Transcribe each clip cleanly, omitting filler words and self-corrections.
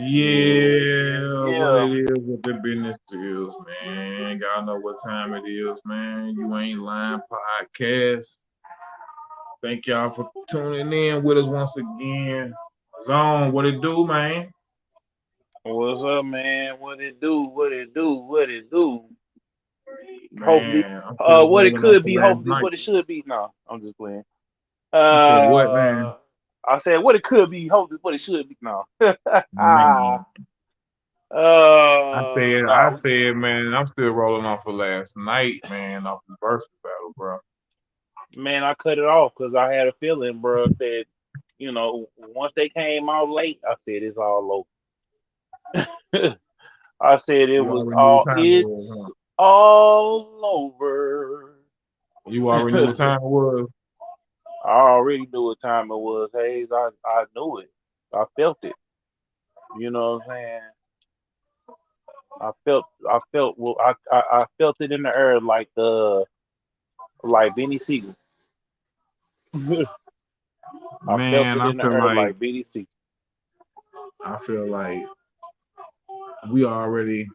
Yeah, what yeah. it is, what the business is, man. Y'all know what time it is, man. You ain't lying podcast. Thank y'all for tuning in with us once again. Zone, what it do, man? What's up, man? What it do? What it do? What it do? Hopefully, Man, I'm still what it rolling off could the be. last Hopefully, night. what it should be. No, I'm just playing. You said what, man? I said what it could be. Hopefully, what it should be. No. Man, I No, said, man, I'm still rolling off the last night, man, off the versus battle, bro. man, I cut it off because I had a feeling, bro, that once they came out late, I said it's all over. I said You already knew what time it was, it's huh? all over. You already knew what I time it was. already knew what time it was, Hayes. I knew it. I felt it. You know what I'm saying? I felt it in the air like Benny Siegel. I felt Man, it in the air like Benny Siegel. I feel like we already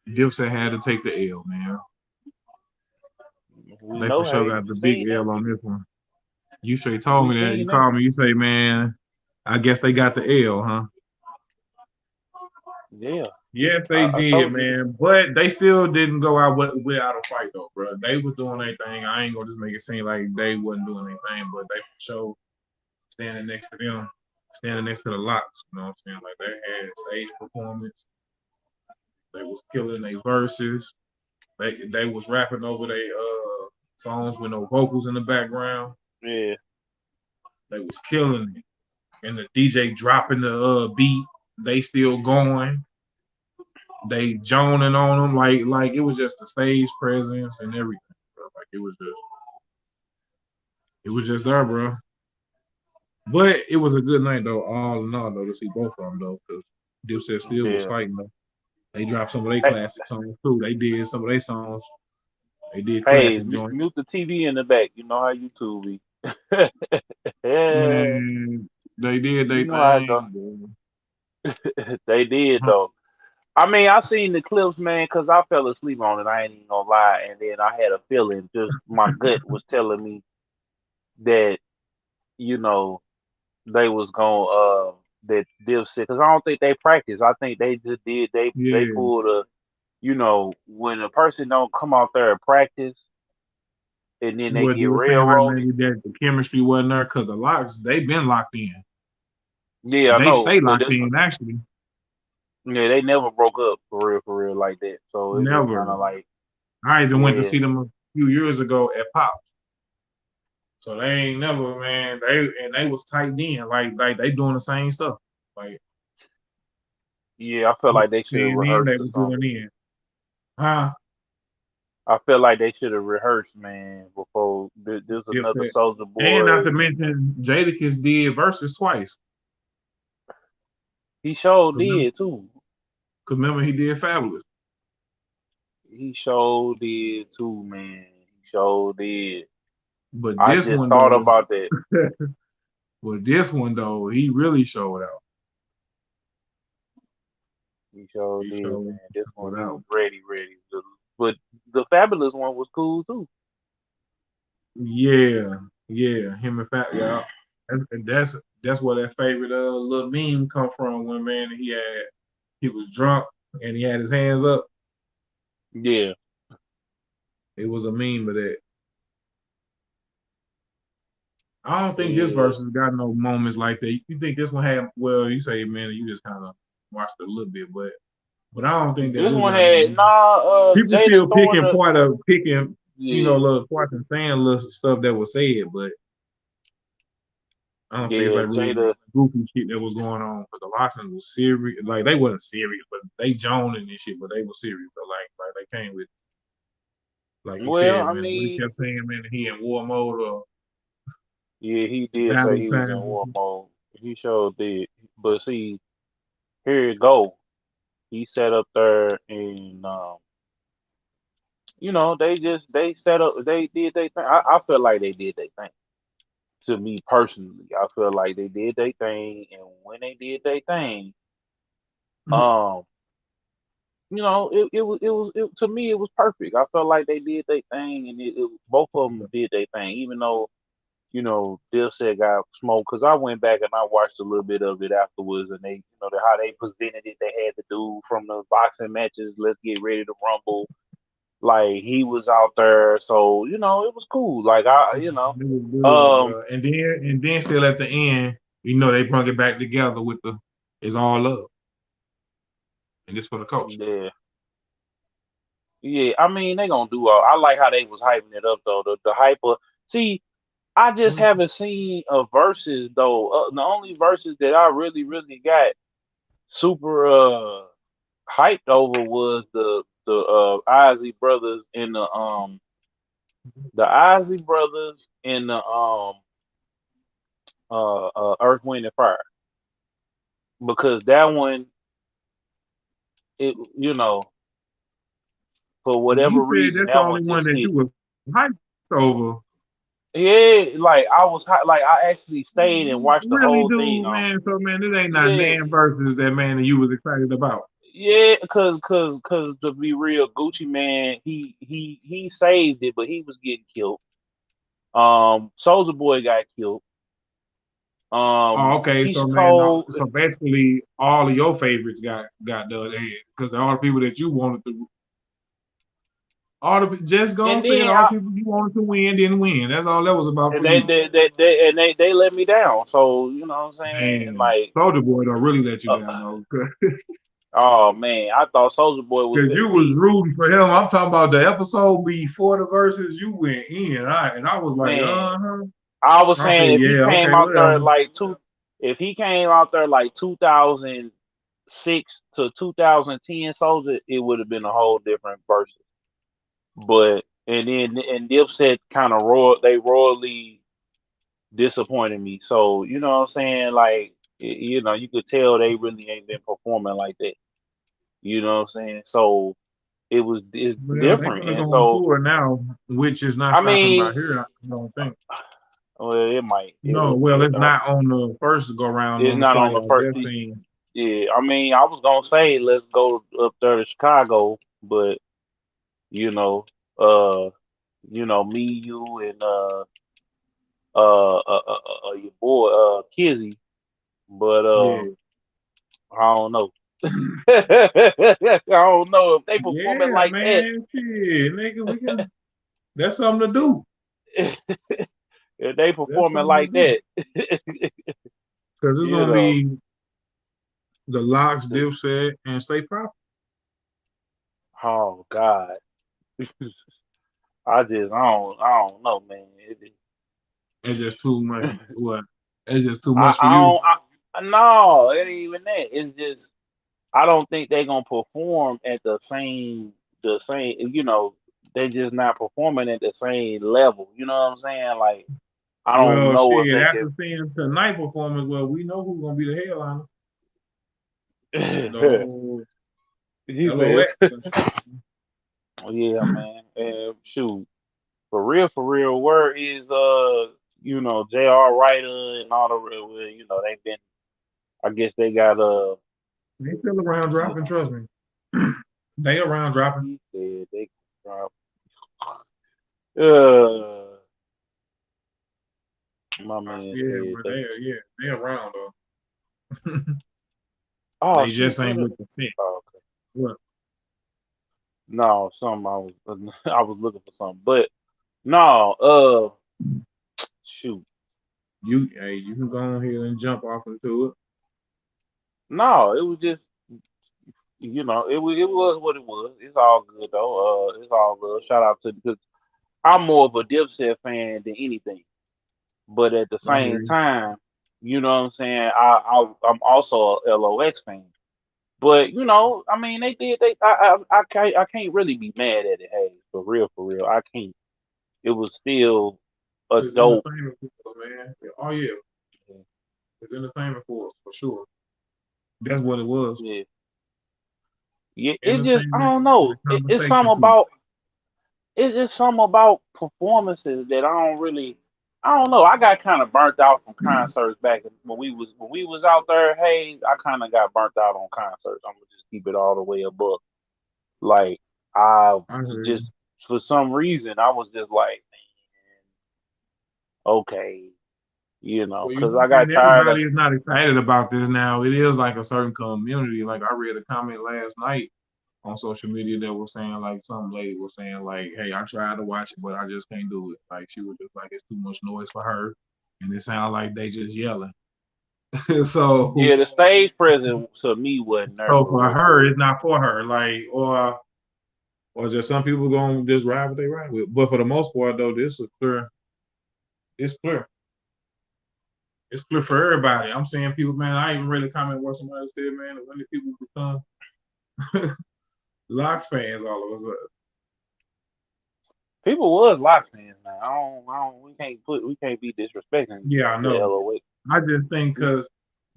Dipset had to take the L, man. We They for know, sure Hayes. got We the big seen that. L on this one. You straight told We me that. You seen that. called me. You say, man, I guess they got the L, huh? Yeah. Yes, they I did, told you that. man. But they still didn't go out without a fight, though, bro. They was doing their thing. I ain't gonna just make it seem like they wasn't doing anything, but they for sure standing next to them, standing next to the locks. You know what I'm saying? Like they had stage performance. They was killing their verses. They was rapping over their songs with no vocals in the background. Yeah. They was killing it. And the DJ dropping the beat. They still going. They joning on them like it was just a stage presence and everything, bro. Like it was just there, bro. But it was a good night though, all in all though, to see both of them though, because Dipset still was Yeah. fighting though. They dropped some of their Hey, classic songs too. They did some of their songs. They did hey, classic joints. mute the TV in the back. You know how YouTube be. Man, they did You their know how it go. thing, bro. They did Huh. though. I mean, I seen the clips, man, because I fell asleep on it. I ain't even gonna lie. And then I had a feeling, just my gut was telling me that you know they was gonna that Dipset, because I don't think they practiced. I think they just did. They Yeah. pulled a when a person don't come out there and practice and then they What get they were saying like railroaded. maybe that the chemistry wasn't there because the locks they've been locked in. Yeah, I They know, stay but locked in actually. yeah, they never broke up for real like that. So it just kind Never. of like, I even went to yeah, see them a few years ago at Pop. So they ain't never, man. They was tight in, like they doing the same stuff. Like yeah. I feel he like they should have came in, rehearsed they or was something. doing in. Huh? I feel like they should have rehearsed, man, before there's If another that. Soldier And not Boy. to mention, Jadakiss did verses twice. He sure Cause remember, did too. 'cause remember he did Fabulous. He sure did too, man. He sure did. But I this just one thought though, about that. he really showed out. He sure He did, showed, man. This one showed he out. was ready. But the Fabulous one was cool too. Yeah, yeah, him and Fat, yeah. That's where that favorite little meme come from when man he was drunk and he had his hands up. Yeah, It was a meme of that. I don't think this yeah. verse has got no moments like that. You think this one had? Well, you say man, you just kind of watched it a little bit, but I don't think that This this one got no. had People Jada still throwing the picking, yeah little parts and saying little stuff that was said, but I don't think it's yeah like really Jada goofy shit that was going on because the Loxons was serious. Like they wasn't serious, but they joning and shit, but they were serious. But like they came with, like you well said, I man. What he mean kept saying, man, he in war mode or yeah he did say battle he was in time. war mode. He sure did. But see, here you go. He sat up there and they set up they did their thing. I feel like they did their thing. To me personally, I feel like they did their thing, and when they did their thing, Um, to me it was perfect. I felt like they did their thing, and both of them did their thing, even though Dipset got smoked. Because I went back and I watched a little bit of it afterwards, and they, how they presented it. They had the dude from the boxing matches. Let's get ready to rumble. Like he was out there, so it was cool. Like It was good, um, bro. And then still at the end, they brought it back together with the it's all love and this for the culture. yeah, yeah. I mean, they gonna do all. I like how they was hyping it up though. The hyper. See, I just Mhm. haven't seen a verses though. The only verses that I really, really got super hyped over was the Ozzy brothers and the Ozzy brothers and the Earth, Wind and Fire, because that one, it for You whatever said reason that's the that only one one just that you hit. was hyped over. Yeah, like like I actually stayed and watched the Really, whole thing dude, on. man. So, man, this ain't not Yeah, nan versus that man that you was excited about. yeah, cause to be real, Gucci Man, he saved it, but he was getting killed. Soldier Boy got killed. Oh, okay. East So, man, Coast, so basically, all of your favorites got done because all the people that you wanted to, just gonna and say it, then all the people you wanted to win didn't win. That's all that was about and for you, they let me down. So you know what I'm saying? man. Like, Soldier Boy don't really let you uh, down though, oh man, I thought Soldier Boy was because good. you was See, rooting for him. I'm talking about the episode before the verses. You went in, I was like, man, uh huh. I was I said, saying if he yeah, came okay, out there whatever. like if he came out there like 2006 to 2010 Soldier, it would have been a whole different version. But and Dipset kind of royally disappointed me. So you know what I'm saying? Like you could tell they really ain't been performing like that. You know what I'm saying? So it's Well, they different, gonna and go on so tour now, which is not I stopping by mean, here. I don't think. well, it might No, well, it's not on the first go round it's on the not on flight. the I first. just seen. Yeah, I mean, I was gonna say let's go up there to Chicago, but you know, uh, me, you, and your boy, Kizzy, but Yeah, I don't know. I don't know if they performing yeah, like that. man. Shit, nigga, we can. That's something to do. If they That's performing something to like do. that, Because it's you gonna know. be the Locks, Dipset, and Stay Proper. Oh God, I don't know, man. It's just too much. What? It's just too I, much for I you. don't. No, it ain't even that. It's just I don't think they're gonna perform at the same. They just not performing at the same level. You know what I'm saying? Like I don't Well, know if shit. they After seeing tonight performance, well, we know who's gonna be the headliner. The can. whole He says, LOX and shit. "Yeah, man. And shoot, for real. Where is J.R. Writer and all the real? Well, they've been. I guess they got They still around you dropping. know, Trust me. They around dropping. he said they drop. Uh, my man Yeah, said but they. they around though. Oh They shoot, just what? ain't with the scent. Oh, okay. What? No, something I was I was looking for something, but no. Shoot, You can go on here and jump off into it. no. It was just it was what it was. It's all good though. It's all good. Shout out to because I'm more of a Dipset fan than anything, but at the I hear same you. time, you know what I'm saying. I'm also a LOX fan. But I mean, they did. I can't really be mad at it. Hey, for real, I can't. It was still a It's dope. entertainment for us, man. Oh yeah, it's entertainment for us for sure. That's what it was. Yeah, yeah. It just I Entertainment don't and know. a It, it's conversation something piece. about it's just something about performances that I don't really. I don't know. I got kind of burnt out from concerts back when we was out there. Hey, I kind of got burnt out on concerts. I'm gonna just keep it all the way above. Like I I heard you. just for some reason I was just like, okay, Well, you because know, I got man, tired of. everybody is not excited about this now. It is like a certain community. Like I read a comment last night on social media that was saying like some lady was saying like, "Hey, I tried to watch it, but I just can't do it." Like she was just like, "It's too much noise for her," and it sounded like they just yelling. so, Yeah, the stage presence to me wasn't there so for for real, her, for real. it's not for her. Like, or just some people gonna just ride what they ride with. But for the most part, though, this is clear. It's clear. It's clear for everybody. I'm saying people, man. I even read a comment where somebody said, man, when did people become Locks fans all of a sudden? People was Lox fans, man. We can't be disrespecting Yeah, I the know. LOA. I just think because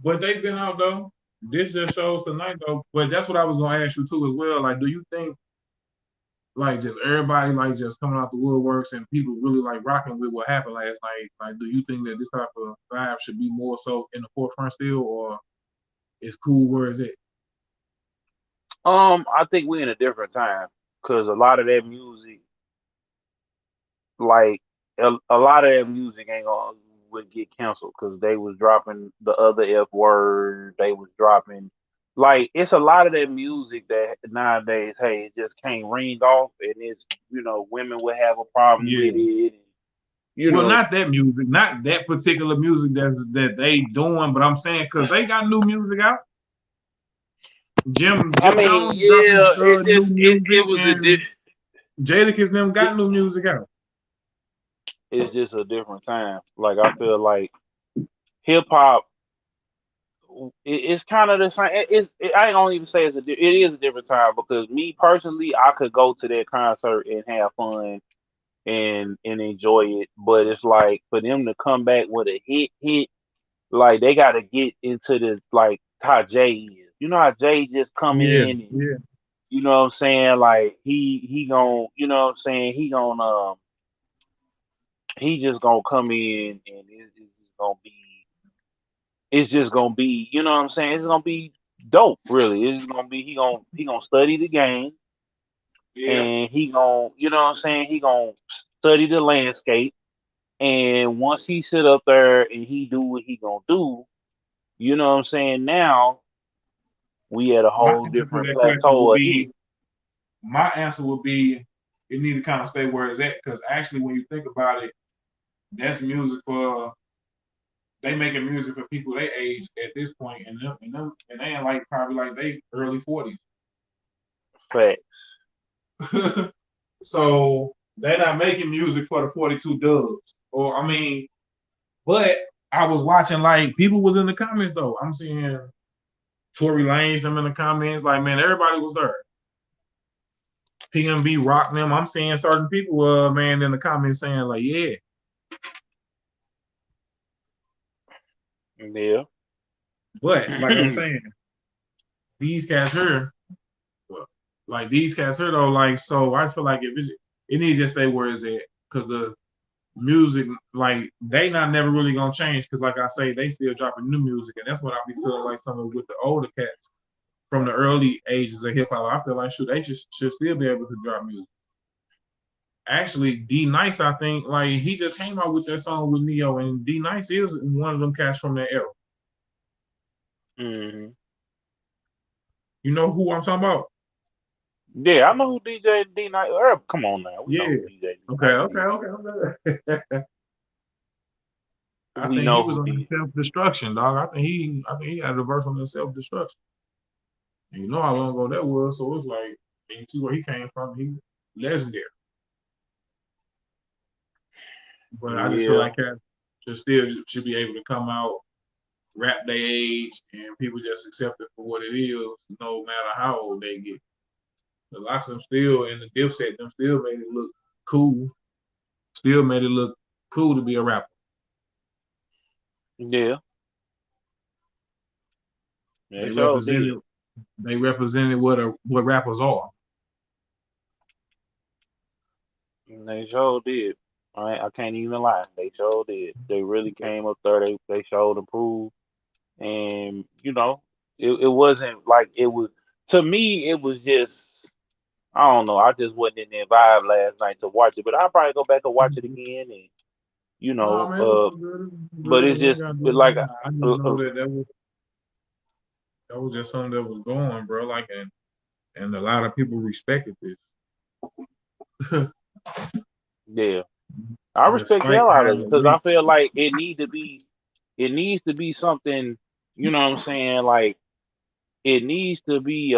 what they've been out though, this just shows tonight though. But that's what I was gonna ask you too as well. Like, do you think like just everybody like just coming out the woodworks and people really like rocking with what happened last night? Like, do you think that this type of vibe should be more so in the forefront still, or it's cool where is it? I think we in a different time because a lot of that music, like a lot of that music ain't gonna would get canceled because they was dropping the other F word. They was dropping like it's a lot of that music that nowadays, hey, it just can't ring off, and it's women would have a problem with Yeah. it. You Well, know, not that music, not that particular music that they doing, but I'm saying because they got new music out. I Jim mean, Jones dropping yeah, new it music, was and Jadakiss them it, got new music out. it's just a different time. Like I feel like hip hop it's kind of the same. I don't even say it is a different time because me personally, I could go to that concert and have fun and enjoy it. But it's like for them to come back with a hit, like they got to get into the like how Jay is. You know how Jay just come Yeah, in and yeah. you know what I'm saying? Like he gon' you know what I'm saying? He just gonna come in and it's just gonna be, you know what I'm saying? It's gonna be dope, really. It's gonna be he gonna study the game Yeah. and he gonna, you know what I'm saying? He gonna study the landscape and once he sit up there and he do what he gonna do, you know what I'm saying? Now we at a My whole answer to different that question would plateau of hit. be my answer would be it need to kind of stay where it's at because actually when you think about it, that's music for they making music for people they age at this point, and they ain't like probably like they early 40s. Facts. So they're not making music for the 42 dubs. Or I mean, but I was watching like people was in the comments though. I'm seeing Tory Lanez them in the comments. Like man, everybody was there. PMB rock them. I'm seeing certain people, man, in the comments saying like, yeah. Yeah. But like I'm saying, these cats here, well, like these cats here though, like so I feel like if it needs to just stay where it's at because the music, like they not never really gonna change because like I say, they still dropping new music, and that's what I be feeling like some of with the older cats from the early ages of hip hop. I feel like should they just should still be able to drop music. Actually, D Nice, I think, like he just came out with that song with Neo, and D Nice is one of them cats from that era. hmm You know who I'm talking about? Yeah, I know who DJ D Night. Come on now, we know Yeah. who DJ D Okay, Night okay, is. okay. I We think he know was who on did. self destruction, dog. I think he had a verse on the self destruction. And you know how long ago that was, so it's like, and you see where he came from. He legendary. But I just feel Yeah, like cats should still should be able to come out, rap their age, and people just accept it for what it is, no matter how old they get. The lots of them still and the DIPSET them still made it look cool. Still made it look cool to be a rapper. yeah, They they sure did. represented they represented what rappers are. They sure did. I can't even lie. They showed it. They really came up there. They showed and proved. And it wasn't like it was to me. It was just I don't know. I just wasn't in that vibe last night to watch it, but I'll probably go back and watch it again. And you No, know, man, it's uh, all good. It's but good. it's We ain't just gotta do like nothing. I just know that was just something that was going, bro. Like, and a lot of people respected this, yeah. I respect the despite hell out of how it it because I went. feel like it needs to be something. You know what I'm saying? Like it needs to be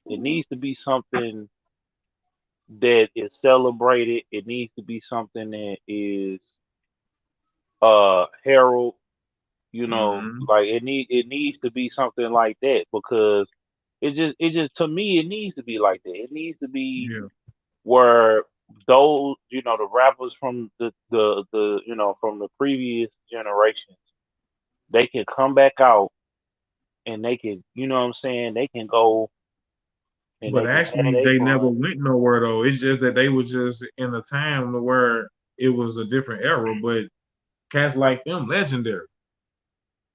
it needs to be something that is celebrated. It needs to be something that is herald. Hmm. Like it needs to be something like that because it just to me it needs to be like that. It needs to be Yeah, where those the rappers from the from the previous generations they can come back out and they can what I'm saying they can go and but they can have actually, their they never fun. went nowhere though. It's just that they was just in a time where it was a different era. But cats like them, legendary.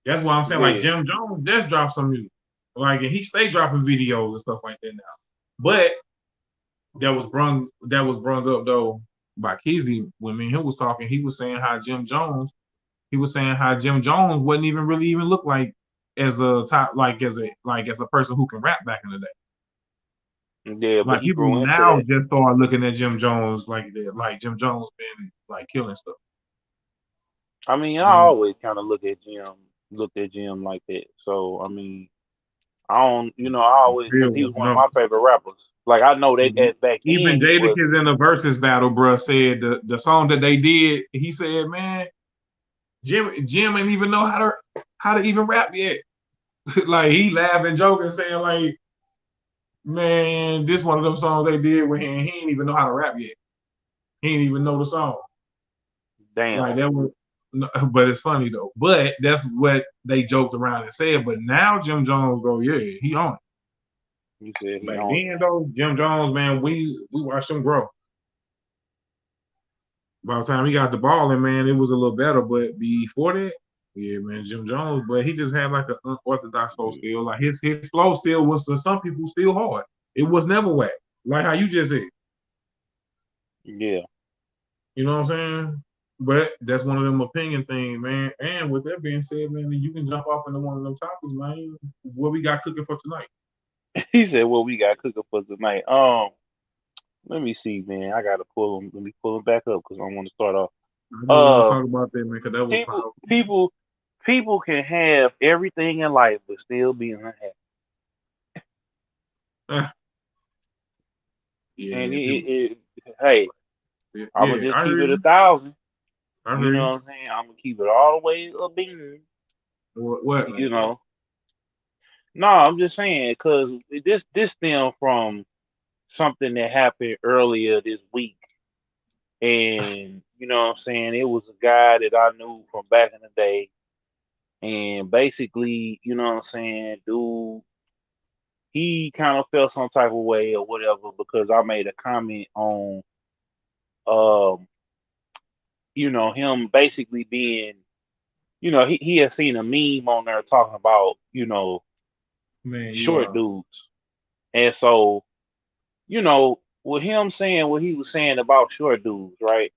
That's why I'm saying like Yeah, Jim Jones just dropped some music, like and he stay dropping videos and stuff like that now. But that was brung up though by Kizzy when me and him was talking. He was saying how Jim Jones wasn't even really even look like as a top as a person who can rap back in the day. yeah, but Like he people grew into now that. just start looking at Jim Jones like that, like Jim Jones been like killing stuff. I mean, I Jim always kind of looked at Jim like that. So I mean, I don't, I always because he real was one of no. my favorite rappers. Like I know that back Even then he was. Jadakiss in the versus battle, bruh, said the song that they did, he said, man, Jim ain't even know how to even rap yet. Like he laughed and joking, saying like, man, this one of them songs they did with him, he ain't even know how to rap yet. He ain't even know the song. Damn. Like that was, but it's funny though. But that's what they joked around and said. But now Jim Jones go, yeah, he on it. You said he Back on it then now. though, Jim Jones, man, we watched him grow. By the time he got the ball in, man, it was a little better. But before that, yeah, man, Jim Jones, but he just had like an unorthodox flow Mm, still. Like his flow still was to some people still hard. It was never whack. Like how you just said. yeah. You know what I'm saying? But that's one of them opinion things, man. And with that being said, man, you can jump off into one of them topics, man. What we got cooking for tonight? He said, "Well, we got cooking for tonight." Let me see, man. I gotta pull him. Let me pull him back up because I want to start off. I just want to Uh, talk about that, man, because that was people, powerful. people, people can have everything in life but still be unhappy. Ah, And yeah, people. hey, Yeah, I'm gonna yeah, just I keep heard it a you. thousand. I You heard know you. what I'm saying? I'm gonna keep it all the way a bean. What, man? You know. No, I'm just saying because this stem from something that happened earlier this week. And you know what I'm saying? It was a guy that I knew from back in the day. And basically, you know what I'm saying, dude, he kind of felt some type of way or whatever because I made a comment on um, him basically being, he had seen a meme on there talking about, Man, you short are. dudes. And so, with him saying what he was saying about short dudes, right?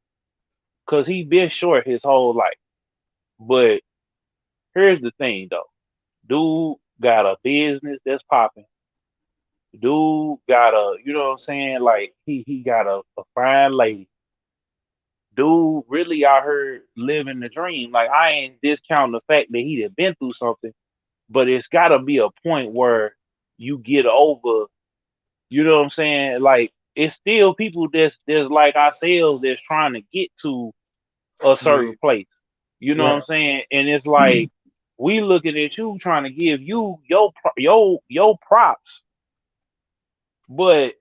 Because he been short his whole life. But here's the thing though. Dude got a business that's popping. Dude got you know what I'm saying? Like he got a fine lady. Dude really out here living the dream. Like I ain't discounting the fact that he done been through something, but it's gotta be a point where you get over, you know what I'm saying? Like it's still people that's like ourselves that's trying to get to a certain Yeah, place. You know what I'm right. saying? And it's like we looking at you trying to give you your props, but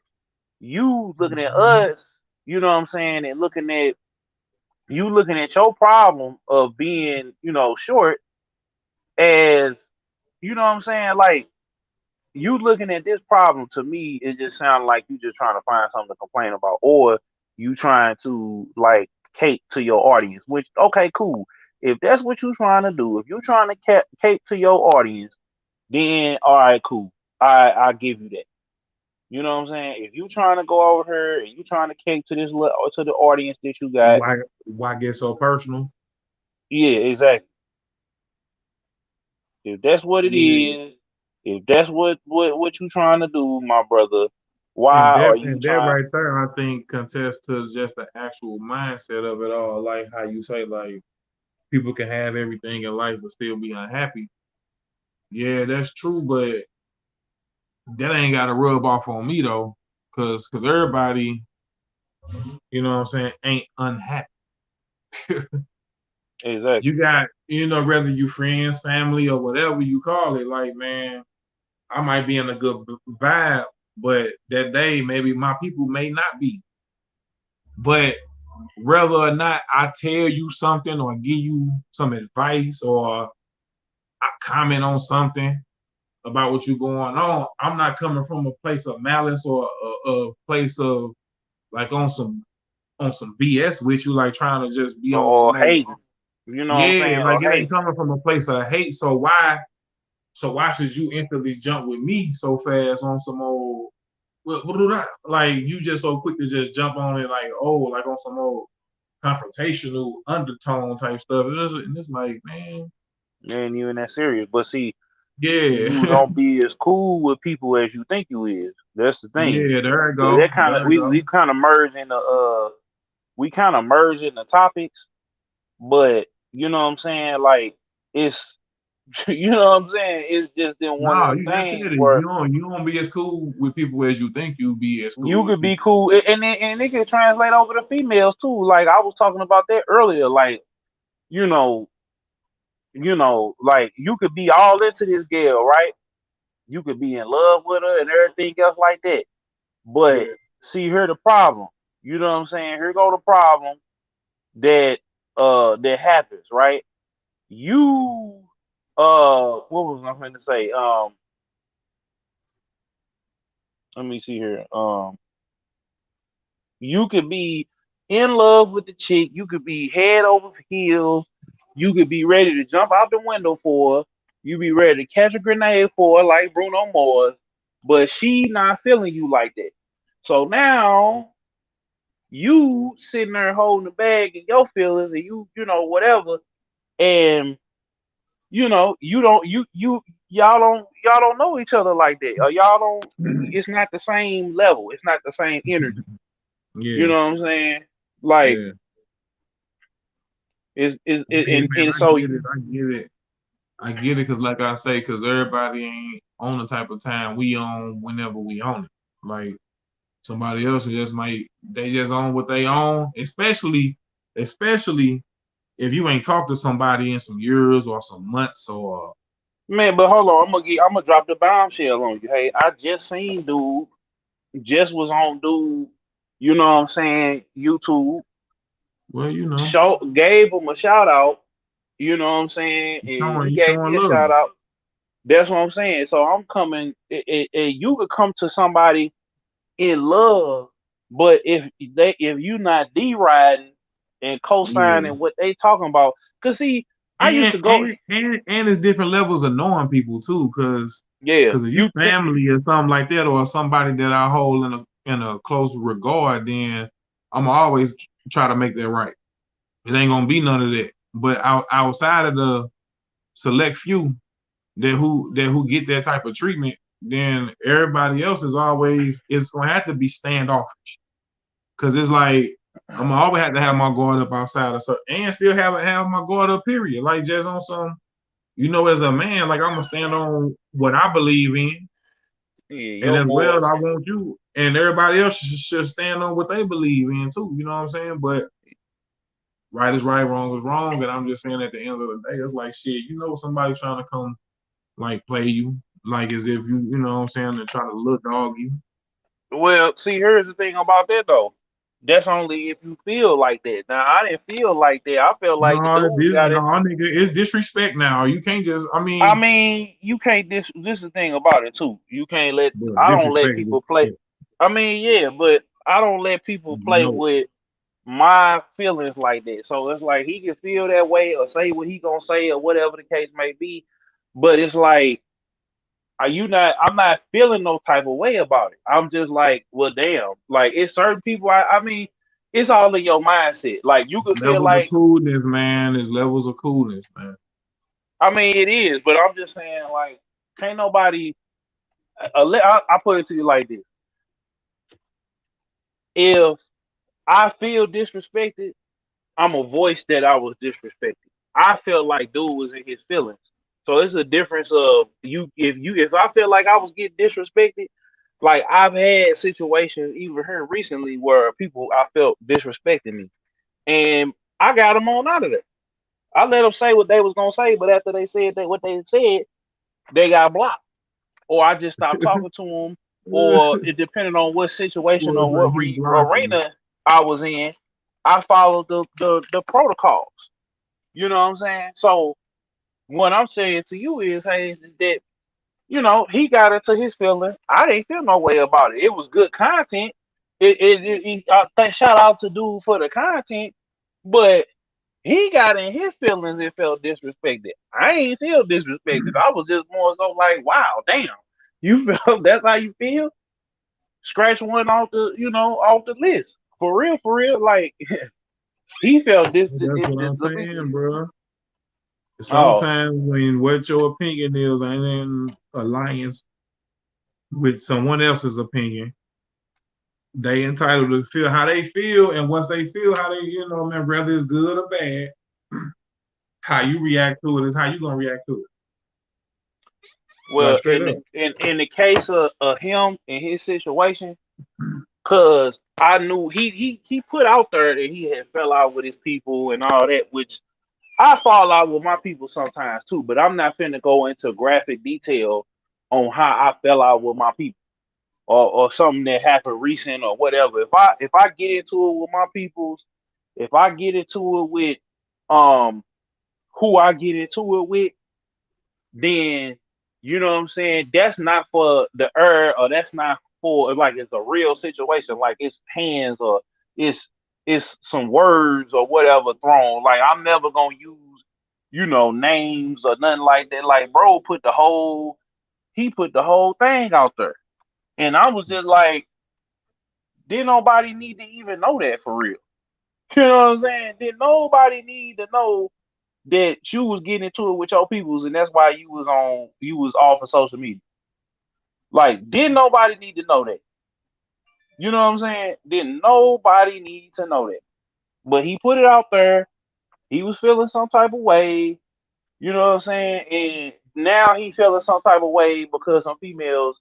you looking at us, you know what I'm saying, and looking at your problem of being, short as, you know what I'm saying, like you looking at this problem to me, it just sounds like you just trying to find something to complain about, or you trying to like cape to your audience. Which okay, cool. If that's what you're trying to do, if you're trying to cape to your audience, then all right, cool. I give you that. You know what I'm saying? If you trying to go over here and you trying to cape to to the audience that you got, Why get so personal? yeah, exactly. If that's what it Yeah. is, if that's what you trying to do, my brother, And why that are you and that trying? right there, I think contests to just the actual mindset of it all. Like how you say, like people can have everything in life but still be unhappy. Yeah, that's true, but that ain't got to rub off on me though, cause everybody, you know what I'm saying, ain't unhappy. Exactly. You got, whether you friends, family, or whatever you call it, like man, I might be in a good vibe, but that day maybe my people may not be. But whether or not I tell you something or give you some advice or I comment on something about what you going on, I'm not coming from a place of malice or a place of like on some BS with you, like trying to just be on some Or old. hating. You know what I'm Yeah, saying? like Or it ain't hating. coming from a place of hate. So why should you instantly jump with me so fast on some old what do that? Like you just so quick to just jump on it like like on some old confrontational undertone type stuff. And it's like, man, It ain't even that serious. But see, you yeah. don't be as cool with people as you think you is. That's the thing. Yeah, there you But go. that kind of There you we go. kind of merge in the we kind of merge in the topics, but you know what I'm saying? Like it's you know what I'm saying? It's just in one of No, them you just things said it. where You don't be as cool with people as you think you be as cool you with could be people. cool, and it can translate over to females too. Like I was talking about that earlier. Like you know, like you could be all into this girl, right? You could be in love with her and everything else like that. But Yeah. see, here the problem. You know what I'm saying? Here go the problem that that happens, right? You what was I going to say? Let me see here. You could be in love with the chick. You could be head over heels. You could be ready to jump out the window for her. You be ready to catch a grenade for her, like Bruno Mars. But she not feeling you like that. So now you sitting there holding the bag in your feelings, and you know whatever, and y'all don't know each other like that, or y'all don't. It's not the same level. It's not the same energy. You Yeah. know what I'm saying? Like Yeah. Hey man, and I so get it. I get it. I get it because like I say, because everybody ain't on the type of time we on whenever we on it. Like somebody else who just might they just on what they on, especially if you ain't talked to somebody in some years or some months or man, but hold on, I'm gonna drop the bombshell on you. Hey, I just seen dude, just was on dude. You know what I'm saying? YouTube well, show gave him a shout out. You know what I'm saying? And he you gave showing me a love. shout out. That's what I'm saying. So I'm coming. You could come to somebody in love, but if you not D riding and Yeah. co-signing what they talking about, cause see, I used And to go. and and it's different levels of knowing people too, Yeah, because if you you think. family or something like that, or somebody that I hold in a close regard, then I'm always try to make that right. It ain't gonna be none of that. But outside of the select few that who get that type of treatment, then everybody else is always it's gonna have to be standoffish. Cause it's like I'm gonna always have to have my guard up outside of so and still have my guard up, period. Like just on some, as a man, like I'm gonna stand on what I believe in, Yeah, and your as well morals. I want you and everybody else should stand on what they believe in too. You know what I'm saying? But right is right, wrong is wrong, and I'm just saying at the end of the day, it's like shit. Somebody trying to come like play you, like as if you know what I'm saying, and try to look dog you. Well, see, here's the thing about that though. That's only if you feel like that. Now, I didn't feel like that. I felt like the No, dude this got no it. nigga, it's disrespect now. You can't just, I I mean, mean, you can't. This is the thing about it too. You can't let. bro, I don't let disrespect is people play. disrespect. I mean, yeah, but I don't let people play No, with my feelings like that. So it's like he can feel that way or say what he gonna say or whatever the case may be. But it's like, are you not? I'm not feeling no type of way about it. I'm just like, well, damn. Like it's certain people. I mean, it's all in your mindset. Like you could feel levels of like, coolness, man. There's levels of coolness, man. I mean, it is. But I'm just saying, like, can't nobody. I put it to you like this: if I feel disrespected, I'm a voice that I was disrespected. I felt like dude was in his feelings. So it's a difference of if I feel like I was getting disrespected, like I've had situations even here recently where people I felt disrespecting me, and I got them on out of there. I let them say what they was gonna say, but after they said that what they said, they got blocked, or I just stopped talking to them, or it depended on what situation Was or what he blocking? arena I was in. I followed the protocols. You know what I'm saying? So what I'm saying to you is, Hayes, is that he got into his feeling. I didn't feel no way about it. It was good content. I think shout out to dude for the content, but he got in his feelings and felt disrespected. I ain't feel disrespected. I was just more so like, wow, damn, you feel that's how you feel? Scratch one off off the list. For real. Like he felt That's what I'm saying, bro. oh Sometimes when what your opinion is ain't in alliance with someone else's opinion, they entitled to feel how they feel, and once they feel how they, man, whether it's good or bad, how you react to it is how you gonna react to it. Like well, straight up. in the case of him and his situation, cause I knew he put out there that he had fell out with his people and all that, which I fall out with my people sometimes too. But I'm not finna go into graphic detail on how I fell out with my people or something that happened recent or whatever. If I get into it with my peoples, if I get into it with um who I get into it with, then you know what I'm saying. That's not for the or that's not for like it's a real situation, like it's hands or it's it's some words or whatever thrown. Like I'm never gonna use names or nothing like that. Like bro, he put the whole thing out there, and I was just like, did nobody need to even know that for real? You know what I'm saying? Did nobody need to know that you was getting into it with your peoples, and that's why you was off of social media. Like, did nobody need to know that? You know what I'm saying? Did nobody need to know that? But he put it out there. He was feeling some type of way. You know what I'm saying? And now he feeling some type of way because some females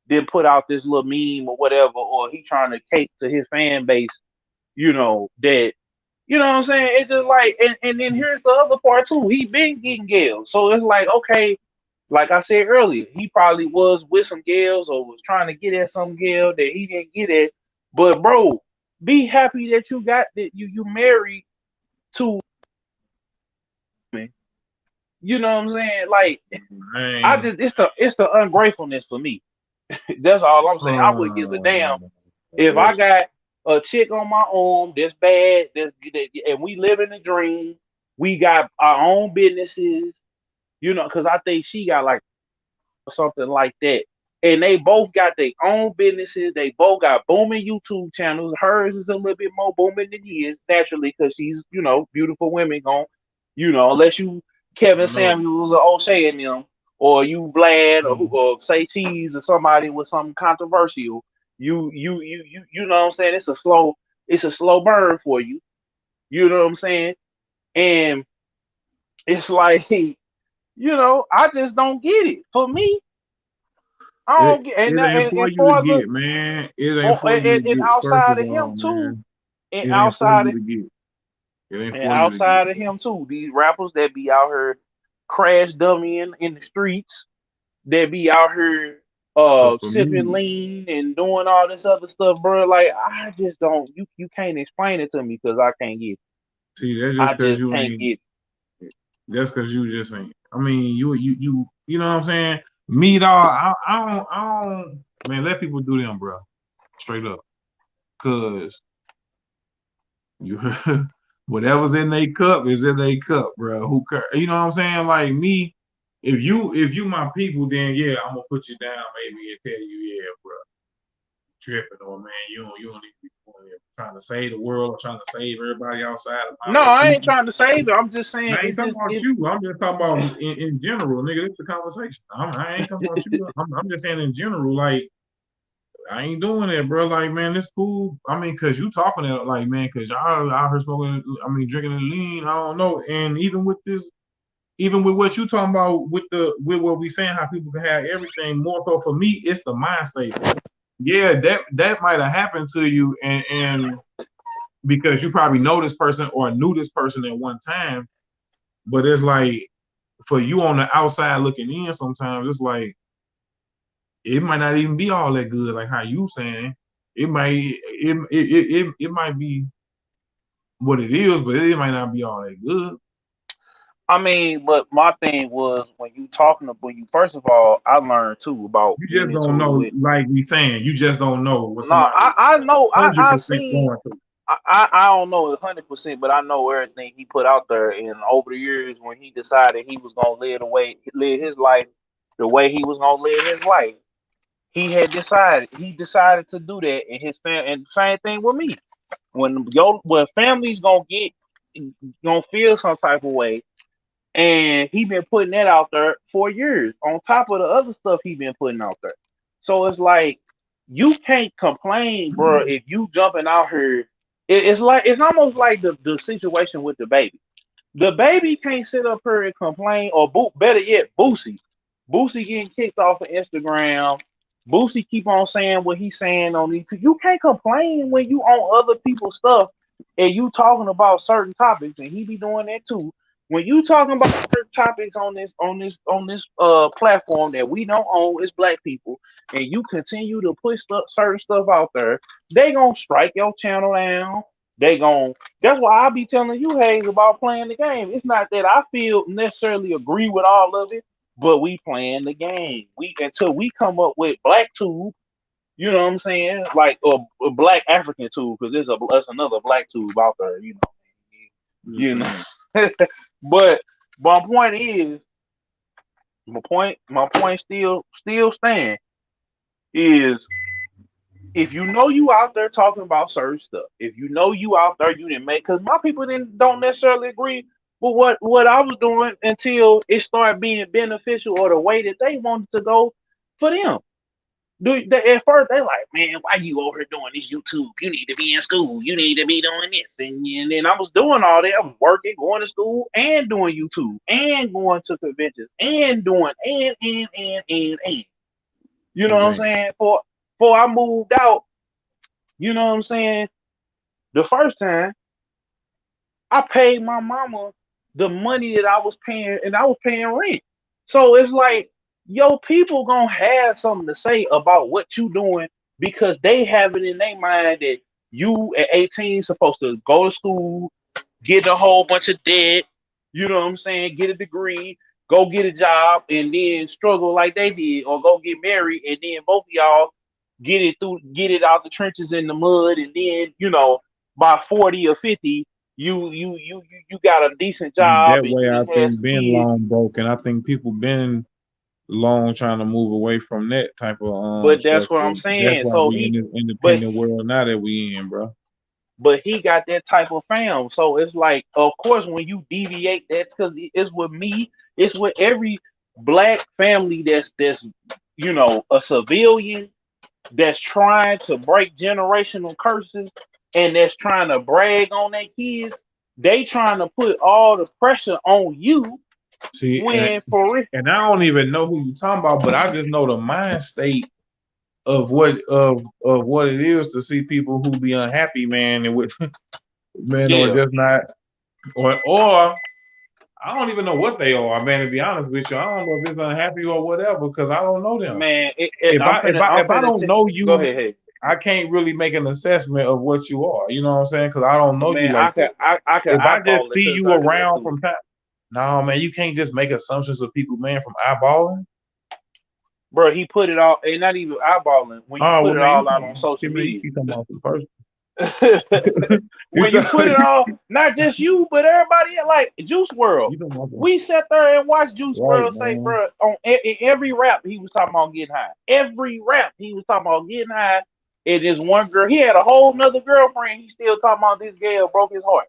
didn't put out this little meme or whatever, or he trying to cape to his fan base. That you know what I'm saying? It's just like, and then here's the other part too. He been getting gals, so it's like, okay, like I said earlier, he probably was with some gals or was trying to get at some gal that he didn't get at. But bro, be happy that you got that you married to me. You know what I'm saying? Like I Man. just it's the ungratefulness for me. That's all I'm saying. I wouldn't give a damn Oh, if I that's got a chick on my arm that's bad, and we live in a dream. We got our own businesses, because I think she got like something like that. And they both got their own businesses. They both got booming YouTube channels. Hers is a little bit more booming than his, naturally, because she's, beautiful women going, unless you Kevin no. Samuels or O'Shea and them, or you Vlad Mm. or say Cheese or somebody with something controversial. You know what I'm saying? It's a slow burn for you. You know what I'm saying? And it's like, I just don't get it. For me, I It don't get, and it that, ain't for and you to for the get, man. It ain't oh, for you to and get. First outside of of him all, too, man, and it ain't for outside you of to get. It ain't and for you to get, outside of bro. him too, these rappers that be out here crash dummying in the streets, that be out here Cause for sipping me, lean and doing all this other stuff, bro. Like I just don't, you can't explain it to me because I can't get it. see, that's I just cause just you can't ain't. get it. That's cause you just ain't. I mean, you know what I'm saying? Me, dog. I don't. Man, let people do them, bro. Straight up. Cause you whatever's in their cup is in their cup, bro. Who cares? You know what I'm saying? Like me, if you my people, then yeah, I'm gonna put you down maybe and tell you, yeah, bro, tripping or man, you don't need to be doing it. Trying to save the world, trying to save everybody outside of my No, little I ain't people. trying to save it. I'm just saying I ain't it talking just about it. you. I'm just talking about in general, nigga. This the conversation. I ain't talking about you. I'm just saying in general, like I ain't doing that, bro. Like, man, this cool. I mean, cause you talking it like, man, cause y'all out here smoking. I mean, drinking the lean. I don't know. And even with this, even with what you talking about, with what we saying, how people can have everything. More so for me, it's the mind state. Yeah, that might have happened to you, and because you probably know this person or knew this person at one time. But it's like for you on the outside looking in, sometimes it's like it might not even be all that good, like how you saying. It might be what it is, but it might not be all that good. I mean, but my thing was when you first of all, I learned too about You getting just don't into know, it. like we saying, you just don't know what No, somebody I know hundred I percent seen going through. I don't know 100%, but I know everything he put out there. And over the years, when he decided he was gonna live his life the way he was gonna live his life, he decided to do that. And his family, and same thing with me. When family's gonna feel some type of way, and he been putting that out there for years on top of the other stuff he been putting out there. So it's like you can't complain, bro, if you jumping out here. It's almost like the situation with DaBaby. DaBaby can't sit up here and complain, or better yet, Boosie. Boosie getting kicked off of Instagram. Boosie keep on saying what he's saying on these. You can't complain when you on other people's stuff and you talking about certain topics, and he be doing that too. When you talking about certain topics on this platform that we don't own as black people, and you continue to put certain stuff out there, they gonna strike your channel down. They gon' That's why I be telling you, Hayes, about playing the game. It's not that I feel necessarily agree with all of it, but we playing the game. We Until we come up with black tube, you know what I'm saying? Like a black African tube, because there's another black tube out there, Just you know. saying. But my point is, my point still stand is, if you know you out there talking about certain stuff, if you know you out there, you didn't make, because my people didn't don't necessarily agree with what I was doing until it started being beneficial or the way that they wanted to go for them. At first they like, man, why you over here doing this YouTube? You need to be in school. You need to be doing this. And then I was doing all that. I was working, going to school, and doing YouTube, and going to conventions, and doing and. You know what I'm Right. saying? Before I moved out, you know what I'm saying? The first time I paid my mama the money that I was paying, and I was paying rent. So it's like, yo, people gonna have something to say about what you doing, because they have it in their mind that you at 18 supposed to go to school, get a whole bunch of debt, you know what I'm saying, get a degree, go get a job, and then struggle like they did, or go get married, and then both of y'all get it out the trenches in the mud, and then by 40 or 50, you got a decent job That and way, you I done had think some been kids. long broke, and I think people been long trying to move away from that type of But that's what structure. I'm That's saying. why So we in he, this but independent world now that we in, bro. but he got that type of fam. So it's like, of course, when you deviate, that's because it's with me. It's with every black family that's a civilian that's trying to break generational curses, and that's trying to brag on their kids. They trying to put all the pressure on you, See, when for real. and I don't even know who you talking about, but I just know the mind state of what it is to see people who be unhappy, man, and with man, or Yeah, just not, or I don't even know what they are, man. To be honest with you, I don't know if it's unhappy or whatever because I don't know them. man. If I if I I'm if I finna don't know go you, ahead. Hey, I can't really make an assessment of what you are. You know what I'm saying? Because I don't know you man, like that. I could If I just eyeball it see because you I done went around through it. from time, no man, you can't just make assumptions of people, man, from eyeballing. Bro, he put it all, and not even eyeballing. When you Oh put well, it man, you all out talking on about social man, you media, keep talking about the person. You When you talk, put it all, not just you, but everybody like Juice World. you talking about We sat there and watched Juice right, World say, man. bro, on every rap he was talking about getting high. Every rap he was talking about getting high. And this one girl, he had a whole nother girlfriend. He still talking about this girl broke his heart.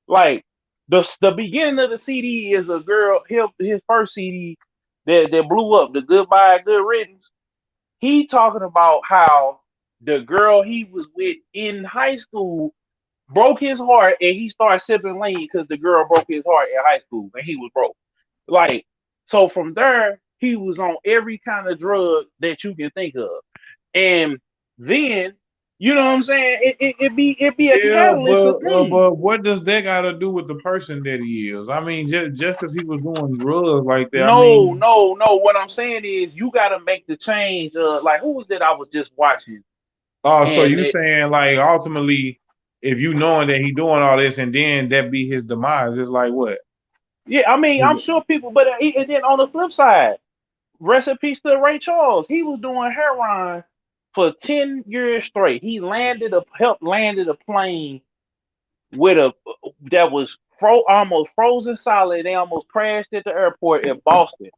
Like the beginning of the CD is a girl, his first CD that blew up, the Goodbye Good Riddance. He talking about how the girl he was with in high school broke his heart and he started sipping lean because the girl broke his heart in high school and he was broke. Like, so from there, he was on every kind of drug that you can think of. And then, you know what I'm saying? It be a Yeah, catalyst of things. but what does that got to do with the person that he is? I mean, just because he was doing drugs like that, I No, mean, no, no. What I'm saying is you gotta make the change. Like who was that I was just watching? oh, so And you it, saying like ultimately, if you knowing that he doing all this and then that be his demise, it's like what? yeah, I mean, I'm sure people, but and then on the flip side, rest in peace to Ray Charles. He was doing heroin for 10 years straight. He helped landed a plane with a that was almost frozen solid. They almost crashed at the airport in Boston.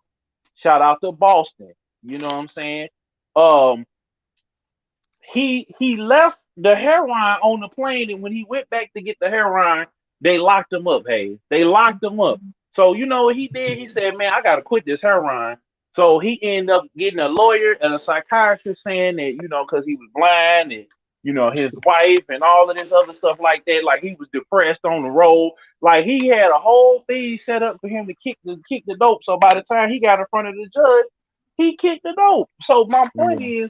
Shout out to Boston. You know what I'm saying? Um, he left the heroin on the plane, and when he went back to get the heroin, they locked him up. Hey, they locked him up. So you know what he did? He said, "Man, I gotta quit this heroin." So he ended up getting a lawyer and a psychiatrist saying that because he was blind and his wife and all of this other stuff like that. Like he was depressed on the road. Like he had a whole thing set up for him to kick the dope. So by the time he got in front of the judge, he kicked the dope. So my point Yeah. is,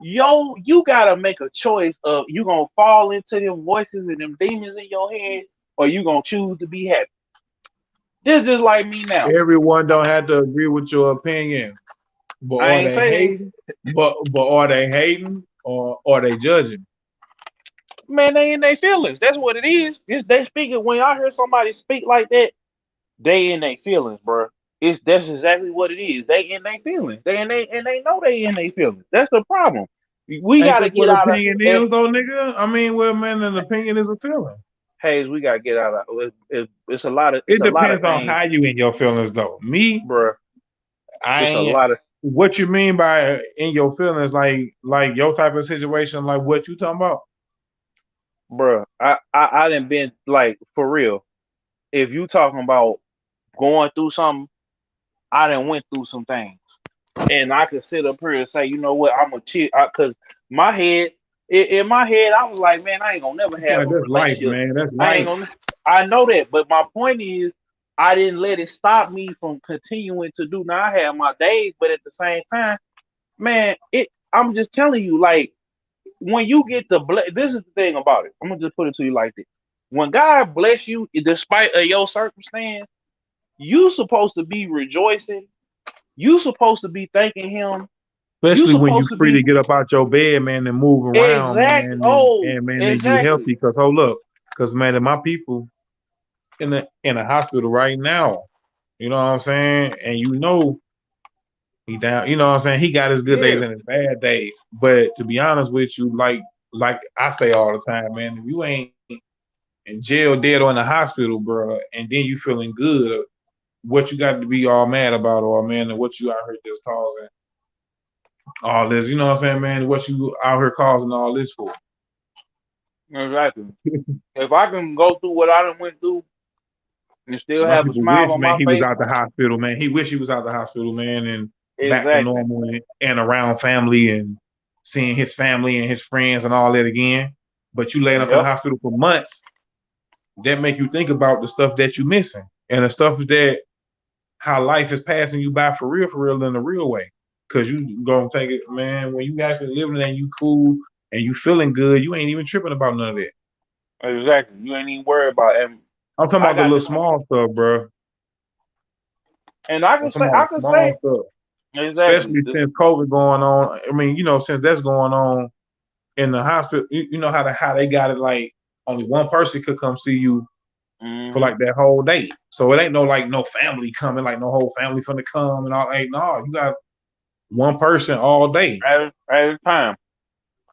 yo, you gotta make a choice of you gonna fall into them voices and them demons in your head, or you gonna choose to be happy. This just like me now. Everyone don't have to agree with your opinion, but I are ain't they saying, hating? But are they hating or are they judging? man, they in their feelings. That's what it is. They speaking when I hear somebody speak like that, they in their feelings, bro. That's exactly what it is. They in their feelings. They know they in their feelings. That's the problem. We Ain't gotta this get what out of opinion is though, nigga? I mean, well, man, an opinion is a feeling. Hayes. We gotta get out of it's a lot of it's It a lot of depends on things, how you in your feelings though. Me, bro. I It's a ain't. lot of What you mean by in your feelings, like your type of situation, like what you talking about? bro. I didn't been like for real. If you talking about going through something, I done went through some things, and I could sit up here and say, you know what, I'm gonna chill, cause my head, in my head, I was like, man, I ain't gonna never I feel have like a that's life, relationship. man. That's I ain't life. gonna. I know that, but my point is, I didn't let it stop me from continuing to do. Now I have my days, but at the same time, man, I'm just telling you, like when you get the this is the thing about it. I'm gonna just put it to you like this: when God bless you, despite of your circumstance, you supposed to be rejoicing. You supposed to be thanking Him. You Especially when you supposed to free to be get up out your bed, man, and move around, exactly. man, Oh, and man, and you exactly. healthy. Cause hold up, cause man, and my people in the hospital right now. You know what I'm saying? And he down. You know what I'm saying? He got his good days Yeah, and his bad days. But to be honest with you, like I say all the time, man, if you ain't in jail, dead, or in the hospital, bro, and then you feeling good, what you got to be all mad about, or man, and what you out here just causing all this? You know what I'm saying, man? What you out here causing all this for? exactly. If I can go through what I done went through and still My have a people smile wish, on man, my he was face, out the hospital, man. He wish he was out the hospital, man, and back to exactly. normal and around family and seeing his family and his friends and all that again. But you laying up in the Yep, hospital for months, that make you think about the stuff that you missing and the stuff that how life is passing you by for real in the real way. Cause you gonna take it, man, when you actually living and you cool and you feeling good, you ain't even tripping about none of that. exactly. You ain't even worried about it. And I'm talking I about the got little this, small stuff, bro. and I I'm can say, talking about I the can small say stuff. exactly. Especially since COVID going on. I mean, since that's going on in the hospital, you know how they got it like only one person could come see you for Mm-hmm. like that whole day. So it ain't no like no family coming, like no whole family finna come and all. Ain't no, you got one person all day. At a time.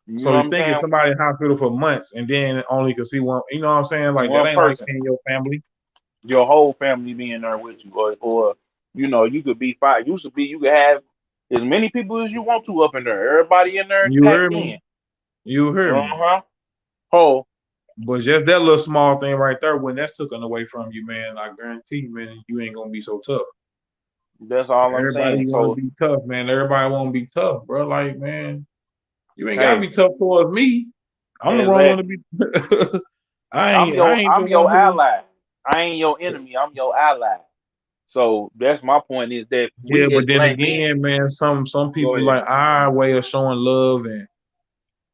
You know So what you I'm think if saying? somebody in hospital for months and then only can see one, you know what I'm saying? Like that One ain't like person, seeing your family. your whole family being there with you, or you know, you could be five. Used to be, you could have as many people as you want to up in there. Everybody in there You heard packed me? in. You heard Uh me. huh. Oh, But just that little small thing right there, when that's taken away from you, man, I guarantee you, man, you ain't gonna be so tough. that's all I'm saying. Everybody want to So be tough, man. Everybody want to be tough, bro. Like, man, you ain't gotta hey, be tough towards me. I'm the wrong one to exactly. be. I ain't the I'm one your who. ally. I ain't your enemy. I'm your ally. So that's my point is that Yeah, we as but then black men. again, man, some Go people ahead. like our way of showing love, and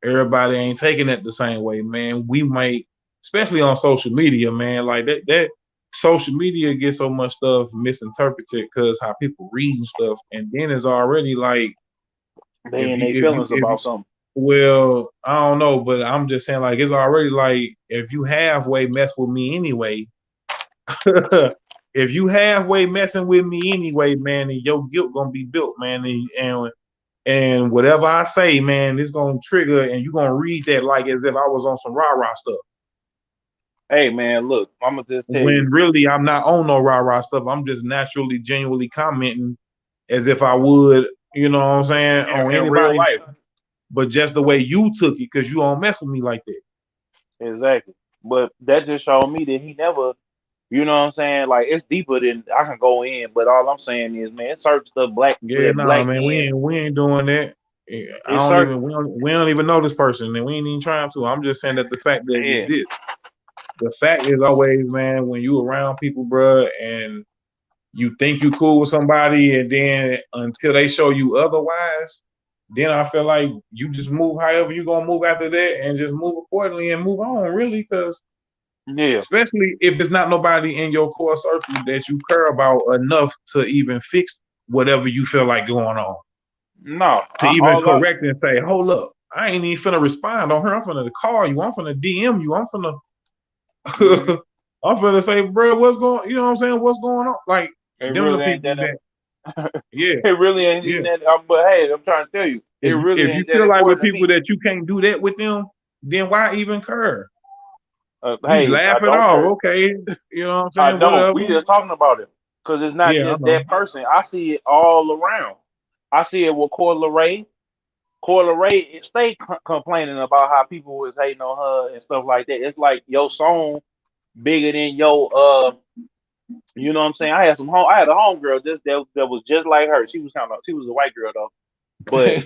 everybody ain't taking it the same way, man. We might, especially on social media, man, like that social media gets so much stuff misinterpreted because how people read and stuff, and then it's already like They in their feelings if you about something. well, I don't know, but I'm just saying like it's already like if you halfway mess with me anyway, if you halfway messing with me anyway, man, then your guilt gonna be built, man, and whatever I say, man, it's gonna trigger, and you're gonna read that like as if I was on some rah rah stuff. Hey man, look, I'm gonna just tell you. When really I'm not on no rah rah stuff. I'm just naturally, genuinely commenting as if I would, you know what I'm saying, on In real anybody. life. But just the way you took it, because you don't mess with me like that. Exactly. But that just showed me that he never, you know what I'm saying? Like it's deeper than I can go in. But all I'm saying is, man, it's certain stuff Yeah, that nah, black man, men. we ain't doing that. I It's don't certain. even we don't even know this person, and we ain't even trying to. I'm just saying that the fact that it Yeah. exists. The fact is always, man, when you around people, bruh, and you think you cool with somebody, and then until they show you otherwise, then I feel like you just move however you gonna move after that, and just move accordingly and move on, really, because Yeah. especially if it's not nobody in your core circle that you care about enough to even fix whatever you feel like going on, No. to even correct and say, hold up, I ain't even finna respond on her. I'm finna call you. I'm finna DM you. I'm finna Mhm. I'm finna say, bro, what's going? You know what I'm saying? What's going on? Like It them the really ain't people that. that, yeah, It really ain't even yeah. that. But hey, I'm trying to tell you, it really If you ain't that feel like with important to people me. that you can't do that with them, then why even care? You Hey, I laugh it don't off, care. okay? You know what I'm I saying? don't. Whatever. We just talking about it because it's not Yeah, I just know. that person. I see it all around. I see it with Coyle Ray. Coyle Ray stay complaining about how people was hating on her and stuff like that. It's like your song bigger than your you know what I'm saying? I had a homegirl that was just like her. She was a white girl though. But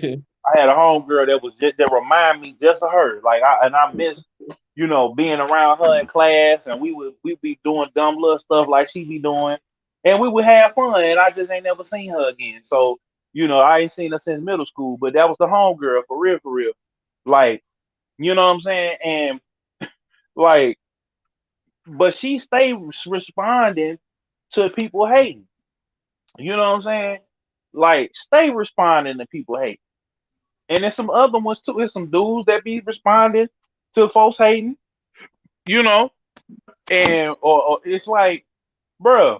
I had a homegirl that was just that remind me just of her. Like I miss, you know, being around her in class and we be doing dumb little stuff like she be doing. And we would have fun and I just ain't never seen her again. So, you know, I ain't seen her since middle school, but that was the homegirl for real, for real. Like, you know what I'm saying? And like, but she stayed responding to people hating. You know what I'm saying? Like, stay responding to people hating. And there's some other ones too. There's some dudes that be responding to folks hating, you know, and or it's like, bruh,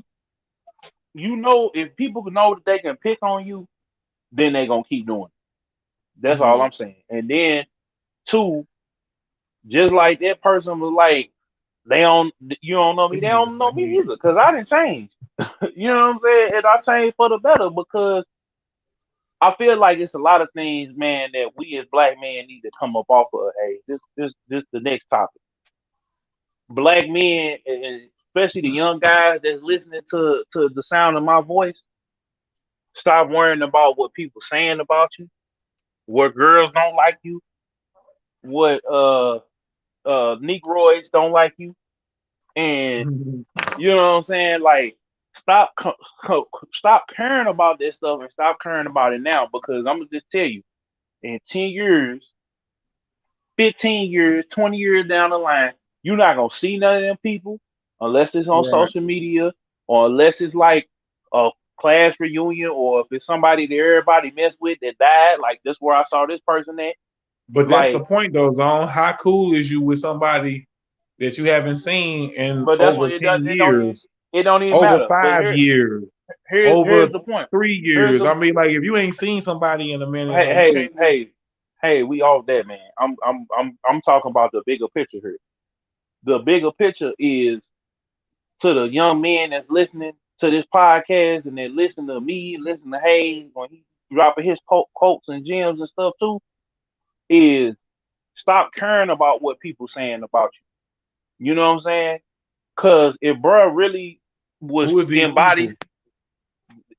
you know, if people know that they can pick on you, then they gonna keep doing it. That's all Yeah. I'm saying. And then two, just like that person was like, they don't, you don't know me, they don't know me either, cause I didn't change. You know what I'm saying? And I changed for the better because I feel like it's a lot of things, man, that we as black men need to come up off of. Hey, this the next topic. Black men, and especially the young guys that's listening to the sound of my voice, stop worrying about what people saying about you, what girls don't like you, what Negroids don't like you, and you know what I'm saying. Like, stop stop caring about this stuff and stop caring about it now because I'm gonna just tell you, in 10 years, 15 years, 20 years down the line, you're not gonna see none of them people unless it's on Right. social media or unless it's like a class reunion or if it's somebody that everybody messed with that died. Like this where I saw this person at. But that's the Like, point, though, Zone. How cool is you with somebody that you haven't seen in but that's over what 10 it years, don't even over matter. But 5 years, here's over the point. three Here's years? the I mean, like, if you ain't seen somebody in a minute, hey like, you hey can't. hey Hey, we off that, man. I'm talking about the bigger picture here. The bigger picture is to the young men that's listening to this podcast and they listen to me, listen to Hayes when he dropping his quotes and gems and stuff too, is stop caring about what people saying about you. You know what I'm saying? Cause if bruh really was Who is these embodied, people?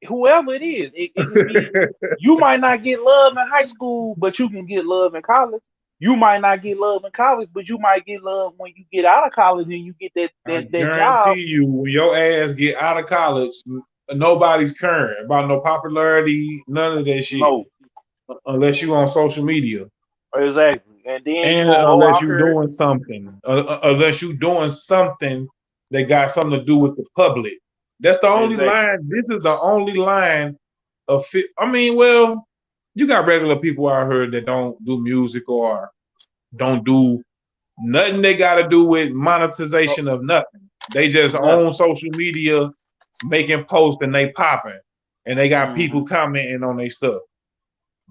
whoever it is, it can be you might not get love in high school, but you can get love in college. You might not get love in college, but you might get love when you get out of college and you get that I that job. guarantee you, when your ass get out of college, nobody's caring about no popularity, none of that shit, No, unless you on social media. exactly. And then you And gonna go unless out you here. doing something, unless you doing something that got something to do with the public. That's the only Exactly. line. This is the only line of fit. I mean, well, you got regular people out here that don't do music or don't do nothing they got to do with No, monetization of nothing. They just nothing. own social media, making posts and they popping, and they got Hmm. people commenting on their stuff.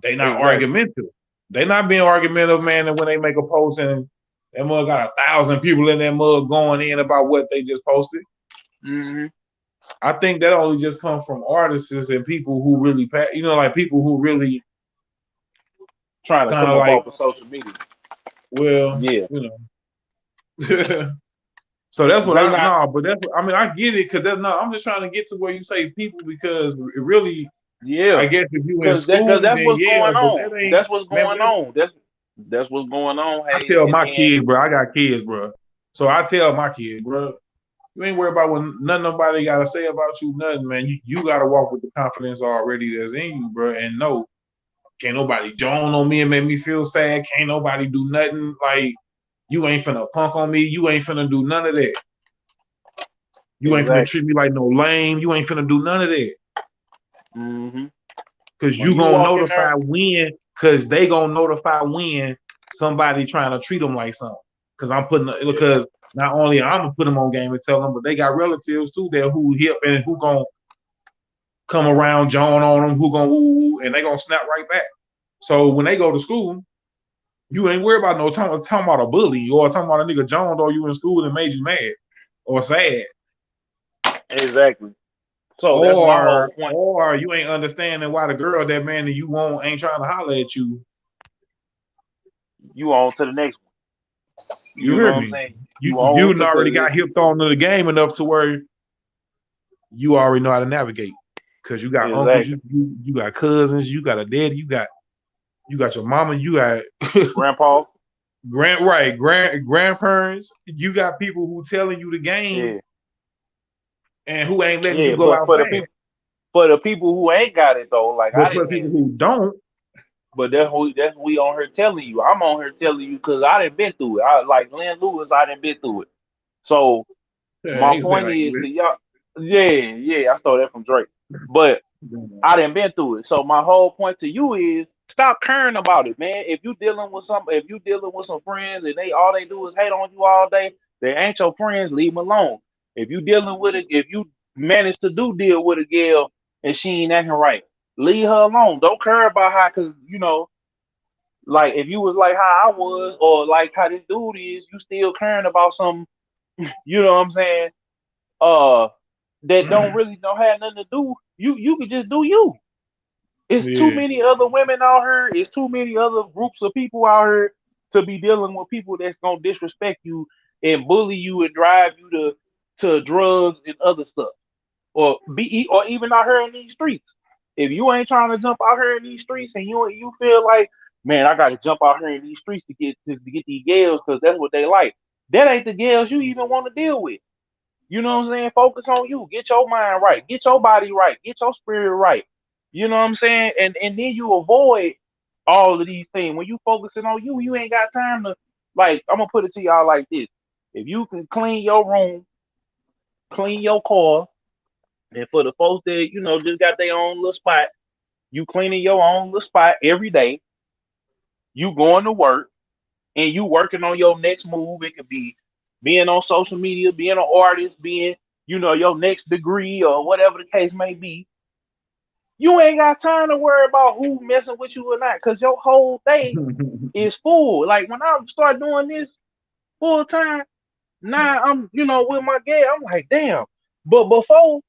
They not Exactly. argumentative. They not being argumentative, man. And when they make a post and that mug got 1,000 people in that mug going in about what they just posted. Hmm. I think that only just comes from artists and people who really, like people who really Trying to kind come of up like, off of social media. well, Yeah. So that's what They I not. no, but that's what, I mean I get it because that's not. I'm just trying to get to where you say people because it really, Yeah. I guess if you in Cause school that's then what's yeah, going but on. that ain't That's what's man. going on. That's what's going on, I Hayes. tell And my then kids, bro. I got kids, bro. So I tell my kids, bro. You ain't worried about what nobody got to say about you, nothing, man. You got to walk with the confidence already that's in you, bro. And no, can't nobody joan on me and make me feel sad. Can't nobody do nothing. Like, you ain't finna punk on me. You ain't finna do none of that. You ain't finna exactly. treat me like no lame. You ain't finna do none of that. Hmm. Cause When you you gonna walk in notify there, when, cause they gonna notify when somebody trying to treat them like something. Cause I'm putting, yeah, because not only I'm gonna put them on game and tell them, but they got relatives too there who hip and who gonna come around, John on them, who gonna woo, and they gonna snap right back. So when they go to school, you ain't worried about no talking about a bully or talking about a nigga John or you in school and made you mad or sad. exactly. So that's my whole Or point. or you ain't understanding why the girl that man that you want ain't trying to holler at you. You on to the next one. You You know hear what I'm me? saying? You You you on to already the got hipped on to the game enough to where you already know how to navigate. Cause you got uncles, exactly. you got cousins, you got a daddy, you got your mama, you got Grandpa. grandparents, you got people who telling you the game Yeah, and who ain't letting you yeah. go But outside. for the people who ain't got it though, like But I for didn't the people have it. who don't, But that's we on here telling you. I'm on here telling you because I didn't been through it. I like Lynn Lewis. I didn't been through it. So my ain't say point like is to y'all. Yeah, yeah. I stole that from Drake. But I didn't been through it. So my whole point to you is stop caring about it, man. If you dealing with some friends and they do is hate on you all day, they ain't your friends. Leave them alone. If you dealing with it, if you manage to deal with a girl and she ain't acting right, leave her alone. Don't care about how, cause like if you was like how I was, or like how this dude is, you still caring about some. You know what I'm saying? Uh, that don't have nothing to do. You could just do you. It's too yeah, many other women out here. It's too many other groups of people out here to be dealing with people that's gonna disrespect you and bully you and drive you to drugs and other stuff, or even out here in these streets. If you ain't trying to jump out here in these streets and you feel like, man, I got to jump out here in these streets to get these gals because that's what they like. That ain't the gals you even want to deal with. You know what I'm saying? Focus on you. Get your mind right. Get your body right. Get your spirit right. You know what I'm saying? And then you avoid all of these things. When you focusing on you, you ain't got time to like. I'm gonna put it to y'all like this: if you can clean your room, clean your car, and for the folks that just got their own little spot, you cleaning your own little spot every day. You going to work and you working on your next move. It could be being on social media, being an artist, being your next degree or whatever the case may be. You ain't got time to worry about who messing with you or not, because your whole day is full. Like when I start doing this full time, now I'm, with my gay, I'm like, damn. But before,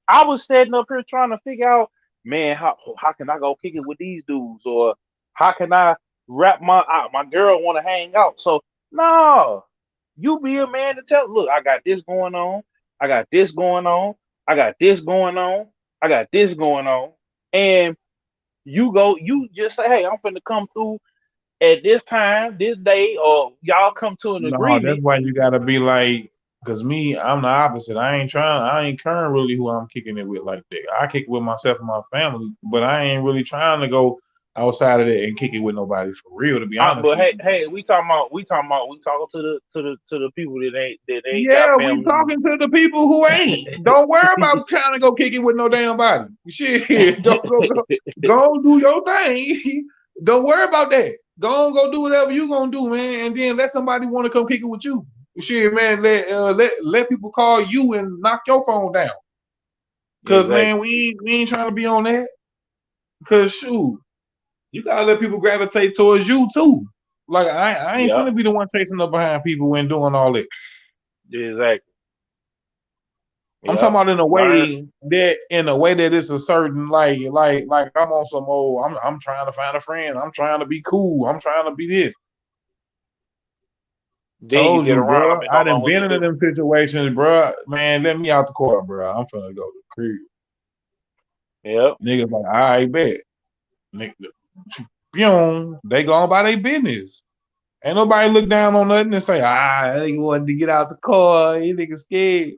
I was sitting up here trying to figure out, man, how can I go kick it with these dudes, or how can I wrap my girl want to hang out? So no, you be a man to tell. Look, I got this going on. I got this going on. I got this going on. I got this going on. And you just say, hey, I'm finna come through at this time, this day, or y'all come to an No, that's agreement. why you gotta be like, cause me, I'm the opposite. I ain't current really who I'm kicking it with like that. I kick it with myself and my family, but I ain't really trying to go outside of that and kick it with nobody for real, to be honest But with hey, you. hey, we talking to the people that ain't got Yeah, we family. talking to the people who ain't. Don't worry about trying to go kick it with no damn body. Shit, go do your thing. Don't worry about that. Go do whatever you gonna do, man, and then let somebody want to come kick it with you. Shit, man, let people call you and knock your phone down. Cause Exactly. man, we ain't trying to be on that. Cause shoot, you gotta let people gravitate towards you too. Like I ain't Yep. finna be the one chasing up behind people and doing all that. Exactly. I'm talking Yep. about Learn. in a way that it's a certain like I'm on some old I'm trying to find a friend. I'm trying to be cool. I'm trying to be this. Then you Told get you, around bro. them and I don't know done what been to into do. them situations, bro. Man, let me out the car, bro. I'm finna go to the crib. Yep. Niggas like, I bet. Nigga, they going by their business. Ain't nobody look down on nothing and say, that nigga wanted to get out the car. He nigga scared.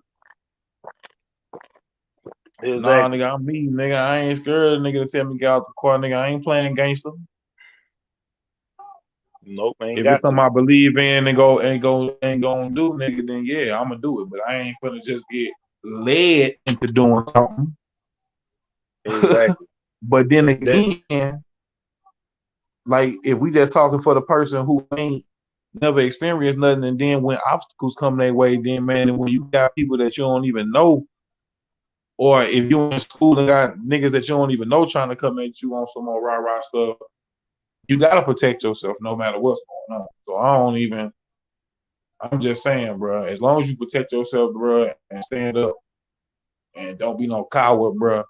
Nah, Exactly. nigga, I'm me, nigga. I ain't scared of nigga to tell me to get out the car, nigga. I ain't playing gangster. Nope, ain't If it's got something to. I believe in and gonna do, nigga, then yeah, I'm gonna do it. But I ain't gonna just get led into doing something. Exactly. But then That again, like if we just talking for the person who ain't never experienced nothing, and then when obstacles come their way, then man, and when you got people that you don't even know, or if you in school and got niggas that you don't even know trying to come at you on some more rah rah stuff, you gotta protect yourself no matter what's going on. So I don't even. I'm just saying, bro. As long as you protect yourself, bro, and stand up, and don't be no coward, bro,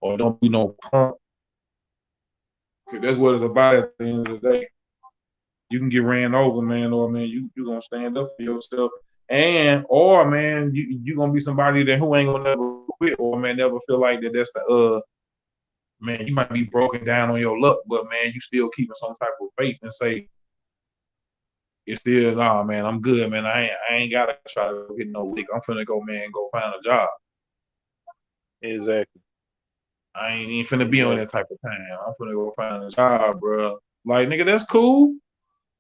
or don't be no punk. Cause that's what it's about at the end of the day. You can get ran over, man, or man, you gonna stand up for yourself, and or man, you gonna be somebody that who ain't gonna never quit, or man, never feel like that. That's the man. You might be broken down on your luck, but man, you still keeping some type of faith and say it's still nah, man. I'm good, man. I ain't gotta try to get no lick. I'm finna go, man. Go find a job. exactly. I ain't even finna be on Exactly. that type of time. I'm finna go find a job, bro. Like nigga, that's cool.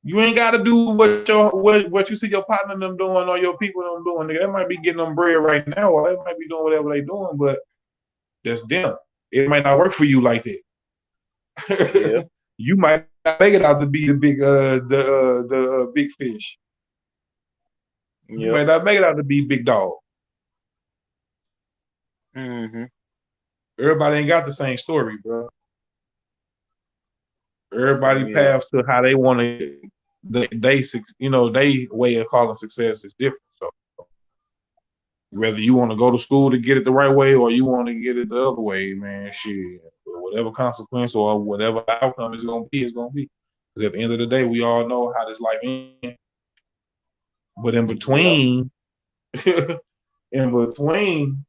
You ain't gotta do what you see your partner them doing or your people them doing. Nigga, they might be getting them bread right now, or they might be doing whatever they doing, but that's them. It might not work for you like Yeah. that. You might not make it out to be the big fish. You Yep. might not make it out to be big dog. Mm-hmm. Everybody ain't got the same story, bro. Everybody Yeah. paths to how they want to they way of calling success is different. So whether you want to go to school to get it the right way or you want to get it the other way, man, shit, whatever consequence or whatever outcome is gonna be, is gonna be. Because at the end of the day, we all know how this life ends. But in Yep. between, in between,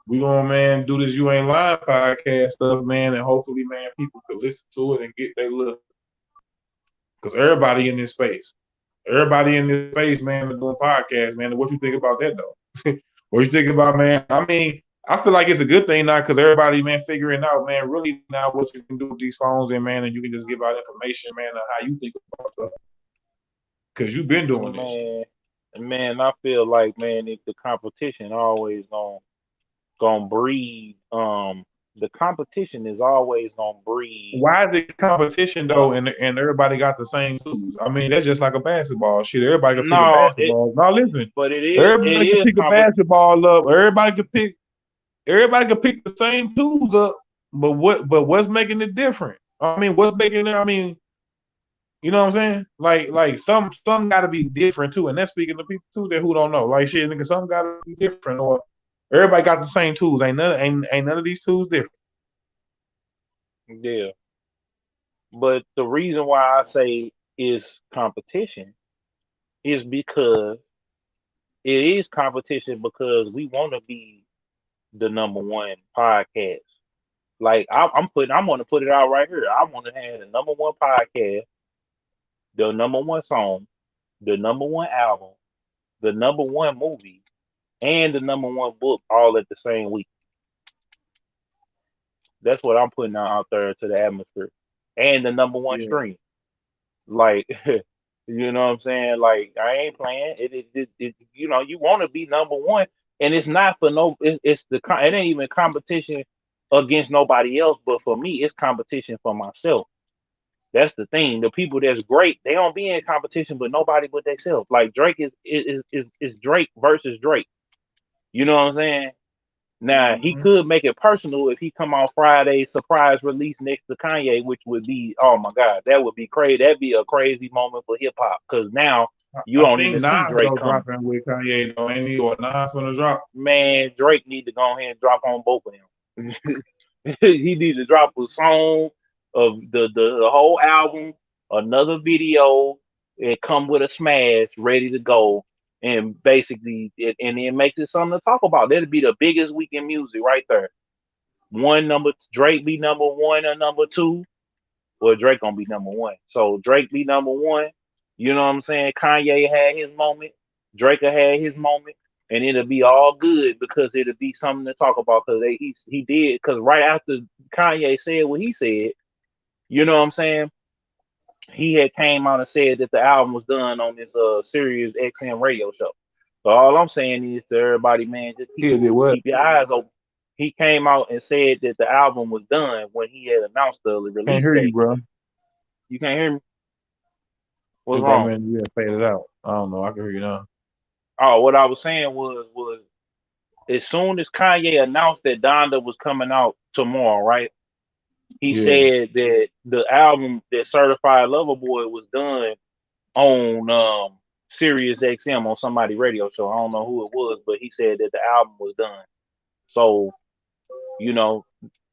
we gonna man do this You Ain't Lying podcast stuff, man, and hopefully, man, people could listen to it and get their look. Because everybody in this space. Everybody in this space, man, is doing podcasts, man. What you think about that, though? What you think about, man? I mean, I feel like it's a good thing now because everybody, man, figuring out, man, really now what you can do with these phones and, man, and you can just give out information, man, on how you think about stuff because you've been doing this. Man, man, I feel like, man, if the competition always gonna breed the competition is always gonna breed Why is it competition, uh though, and everybody got the same tools? I mean, that's just like a basketball. Shit, everybody can pick a no it basketball. Now, listen, but it everybody can is pick a basketball up. Everybody can pick everybody can pick the same tools up, but what's making it different? I mean, what's making it? I mean, you know what I'm saying? Like some got to be different too, and that's speaking to people too that who don't know. Like shit, nigga, some got to be different, or everybody got the same tools. Ain't none of these tools different. Yeah. But the reason why I say is competition is because it is competition because we want to be the number one podcast. Like I'm going to put it out right here. I want to have the number one podcast, the number one song, the number one album, the number one movie, and the number one book all at the same week. That's what I'm putting out there to the atmosphere, and the number one Yeah. stream. Like, you know what I'm saying? Like, I ain't playing. You know, you want to be number one, and it's not for no. It ain't even competition against nobody else, but for me, it's competition for myself. That's the thing. The people that's great, they don't be in competition, but nobody but themselves. Like Drake is Drake versus Drake. You know what I'm saying? Now he Mm-hmm. could make it personal if he come on Friday surprise release next to Kanye, which would be, oh my God, that would be crazy. That'd be a crazy moment for hip hop because now you I don't think even see Nas Drake though coming. dropping with Kanye though, ain't he? Or Nas gonna drop? Man, Drake need to go ahead and drop on both of them. He need to drop a song of the whole album, another video, and come with a smash ready to go. And basically, and it makes it something to talk about. That'd be the biggest week in music right there. Drake be number one or number two, or Drake gonna be number one. So Drake be number one. You know what I'm saying? Kanye had his moment. Drake had his moment, and it'll be all good because it'll be something to talk about. Because he did because right after Kanye said what he said, you know what I'm saying? He had came out and said that the album was done on this Sirius XM radio show. So all I'm saying is to everybody, man, just He did what? keep your eyes open. He came out and said that the album was done when he had announced the Can't release hear you, date. bro. You can't hear me? What's If that wrong? meant you had faded out. I don't know. I can hear you now. Oh, what I was saying was as soon as Kanye announced that Donda was coming out tomorrow, right? He Yeah. said that the album that Certified Lover Boy was done on Sirius XM on somebody radio show. I don't know who it was, but he said that the album was done. So, you know,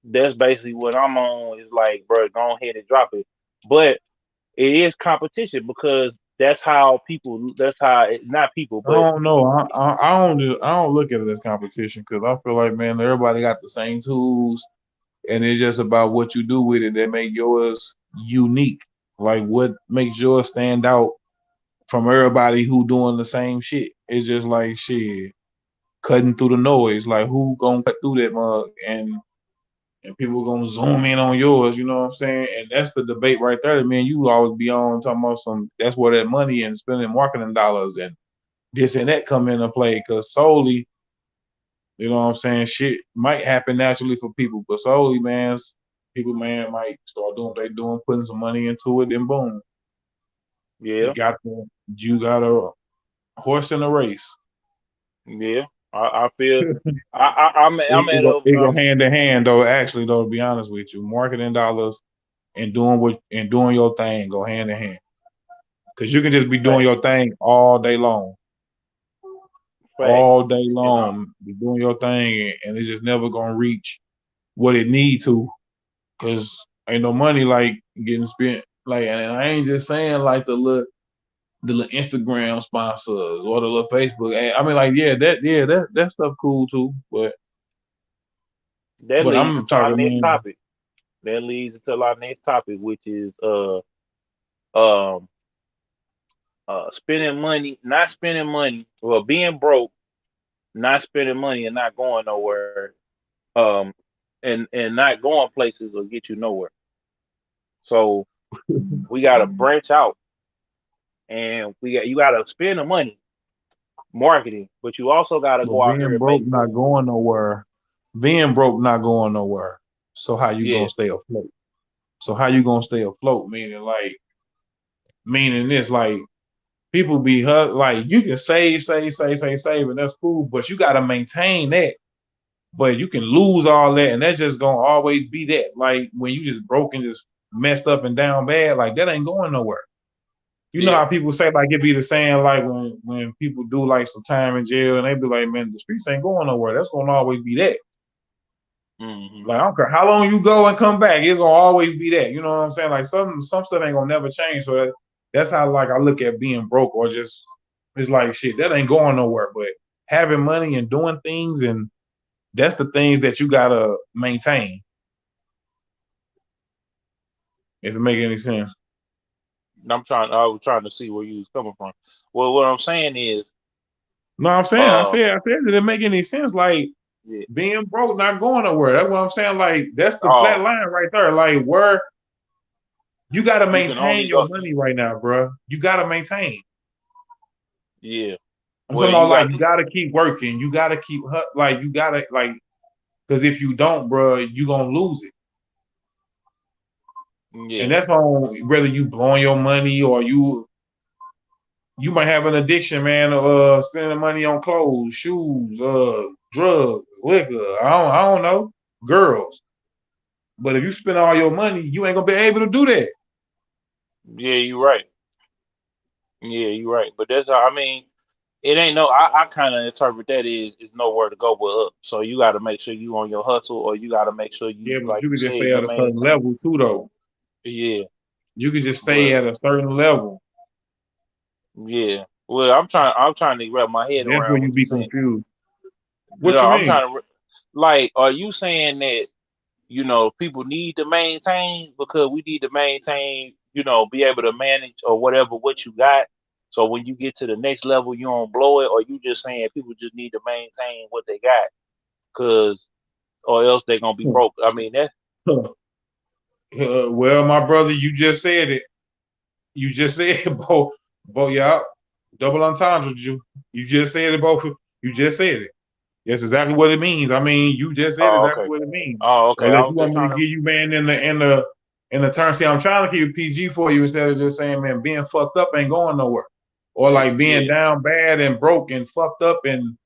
that's basically what I'm on is like, bro, go ahead and drop it. But it is competition because that's how not people, I but don't know. I don't look at it as competition because I feel like man, everybody got the same tools, and it's just about what you do with it that make yours unique. Like what makes yours stand out from everybody who doing the same shit. It's just like shit cutting through the noise. Like who gonna cut through that mug and people gonna zoom in on yours, you know what I'm saying? And that's the debate right there that man you always be on talking about some that's where that money and spending marketing dollars and this and that come into play because solely, you know what I'm saying, shit might happen naturally for people, but solely man, people man might start doing what they doing, putting some money into it, then boom. You yeah, got you got a horse in a race. yeah. I feel I'm at It a go hand in hand though. Actually, though, to be honest with you, marketing dollars and doing your thing go hand in hand. Cause you can just be doing fact, your thing fact, all day and long, be doing your thing, and it's just never gonna reach what it need to. Cause ain't no money like getting spent. Like, and I ain't just saying like the little Instagram sponsors or the little Facebook. I mean, like, that stuff cool too. that But leads I'm into our talking, next man. topic. That leads into our next topic, which is um spending money, not spending money, well, being broke, not spending money, and not going nowhere, um, and not going places will get you nowhere. So we got to branch out, and you got to spend the money marketing, but you also got to But go out here being and broke make not moves. going nowhere. Being broke not going nowhere. So how you Yeah, gonna stay afloat? So how you gonna stay afloat? Meaning this like people be like you can save, and that's cool, but you gotta maintain that but you can lose all that, and that's just gonna always be that. Like when you just broke and just messed up and down bad, like that ain't going nowhere. You know Yeah. how people say like it be the saying like when people do like some time in jail and they be like, man, the streets ain't going nowhere. That's gonna always be that. Mm-hmm. Like I don't care how long you go and come back, it's gonna always be that. You know what I'm saying? Like some stuff ain't gonna never change. So that's how like I look at being broke or just it's like shit that ain't going nowhere. But having money and doing things and that's the things that you gotta maintain. If it make any sense. I was trying to see where you was coming from. Well, what I'm saying is, No, I'm saying uh, I said it didn't make any sense. Like yeah. being broke, not going nowhere. That's what I'm saying. Like that's the flat Oh, line right there. Like where you gotta you can maintain only your go. money right now, bro. You gotta maintain. Yeah. I'm Well, talking about you like got you to. gotta keep working. You gotta keep like you gotta like because if you don't, bro, you gonna lose it. And Yeah. that's on whether you blowing your money or you might have an addiction, man. Spending money on clothes, shoes, drugs, liquor. I don't know, girls. But if you spend all your money, you ain't gonna be able to do that. Yeah, you're right. Yeah, you're right. But that's I mean, it ain't no. I kind of interpret that is nowhere to go but up. So you got to make sure you on your hustle, or you got to make sure Yeah, you, but like you you could just said, stay you at a certain maintain. level too, though. Yeah. You could just stay But at a certain level. yeah. Well, I'm trying to wrap my head That's where around you what you're be saying. confused. What No, you I'm mean? trying to like. Are you saying that people need to maintain because we need to maintain, be able to manage or whatever what you got. So when you get to the next level, you don't blow it, or you just saying people just need to maintain what they got, cause or else they're gonna be broke. I mean that. Well, my brother, you just said it. You just said it, both y'all. Double entendre, you. You just said it, both. You just said it. That's exactly what it means. I mean, you just said Oh, exactly okay. what it means. Oh, okay. I Unless you was want just me trying to to. give you, man, in the term. See, I'm trying to keep it PG for you instead of just saying, man, being fucked up ain't going nowhere, or like being Yeah. down bad and broke and fucked up and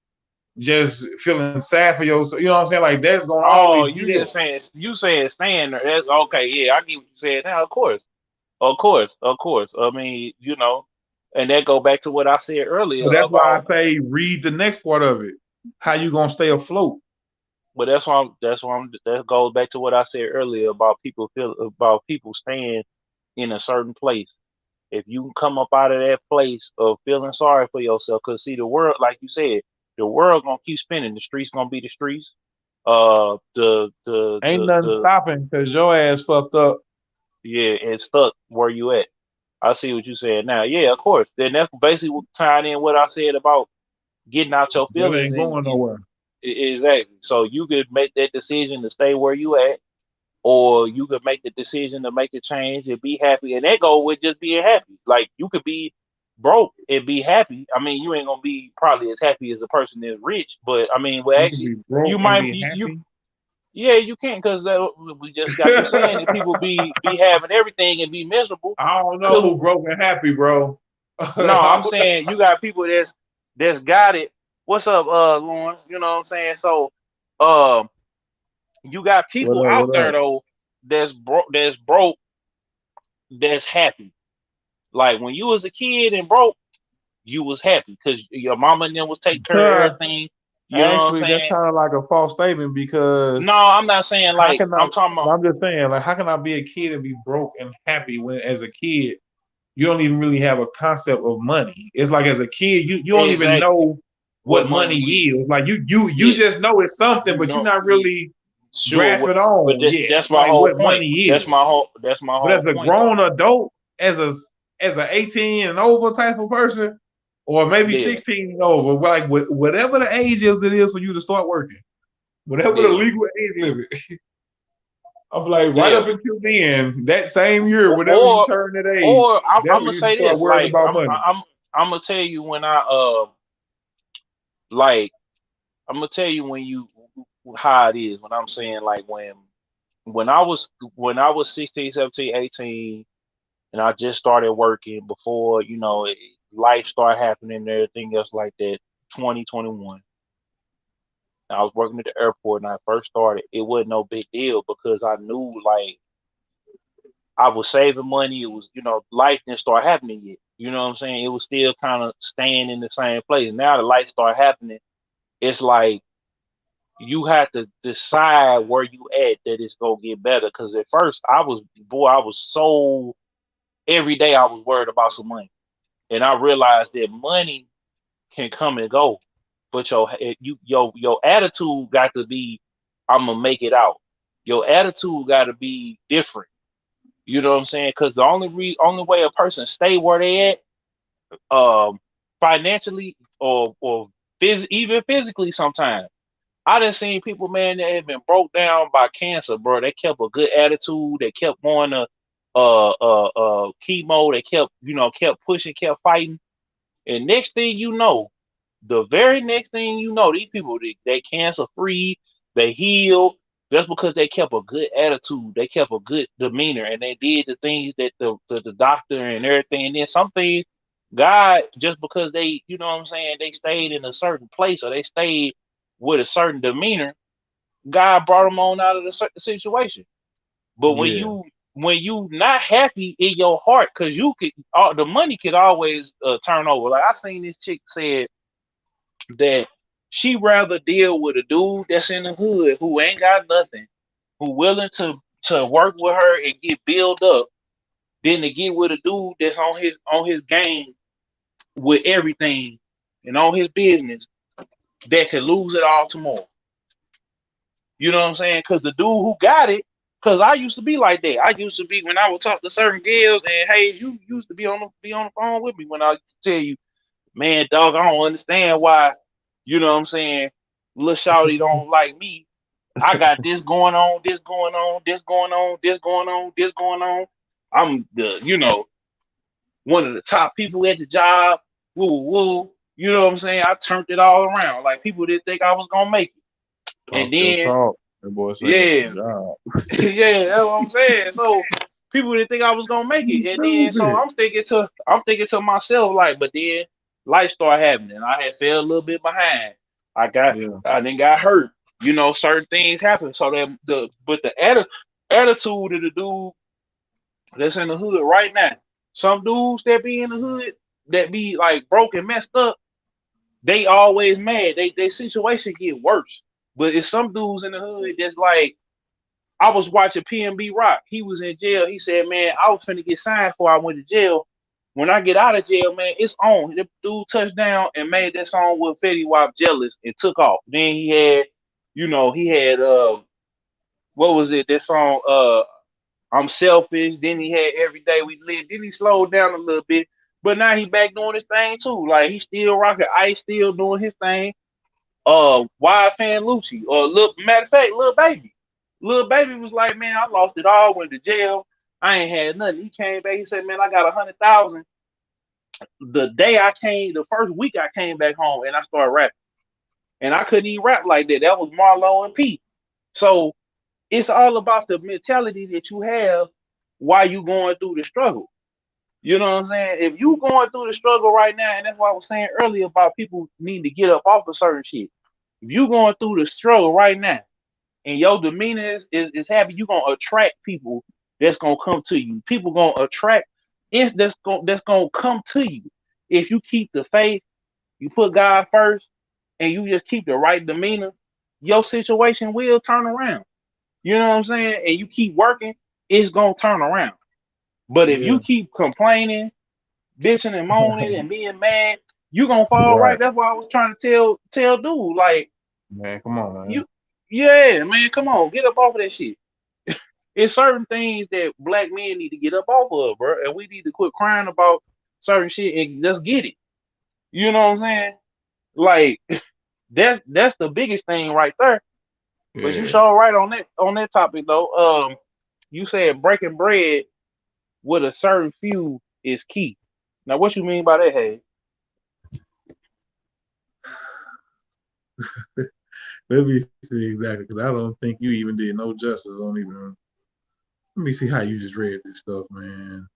just feeling sad for yourself. You know what I'm saying? Like that's gonna Oh, always be you there. just saying you saying stand there. That's, okay. Yeah, I get what you said. Now, of course, of course, of course. I mean, and that go back to what I said earlier So that's why I about. say read the next part of it. How you gonna stay afloat? But that goes back to what I said earlier about people staying in a certain place. If you can come up out of that place of feeling sorry for yourself, because see the world, like you said, the world gonna keep spinning. The streets gonna be the streets. Ain't nothing The stopping because your ass fucked up. Yeah, and stuck where you at. I see what you said now. Yeah, of course. Then that's basically tying in what I said about getting out your That feelings ain't going and nowhere. exactly. So you could make that decision to stay where you at, or you could make the decision to make the change and be happy. And that go with just being happy. Like you could be broke and be happy. I mean, you ain't gonna be probably as happy as a person that's rich, but I mean, well, You can actually, be you broke and might be you happy. yeah, you can because we just got through saying that people be having everything and be miserable. I don't know Cause who broke and happy, bro. no, I I'm don't know. saying you got people that's got it. What's up, Lawrence? You know what I'm saying? So, um, you got What people up? out What there up? though that's broke, that's happy. Like when you was a kid and broke, you was happy because your mama and them was taking care of everything. You know what I'm Actually, that's saying? kind of like a false statement because No, I'm not saying how like can I? I'm talking about I'm just saying, like, how can I be a kid and be broke and happy when, as a kid, you don't even really have a concept of money? It's like as a kid, you don't even exactly know what what money money is. is. Like you Yeah, just know it's something, you but you're know, not really sure. grasping But on, yeah, that's my like whole what point. money That's my is. whole. That's my But as whole a point, though. grown adult, as a 18 and over type of person, or maybe Yeah, 16 and over, like whatever the age is that is for you to start working, whatever the yeah, legal age limit. I'm like right yeah. up until then, that same year, Or whenever you or, turn that age, or I'm that's gonna when you say start this. worrying Like about money. I'm gonna tell you when like I'm gonna tell you when you how it is when I'm saying like when I was when I was 16, 17, 18, and I just started working before life started happening and everything else like that. 2021. I was working at the airport and I first started. It wasn't no big deal because I knew like I was saving money. It was, life didn't start happening yet. You know what I'm saying? It was still kind of staying in the same place. Now the life start happening. It's like you have to decide where you at that it's gonna get better. Cause at first I was so every day I was worried about some money. And I realized that money can come and go. But your attitude got to be, I'm gonna make it out. Your attitude got to be different. You know what I'm saying? Because the only way a person stay where they at, financially or even physically, sometimes I done seen people, man, that have been broke down by cancer, bro. They kept a good attitude. They kept going to chemo. They kept pushing, kept fighting. And next thing you know, the very next thing you know, these people they cancer free, they healed just because they kept a good attitude, they kept a good demeanor, and they did the things that the doctor and everything. And then some things, God, just because they, you know what I'm saying, they stayed in a certain place or they stayed with a certain demeanor, God brought them on out of the certain situation. But Yeah. when you not happy in your heart, because the money could always turn over. Like I seen this chick said that she rather deal with a dude that's in the hood who ain't got nothing, who willing to work with her and get built up, than to get with a dude that's on his game with everything and on his business that could lose it all tomorrow. You know what I'm saying? Because the dude who got it, because I used to be like that. I used to be when I would talk to certain girls, and hey, you used to be on the phone with me when I tell you, man, dog, I don't understand why, you know what I'm saying, little shawty don't like me. I got this going on, this going on, this going on, this going on, this going on. I'm one of the top people at the job. Woo woo. You know what I'm saying? I turned it all around. Like people didn't think I was gonna make it. And Talk your then, talk. That boy say at the yeah, job. yeah, that's what I'm saying. So people didn't think I was gonna make it. And then so Stupid. I'm thinking to myself, like, but then life started happening. I had fell a little bit behind. Yeah. I then got hurt. Certain things happen. So that the attitude of the dude that's in the hood right now. Some dudes that be in the hood that be like broke and messed up, they always mad. They situation get worse. But it's some dudes in the hood that's like, I was watching PNB Rock. He was in jail. He said, man, I was finna get signed before I went to jail. When I get out of jail, man, it's on. The dude touched down and made that song with Fetty Wap Jealous and took off. Then he had what was it? That song, I'm selfish. Then he had Every Day We Live. Then he slowed down a little bit. But now he back doing his thing too. Like he still rocking Ice, still doing his thing. Wild Fan Lucci. Look, matter of fact, little baby. Little baby was like, man, I lost it all, went to jail. I ain't had nothing. He came back. He said, man, I got 100,000. The first week I came back home and I started rapping. And I couldn't even rap like that. That was Marlo and P. So it's all about the mentality that you have while you going through the struggle. You know what I'm saying? If you going through the struggle right now, and that's what I was saying earlier about people need to get up off of certain shit. If you going through the struggle right now and your demeanor is happy, you're gonna attract people that's gonna come to you. People gonna attract that's gonna come to you. If you keep the faith, you put God first, and you just keep the right demeanor, your situation will turn around. You know what I'm saying? And you keep working, it's gonna turn around. But if Yeah. you keep complaining, bitching and moaning and being mad, you gonna fall right. Right. That's why I was trying to tell dude, like, Man, come on, man. you yeah, man, come on, get up off of that shit. It's certain things that black men need to get up off of, bro, and we need to quit crying about certain shit and just get it. You know what I'm saying? Like that's the biggest thing right there. But you Yeah. sure right on that topic though. You said breaking bread with a certain few is key. Now, what you mean by that, Hey? Let me see exactly, because I don't think you even did no justice on even. Let me see how you just read this stuff, man.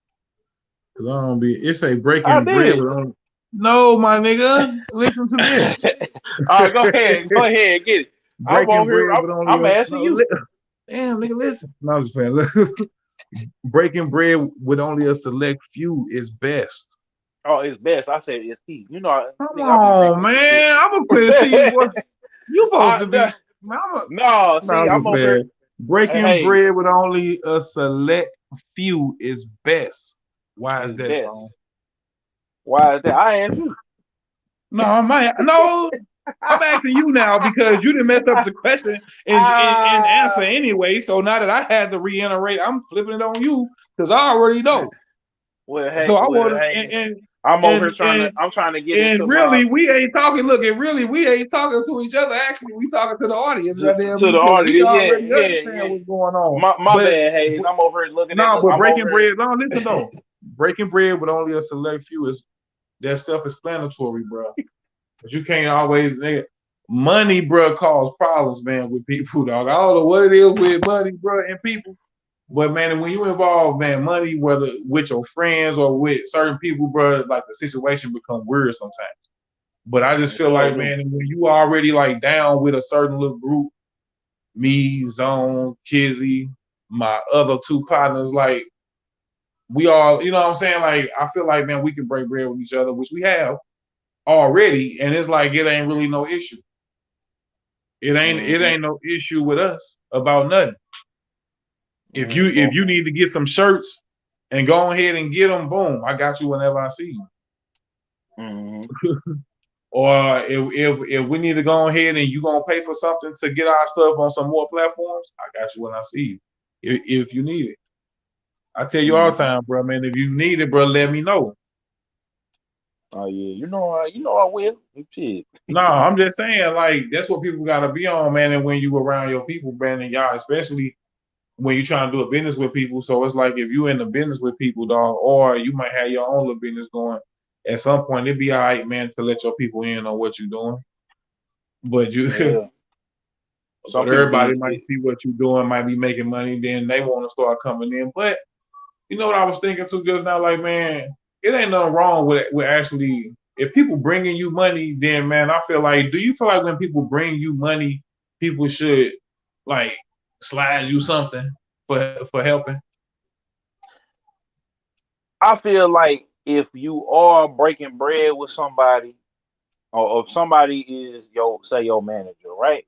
Because I don't be. It's a I breaking bread did. with on. No, my nigga. Listen to this. All right, go ahead, get it. I'm breaking over here. bread with only I'm a asking no. you. Damn, nigga, listen. No, I'm just playing. Look, breaking bread with only a select few is best. Oh, it's best. I said it's key. You know, Come nigga, I be on, reading some shit. man. I'm a quit. See, boy, you supposed to Nah, be. Man, no, no, see, I'm I'm just over here. playing. Breaking Hey, bread with only a select few is best. Why is it's that, best. song? Why is that? I asked you. No, no. I'm asking you now because you didn't mess up the question and answer Ah, anyway. So now that I had to reiterate, I'm flipping it on you because I already know. So I well, want to hey, I'm over here and trying to. I'm trying to get and into my really we ain't talking. Look, and really we ain't talking to each other. Actually, we talking to the audience, goddamn, to the because we audience. Yeah, already yeah, understand yeah. what's going on. My But bad, Hayes. I'm over here looking at no, the. but I'm breaking over here. bread. No, listen though, breaking bread with only a select few is that's self-explanatory, bro. But you can't always nigga. Money, bro, cause problems, man, with people, dog. I don't know what it is with money, bro, and people. But man, when you involve, man, money, whether with your friends or with certain people, bro, like the situation become weird sometimes. But I just feel So like, do. man, when you already like down with a certain little group, me, Zone, Kizzy, my other two partners, like we all, you know what I'm saying? Like I feel like, man, we can break bread with each other, which we have already, and it's like it ain't really no issue. It Mm-hmm, ain't no issue with us about nothing. If mm-hmm, you need to get some shirts and go ahead and get them, boom, I got you whenever I see you. mm-hmm. Or if we need to go ahead and you gonna pay for something to get our stuff on some more platforms, I got you when I see you. If you need it, I tell you all the Mm-hmm. time, bro, man. If you need it, bro, let me know. Oh yeah, you know I will. Shit. No, I'm just saying, like that's what people gotta be on, man. And when you around your people, man, and y'all, especially when you're trying to do a business with people. So it's like if you in the business with people, dog, or you might have your own little business going. At some point, it'd be all right, man, to let your people in on what you're doing. But you, Yeah. but Some people everybody be. might see what you're doing, might be making money, then they want to start coming in. But you know what I was thinking too just now, like man, it ain't nothing wrong with actually if people bringing you money, then man, I feel like, do you feel like when people bring you money, people should like slide you something for helping? I feel like if you are breaking bread with somebody, or if somebody is your manager, right?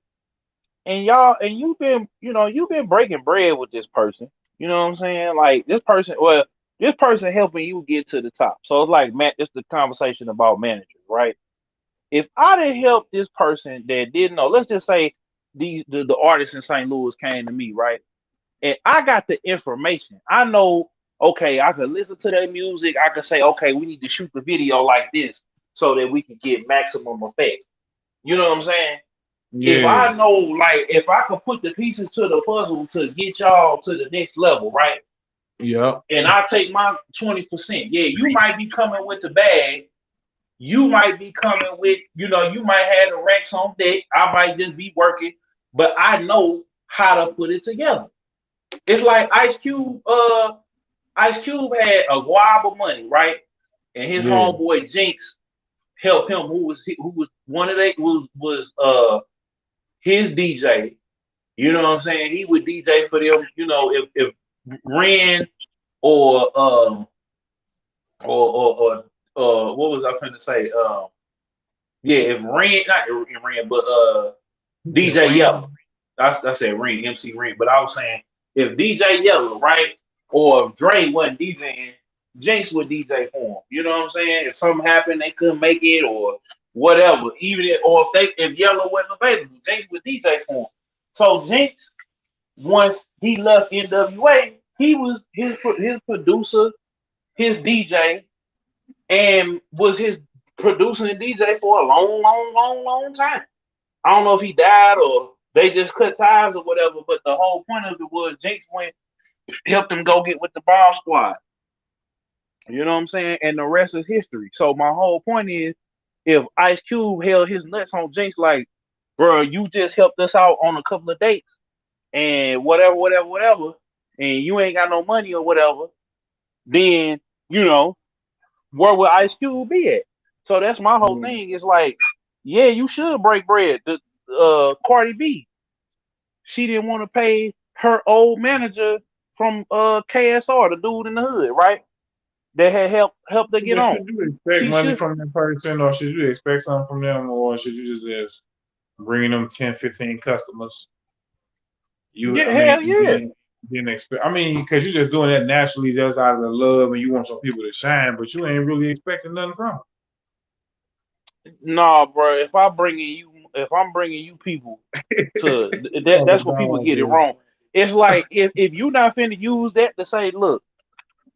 And you've been breaking bread with this person. You know what I'm saying? Like this person helping you get to the top. So it's like it's the conversation about managers, right? If I didn't help this person that didn't know, let's just say the artist in St. Louis came to me, right? And I got the information. I know, okay, I could listen to their music. I could say, okay, we need to shoot the video like this so that we can get maximum effect. You know what I'm saying? If Yeah, I know, like, if I could put the pieces to the puzzle to get y'all to the next level, right? yeah, And I take my 20%. Yeah, you might be coming with the bag. You might be coming with, you might have the racks on deck. I might just be working, but I know how to put it together. It's like Ice Cube. Ice Cube had a gob of money, right? And his yeah, homeboy Jinx helped him. Who was one of they was his DJ. You know what I'm saying? He would DJ for them. If Ren or what was I finna say? Yeah, if Ren, not Ren, but you said DJ friend. Yellow. I said Ren, MC Ren, but I was saying if DJ Yellow, right, or if Dre wasn't DJing, Jinx would DJ for him. You know what I'm saying? If something happened, they couldn't make it or whatever. Or if Yellow wasn't available, Jinx would DJ for him. So Jinx, once he left NWA, he was his producer, his DJ, and was his producer and DJ for a long, long, long, long time. I don't know if he died or they just cut ties or whatever, but the whole point of it was Jinx went helped him go get with the Ball Squad. You know what I'm saying? And the rest is history. So my whole point is, if Ice Cube held his nuts on Jinx, like, bro, you just helped us out on a couple of dates and whatever, whatever, whatever, and you ain't got no money or whatever, then you know where would Ice Cube be at? So that's my whole Mm. thing. It's like, yeah, you should break bread. Cardi B. She didn't want to pay her old manager from KSR, the dude in the hood, right? That had helped her get But on. should you expect She money should. from that person, or should you expect something from them, or should you just bring them 10, 15 customers? Yeah, I mean, hell yeah. didn't expect. I mean, because you're just doing that naturally, just out of the love, and you want some people to shine, but you ain't really expecting nothing from Nah, bro. If I'm bringing you people to them. that, Fuck a that's what people dog, get it dude. wrong. It's like if you not finna use that to say, look,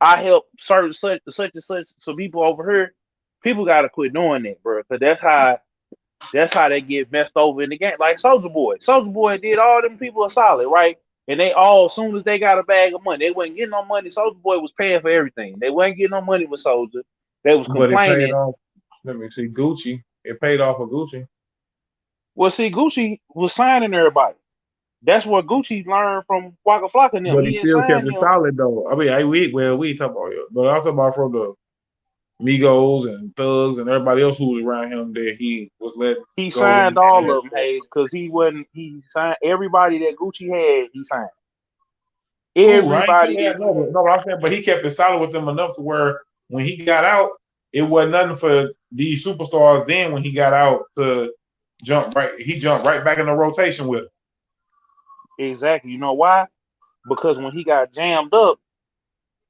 I help certain such and such some people over here. People gotta quit doing that, bro. Cause that's how they get messed over in the game. Like Soldier Boy did all them people a solid, right? And they all, as soon as they got a bag of money, they wasn't getting no money. Soldier Boy was paying for everything. They wasn't getting no money with Soldier. They was But it paid complaining. off. Let me see, Gucci. It paid off for Gucci. Well, see, Gucci was signing everybody. That's what Gucci learned from Waka Flocka and them. But He he didn't still sign kept it them. solid though. I mean, we talk about it, but I'm talking about from the Migos and Thugs and everybody else who was around him that he was letting He go when he signed had all that of them, stuff. Hayes, because he wasn't. He signed everybody that Gucci had. He signed Cool, I ain't everybody saying that. that, no, but I'm saying, but he kept it solid with them enough to where when he got out, it wasn't nothing for these superstars. Then when he got out to he jumped right back in the rotation with him. Exactly. You know why? Because when he got jammed up,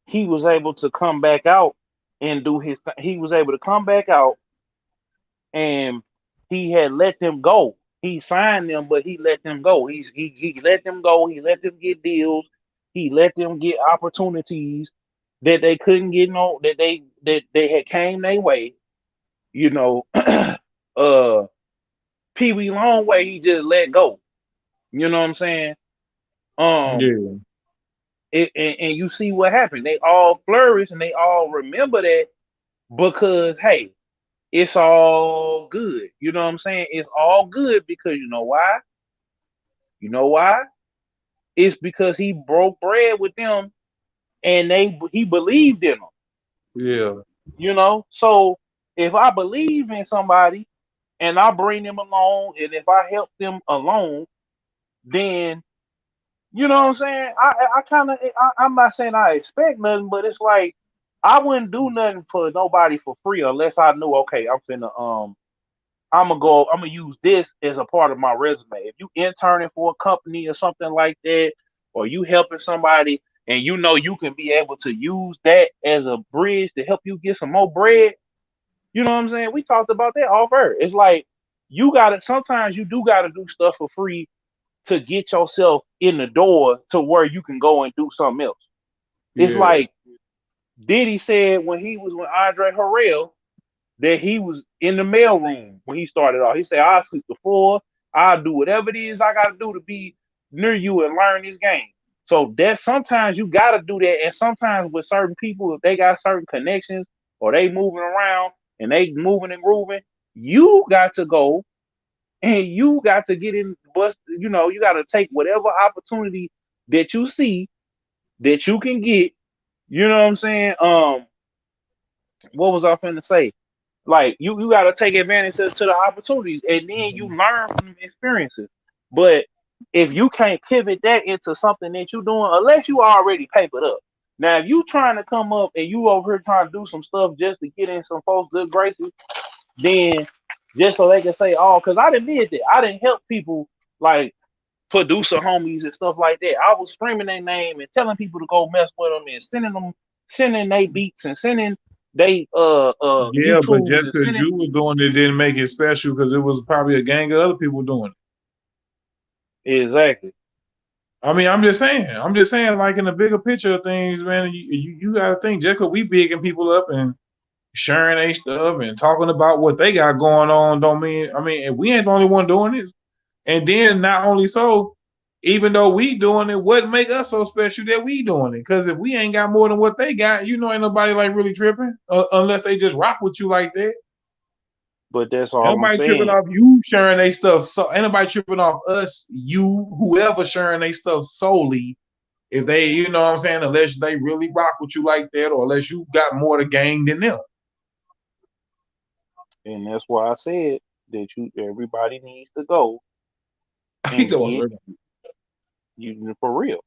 he was able to come back out and do his. He was able to come back out, and he had let them go. He signed them, but he let them go. He let them go. He let them get deals. He let them get opportunities that they couldn't get no that they had came their way. You know, Pee Wee Longway, he just let go. You know what I'm saying? Um, Yeah, and you see what happened. They all flourish and they all remember that because hey, it's all good. You know what I'm saying? It's all good because you know why? You know why? It's because he broke bread with them and he believed in them. yeah, You know, so if I believe in somebody and I bring them along, and if I help them along, then you know what I'm saying? I kind of I'm not saying I expect nothing, but it's like I wouldn't do nothing for nobody for free unless I knew okay, I'm gonna use this as a part of my resume. If you interning for a company or something like that, or you helping somebody and you know you can be able to use that as a bridge to help you get some more bread, you know what I'm saying? We talked about that off air. It's like you gotta sometimes you do gotta do stuff for free to get yourself in the door to where you can go and do something else. It's yeah, like Diddy said when he was with Andre Harrell that he was in the mailroom when he started off. He said, I'll sleep before, I'll do whatever it is I gotta do to be near you and learn this game. So that sometimes you gotta do that, and sometimes with certain people, if they got certain connections or they moving around and they moving and grooving, you got to go and you got to get in bust, you got to take whatever opportunity that you see that you can get, you know what I'm saying? What was I finna say? Like you got to take advantage to the opportunities, and then you learn from the experiences. But if you can't pivot that into something that you're doing, unless you already papered up. Now, if you trying to come up and you over here trying to do some stuff just to get in some folks' good graces, then just so they can say, oh, because I didn't did that. I didn't help people like producer homies and stuff like that. I was screaming their name and telling people to go mess with them and sending they beats and sending they yeah. But YouTubes just and because sending you was doing it didn't make it special because it was probably a gang of other people doing it. exactly. I mean, I'm just saying, like in the bigger picture of things, man, you got to think just because we bigging people up and sharing their stuff and talking about what they got going on, don't mean, I mean, we ain't the only one doing this. And then not only so, even though we doing it, what make us so special that we doing it? Because if we ain't got more than what they got, ain't nobody like really tripping unless they just rock with you like that. But that's Ain't all I'm nobody tripping saying. off you sharing their stuff. So ain't nobody tripping off us, you, whoever sharing their stuff solely. If they, you know what I'm saying, unless they really rock with you like that, or unless you got more to gain than them. And that's why I said that everybody needs to go. He and told get us, you for real.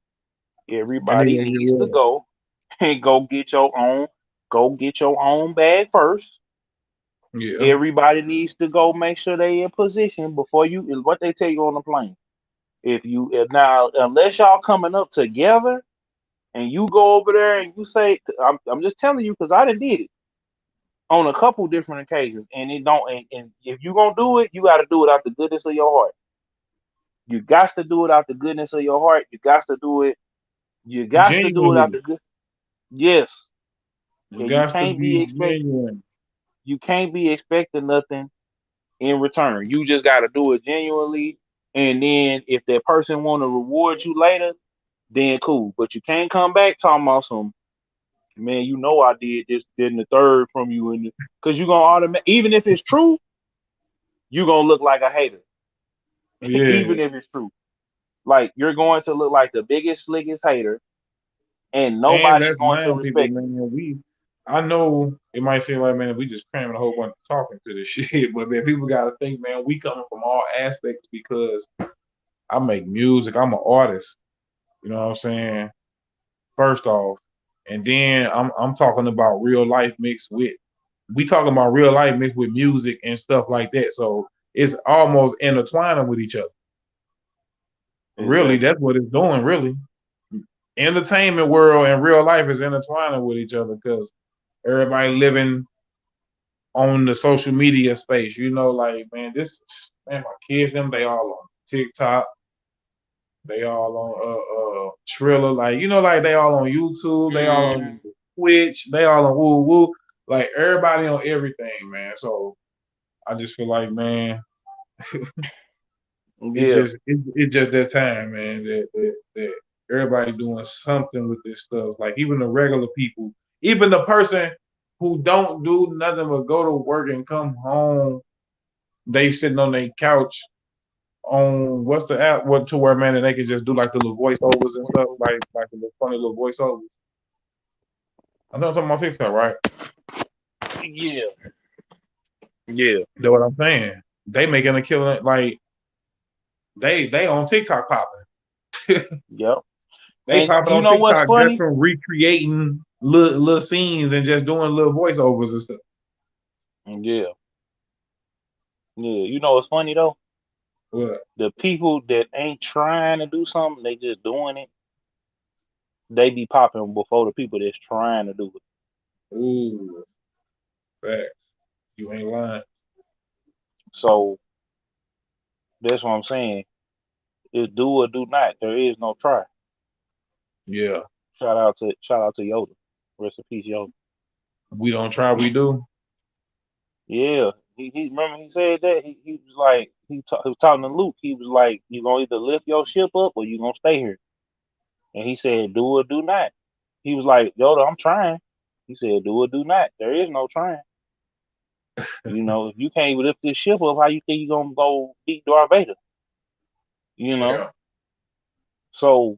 and then Everybody you needs to will. go and go get your own bag first. Yeah. Everybody needs to go make sure they in position before you what they tell you on the plane. If now unless y'all coming up together and you go over there and you say I'm just telling you because I done did it on a couple different occasions and it don't and if you gonna do it, you gotta do it out the goodness of your heart. You got to do it out the goodness of your heart. You got to do it out Genuinely. the good. Yes. You And you got to can't be be expect genuine. you can't be expecting nothing in return. You just gotta do it genuinely. And then if that person wanna reward you later, then cool. But you can't come back talking about some man, you know I did this, then the third from you and because you're gonna even if it's true, you're gonna look like a hater. Yeah. Even if it's true. Like you're going to look like the biggest, slickest hater, and And nobody's that's going to mind people, respect you. man. I know it might seem like, man, we just cramming a whole bunch of talking to this shit, but man, people got to think, man, we coming from all aspects because I make music. I'm an artist. You know what I'm saying? First off, and then I'm talking about real life mixed with we talking about real life mixed with music and stuff like that. So it's almost intertwining with each other. Really, Exactly. that's what it's doing. Really, entertainment world and real life is intertwining with each other because everybody living on the social media space. You know, like man, my kids them they all on TikTok, they all on Triller, like like they all on YouTube, they all on Mm, Twitch, they all on woo woo, like everybody on everything, man. So I just feel like man, yeah. it's just that time, man, that everybody doing something with this stuff. Like even the regular people, even the person who don't do nothing but go to work and come home, they sitting on their couch on what's the app what to where man and they can just do like the little voiceovers and stuff, like the little funny little voiceovers. I know I'm talking about TikTok, right? Yeah. Yeah. You know what I'm saying? They making a killing like they on TikTok popping. Yep. They And popping you on know what's TikTok just funny? from recreating little scenes and just doing little voiceovers and stuff. Yeah. Yeah. You know what's funny though? What? The people that ain't trying to do something, they just doing it. They be popping before the people that's trying to do it. Ooh, facts. You ain't lying. So that's what I'm saying. It's do or do not. There is no try. Yeah. Shout out to Yoda. Rest in peace, Yoda. We don't try, we do. Yeah, he remember he said that he was like he was talking to Luke. He was like, "You gonna either lift your ship up or you gonna stay here." And he said, "Do or do not." He was like, "Yoda, I'm trying." He said, "Do or do not." There is no trying. If you can't lift this ship up, how you think you gonna go beat Darth Vader? You know. Yeah. So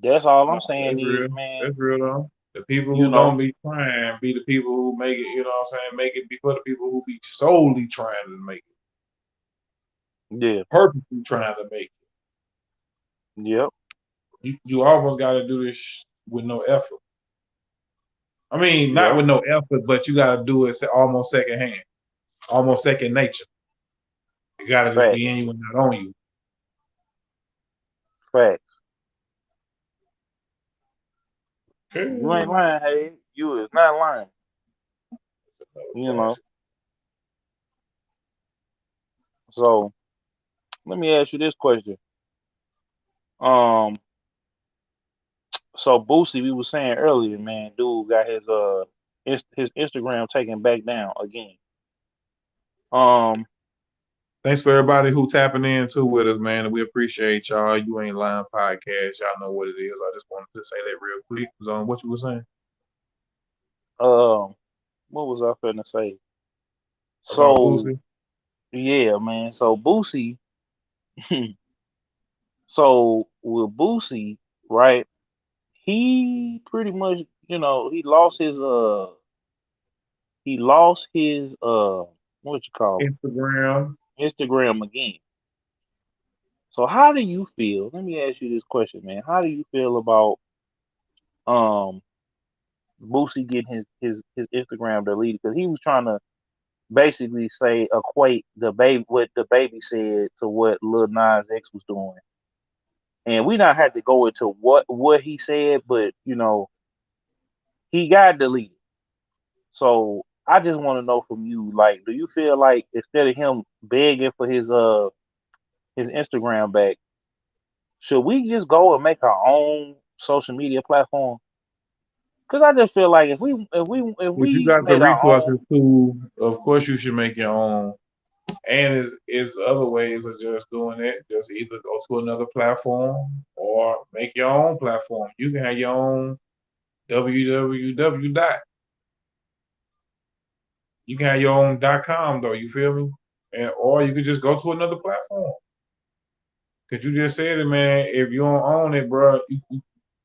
that's all No, I'm saying that's is, real. man. That's real though. The people You who don't know, be trying be the people who make it, you know what I'm saying? Make it before the people who be solely trying to make it, yeah, purposely trying to make yep, it. You almost got to do this with no effort. I mean, not yep, with no effort, but you got to do it almost second hand, almost second nature. It got to just fact, be in you and not on you. fact. You ain't Okay. lying, hey. You is not lying. You know. Classic. So let me ask you this question. Um, so Boosie, we was saying earlier, man, dude got his Instagram taken back down again. Um, Thanks for everybody who tapping in too with us, man. We appreciate y'all. You ain't lying podcast. Y'all know what it is. I just wanted to say that real quick. Was on what you were saying um, what was I finna say? about So Boosie. yeah, man. So Boosie, so with Boosie, right? He pretty much, he lost his what you call Instagram. it, Instagram again. So how do you feel? Let me ask you this question, man. How do you feel about um Boosie getting his Instagram deleted because he was trying to basically say equate the baby what the baby said to what Lil Nas X was doing, and we not had to go into what he said, but he got deleted. So I just want to know from you, like, do you feel like instead of him begging for his Instagram back, should we just go and make our own social media platform? Because I just feel like if If you we got the made our resources own, to, of course you should make your own. And is other ways of just doing it. Just either go to another platform or make your own platform. You can have your own www dot. You can have your own .com though. You feel me? And or you could just go to another platform. Cause you just said it, man. If you don't own it, bro,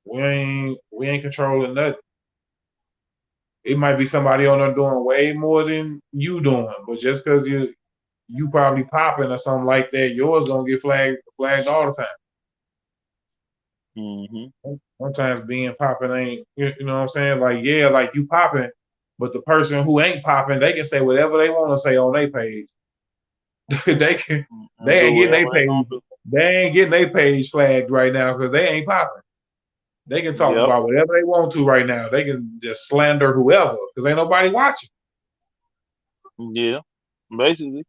we ain't controlling nothing. It might be somebody on there doing way more than you doing, but just cause you probably popping or something like that, yours gonna get flagged all the time. hmm Sometimes being popping ain't, you know what I'm saying? Like, yeah, like you popping, but the person who ain't popping, they can say whatever they want to say on their page. they can, they do ain't getting whatever their they gonna page, do. they ain't getting their page flagged right now because they ain't popping. They can talk Yep. about whatever they want to right now. They can just slander whoever because ain't nobody watching. Yeah. Basically.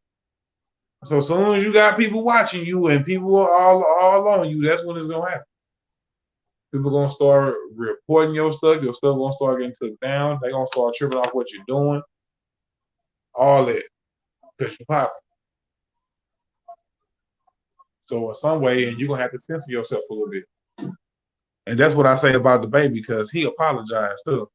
So as soon as you got people watching you and people are all on you, that's when it's gonna happen. People gonna start reporting your stuff. Your stuff gonna start getting took down. They gonna start tripping off what you're doing. All that because you popping. So in some way, and you're gonna have to censor yourself a little bit. And that's what I say about DaBaby because he apologized too.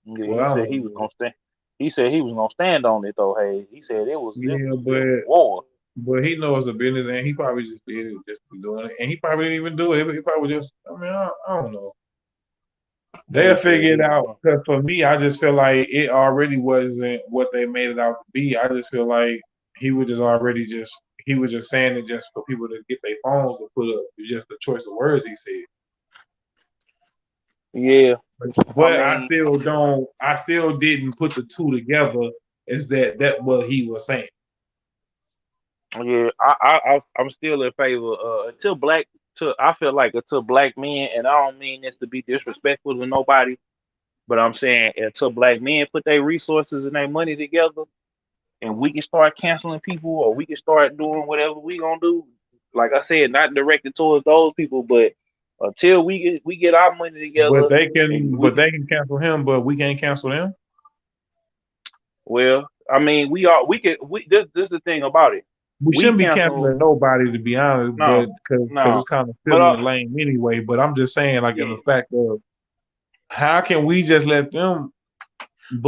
Yeah, Well, he I don't said he was know. gonna stand. He said he was gonna stand on it though. Hey, he said Yeah, it was but war. he knows the business, and he probably just did it just to be doing it, and he probably didn't even do it. He probably just, I mean, I don't know. They'll He said figure it he was out. gonna. Because for me, I just feel like it already wasn't what they made it out to be. I just feel like he was just already just he was just saying it just for people to get their phones to put up. It's just the choice of words he said. Yeah, I But I mean, still don't. I still didn't put the two together. Is that what he was saying? yeah, I'm still in favor. Until black, to I feel like until black men, and I don't mean this to be disrespectful to nobody, but I'm saying until black men put their resources and their money together, and we can start canceling people, or we can start doing whatever we gonna do. Like I said, not directed towards those people, but until we get our money But together, and we they can cancel him, but we can't cancel them. well, I mean, we can we this is the thing about it. We We shouldn't be cancel canceling nobody to be honest, no but because no, it's kind of but silly and lame anyway. But I'm just saying, like in yeah, the fact of how can we just let them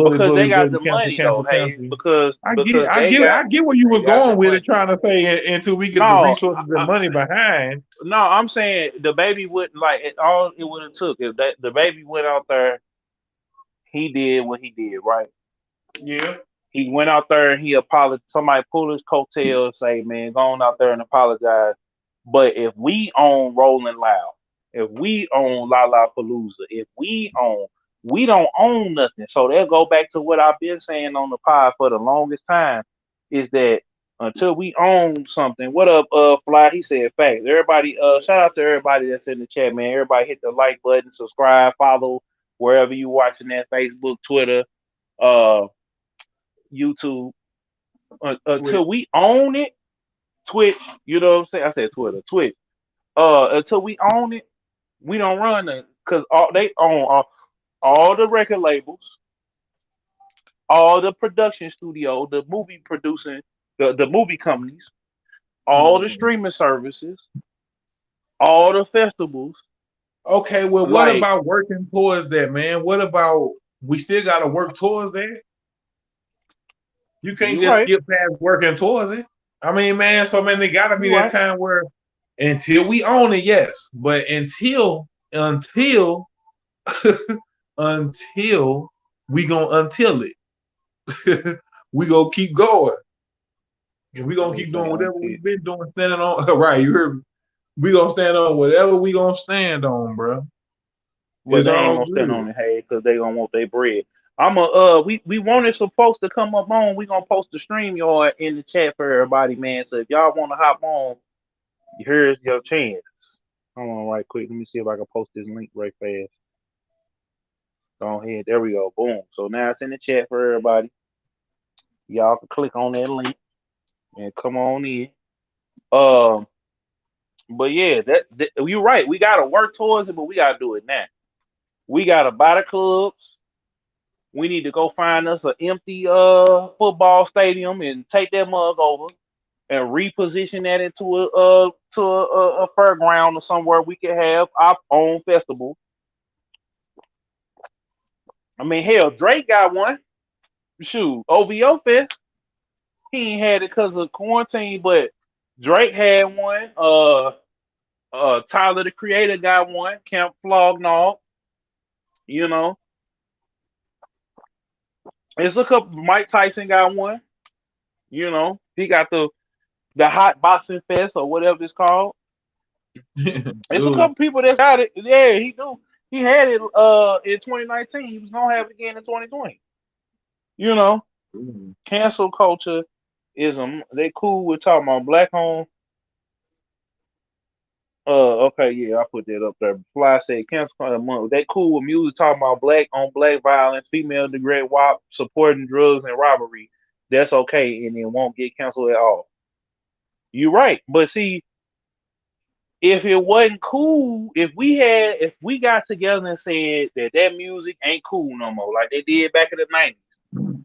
because they got bully, the cancel, money though. cancel, Hey, cancel? because they got I get where you they was got the going with it, money. trying to say until we get the No, resources and money behind. no, I'm saying the baby wouldn't like it. All it would have took if that the baby went out there, he did what he did, right? Yeah. He went out there and he apologized. Somebody pulled his coattails, say, "Man, go on out there and apologize." But if we own Rolling Loud, if we own La La Palooza, if we don't own nothing. So they'll go back to what I've been saying on the pod for the longest time, is that until we own something. What up, Fly? He said facts. Everybody, shout out to everybody that's in the chat, man. Everybody hit the like button, subscribe, follow wherever you watching that, Facebook, Twitter, uh, YouTube. Twitch. Until we own it, Twitch, you know what I'm saying? I said Twitter, Twitch. Until we own it, we don't run it because they own all the record labels, all the production studio, the movie producing, the movie companies, all the Mm. streaming services, all the festivals. Okay, well, what Like, about working towards that, man? What about we still got to work towards that? You can't you just right, skip past working towards it. I mean, man, so man, there got to be you that right. time where until we own it, yes, but until until we gonna until it, we gonna keep going. And we gonna They keep say doing whatever auntie. we've been doing, standing on right. You heard me. We gonna stand on whatever we gonna stand on, bro. But It's they ain't all gonna stand good. on the hay because they gonna want their bread. We wanted some folks to come up on. We gonna post the stream yard in the chat for everybody, man. So if y'all wanna hop on, here's your chance. Hold on right quick. Let me see if I can post this link right fast. Go ahead. There we go. Boom. So now it's in the chat for everybody. Y'all can click on that link and come on in. Um, but yeah, that you're right. We gotta work towards it, but we gotta do it now. We gotta buy the clubs. We need to go find us an empty football stadium and take that mug over and reposition that into a fairground or somewhere we can have our own festival. I mean, hell, Drake got one. Shoot, OVO Fest. He ain't had it because of quarantine, but Drake had one. Tyler the Creator got one. Camp Flognaw. You know, it's a couple. Mike Tyson got one. You know, he got the hot boxing fest or whatever it's called. It's a Dude. couple people that's got it. Yeah, he do. He had it in 2019. He was gonna have it again in 2020. You know, cancel culture is they cool with talking about black on. Okay, yeah, I put that up there. Fly said cancel culture month. They cool with music talking about black on black violence, female degrade WAP, supporting drugs and robbery. That's okay, and it won't get canceled at all. You're right, but see, if it wasn't cool, if we got together and said that that music ain't cool no more, like they did back in the 90s,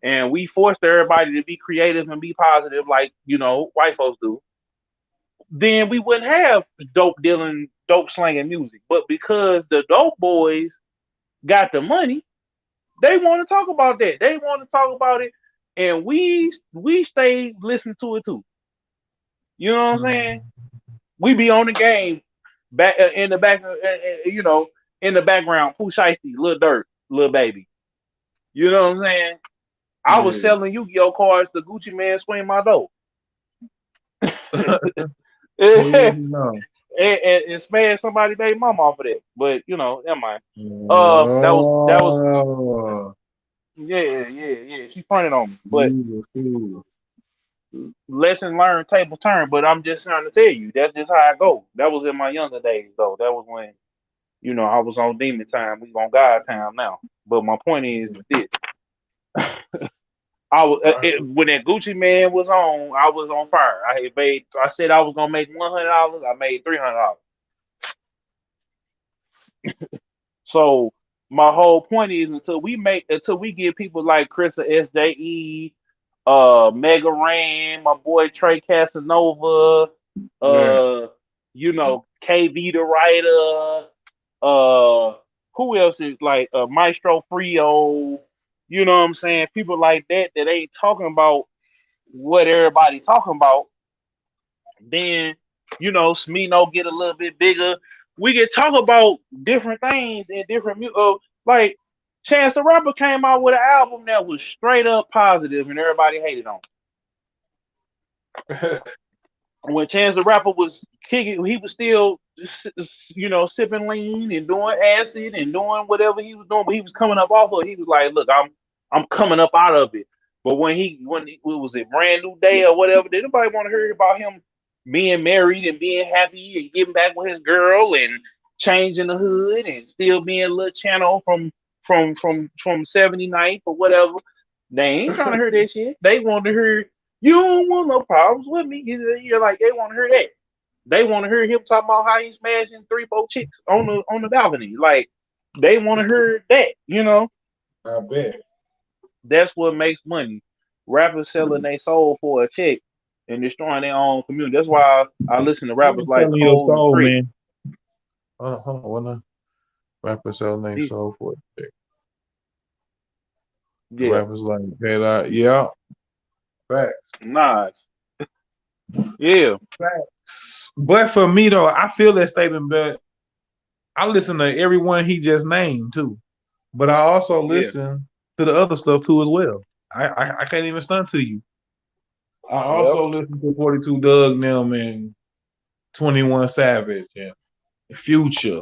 and we forced everybody to be creative and be positive, like white folks do, then we wouldn't have dope dealing, dope slanging music. But because the dope boys got the money, they want to talk about that. They want to talk about it, and we stay listening to it too. You know what I'm saying? We be on the game back in the back, in the background. Pooh Shiesty, Lil Durk, Lil Baby. You know what I'm saying? I was Yeah. selling Yu-Gi-Oh cards to Gucci Man swing my door. Yeah, and, no. and smash somebody baby mama off of that. But never mind. That was Oh, yeah. She fronted on me. But cool. lesson learned, table turn. But I'm just trying to tell you, that's just how I go. That was in my younger days though. That was when, I was on demon time. We on God time now. But my point is this. Right. When that Gucci man was on, I was on fire. I had made. I said I was gonna make $100. I made $300. So my whole point is until we get people like Chris SJE, Mega Ran, my boy Trey Casanova, Right. KV the writer, who else is like Maestro Frio, you know what I'm saying? People like that ain't talking about what everybody talking about. Then Smino get a little bit bigger. We can talk about different things and different like Chance the Rapper came out with an album that was straight up positive and everybody hated on. When Chance the Rapper was kicking, he was still sipping lean and doing acid and doing whatever he was doing, but he was coming up off of it. He was like, "Look, I'm coming up out of it." But when was it Brand New Day or whatever? Did anybody want to hear about him being married and being happy and getting back with his girl and changing the hood and still being a little channel from 79th or whatever? They ain't trying to hear that shit. They want to hear you don't want no problems with me. You're like they want to hear that. They want to hear him talking about how he's smashing 3, 4 chicks on the balcony. Like they want to hear that. I bet. That's what makes money. Rappers selling their soul for a check and destroying their own community. That's why I listen to rappers I'm like telling your Cole and soul, Trick. man. Hold on, what rapper selling their He- soul for it. The Yeah, rappers like that. Yeah, facts. Nas. Yeah, Facts. But for me though, I feel that statement, but I listen to everyone he just named too. But I also yeah. listen to the other stuff too as well. I can't even stunt to you. I Yep. also listen to 42 Doug now, man, 21 Savage and Future.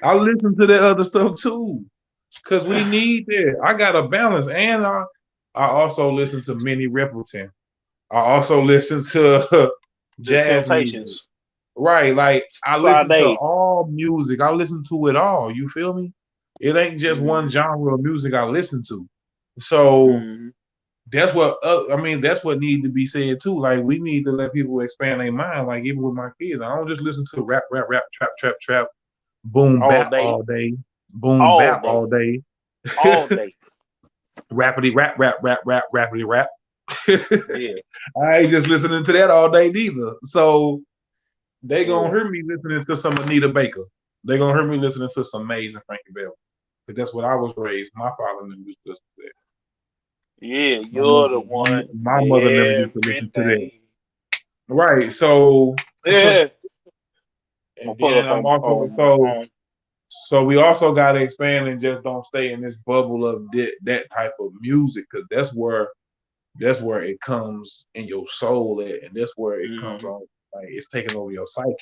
I listen to that other stuff too, cause we need that. I got a balance, and I also listen to Minnie Riperton. I also listen to The jazz music. Temptations. Right, like I listen to Sade. all music. I listen to it all. You feel me? It ain't just one Mm-hmm. genre of music I listen to. So Mm-hmm. that's what I mean. That's what needs to be said too. Like we need to let people expand their mind. Like even with my kids, I don't just listen to rap, rap, rap, trap, trap, trap, boom, All bap day. all day, boom, All bap day. all day, All day. rappity rap, rap, rap, rap, rappity rap. Yeah. I ain't just listening to that all day neither. So they gonna Yeah. hear me listening to some Anita Baker. They gonna hear me listening to some Mays and Frankie Bell. Because that's what I was raised. My father never used to listen to that. Yeah. My You're the mother, one. my mother never used to listen to that. Everything. Right. So, Yeah. I'm gonna and pull then up I'm on also my so phone. so we also got to expand and just don't stay in this bubble of that type of music because that's where it comes in your soul at, and that's where it comes Mm-hmm. on like it's taking over your psyche.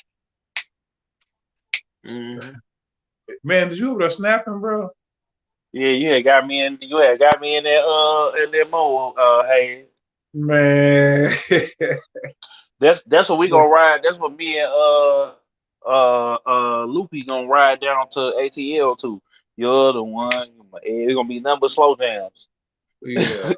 Mm-hmm. Man, did you ever snapping, bro? Yeah, you had got me in. You had got me in that mode. Hey, Man, that's what we gonna ride. That's what me and Loopy gonna ride down to ATL to. You're the one. It's gonna be nothing but slow jams. yeah,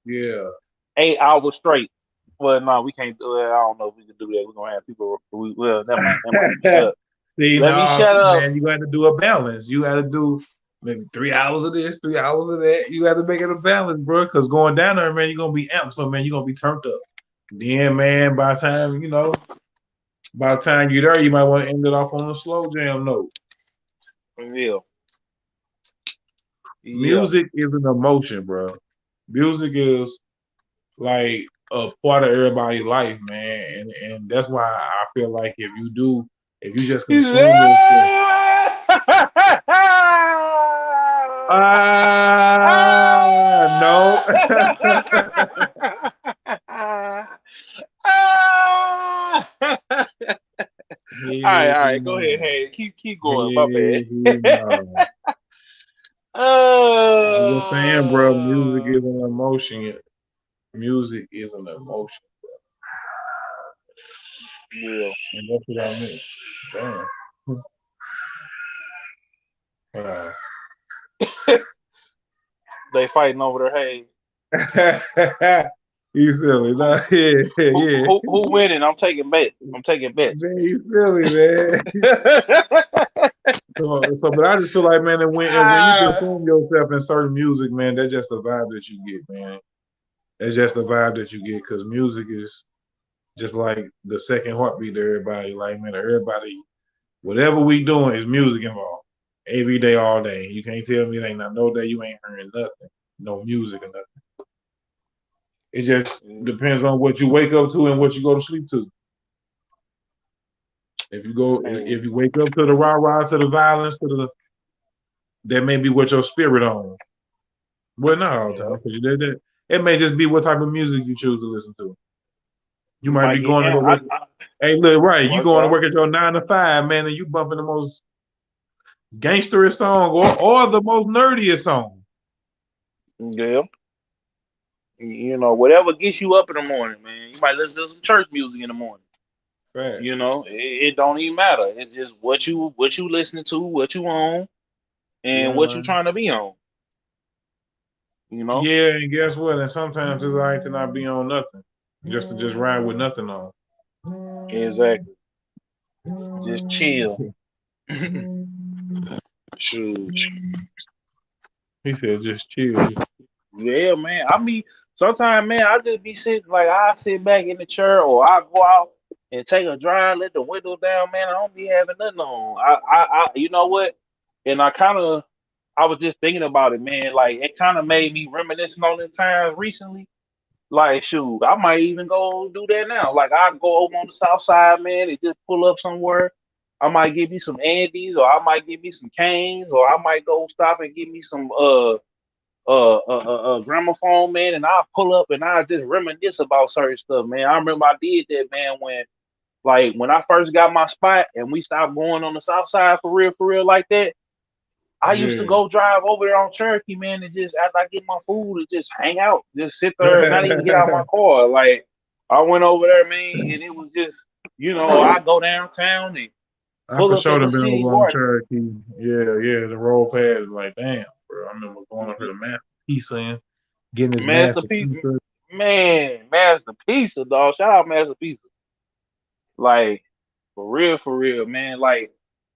yeah. 8 hours straight. Well, no, we can't do it. I don't know if we can do that. We're gonna have people. Well, never mind. Never mind. Let me shut up. See, Let me no, shut see, up. man, you got to do a balance. You got to do maybe 3 hours of this, 3 hours of that. You got to make it a balance, bro. Because going down there, man, you're gonna be amped. So, man, you're gonna be turned up. Then, man, by the time you're there, you might want to end it off on a slow jam note. Yeah, yeah. Music is an emotion, bro. Music is like a part of everybody's life, man, and that's why I feel like if you just consume yourself. No. All Hell right, go ahead. no. Hey, keep going. My bad. Hell no. I'm just saying, bro, music is an emotion. Music is an emotion. Yeah, And that's what I meant. Damn. Uh, they fighting over their hay. you silly. No, yeah, yeah. Who winning? I'm taking bets. I'm taking bets. Man, you silly, man. But I just feel like, man, and when you Ah, consume yourself in certain music, man, that's just the vibe that you get, man. That's just the vibe that you get, because music is just like the second heartbeat to everybody. Like, man, everybody, whatever we doing is music involved. Every day, all day. You can't tell me it ain't not no day you ain't hearing nothing, no music or nothing. It just depends on what you wake up to and what you go to sleep to. hey, If you wake up to the rah rah, to the violence, to the that may be what your spirit on. Well, not all the yeah. time, because it may just be what type of music you choose to listen to. You You might might be get. going to go work. I Hey, look, right? You work going to out. work at your 9 to 5, man, and you bumping the most gangsterest song or the most nerdiest song. Yeah. Whatever gets you up in the morning, man. You might listen to some church music in the morning. Right. It don't even matter. It's just what you listening to, what you on, and Yeah, what you man. trying to be on. You know, Yeah, and guess what? And sometimes it's all right to not be on nothing, just to just ride with nothing on. exactly. Just chill. Shoot. He said, just chill. Yeah, man. I mean, sometimes, man, I just be sitting like I sit back in the chair, or I go out and take a drive, let the window down, man. I don't be having nothing on. You know what? And I was just thinking about it, man. Like it kind of made me reminiscing on the times recently. Like, shoot, I might even go do that now. Like, I go over on the south side, man, and just pull up somewhere. I might give me some Andes, or I might give me some Canes, or I might go stop and give me some gramophone, man, and I pull up and I just reminisce about certain stuff, man. I remember I did that, man, when I first got my spot and we stopped going on the south side for real like that. I used to Yeah. go drive over there on Cherokee, man, and just after I get my food and just hang out, just sit there, not even get out my car. Like I went over there, man, and it was just, I go downtown and I pull for up at sure the have been city over on market. Cherokee. Yeah, yeah. The roll pad is like, damn, bro. I remember going up to the Master Pizza and getting his Master Masterpiece, Pizza. man, Master Pizza, dog. Shout out Master Pizza. Like for real, man. Like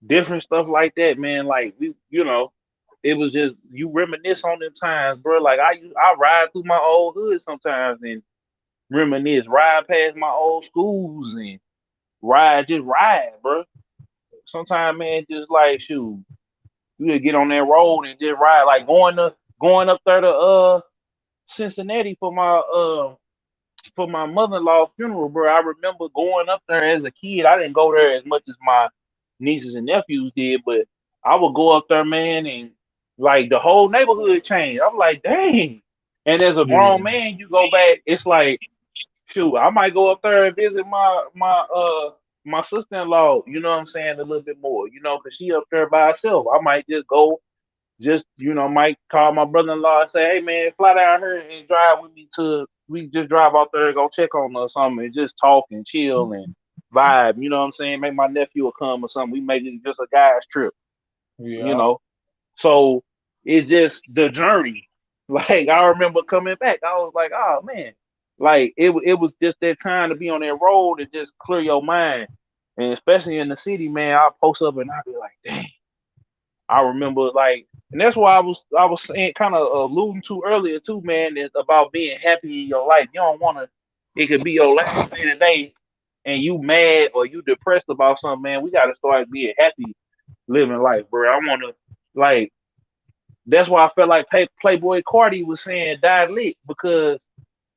different stuff like that, man. Like it was just you reminisce on them times, bro. Like I ride through my old hood sometimes and reminisce, ride past my old schools and just ride, bro. Sometimes, man, just like shoot, you just get on that road and just ride. Like going up there to Cincinnati for my mother-in-law's funeral, bro. I remember going up there as a kid. I didn't go there as much as my nieces and nephews did, but I would go up there, man, and like the whole neighborhood changed. I'm like, dang. And as a Yeah, grown man, you go back, it's like, shoot, I might go up there and visit my sister-in-law, you know what I'm saying, a little bit more, because she up there by herself. I might just go just might call my brother-in-law and say, hey man, fly down here and drive with me to we just drive out there and go check on her or something and just talk and chill and vibe, you know what I'm saying? Maybe my nephew will come or something. We make it just a guy's trip, you yeah. know. So it's just the journey. Like I remember coming back, I was like, oh man. Like it was just that time to be on that road and just clear your mind. And especially in the city, man, I'll post up and I'll be like, dang. I remember like, and that's why I was saying kind of alluding to earlier too, man, is about being happy in your life. You don't want to. It could be your last day today, and you mad or you depressed about something, man. We got to start being happy living life, bro. I want to like. That's why I felt like Playboy Cardi was saying die lit because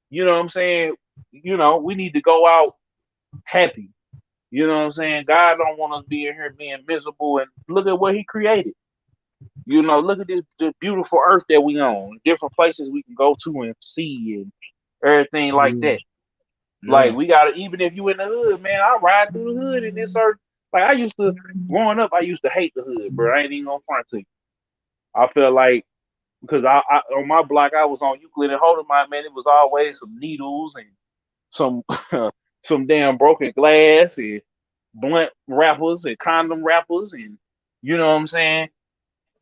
you know what I'm saying. We need to go out happy. You know what I'm saying. God don't want us being here being miserable, and look at what He created. Look at this beautiful earth that we own, different places we can go to and see and everything like Yeah. that. Like Yeah. we gotta, even if you in the hood, man, I ride through the hood in this earth. Like I used to, growing up, I used to hate the hood, bro. I ain't even gonna front to you. I felt like because I on my block I was on Euclid and Holdemine, man, it was always some needles and some some damn broken glass and blunt wrappers and condom wrappers and you know what I'm saying?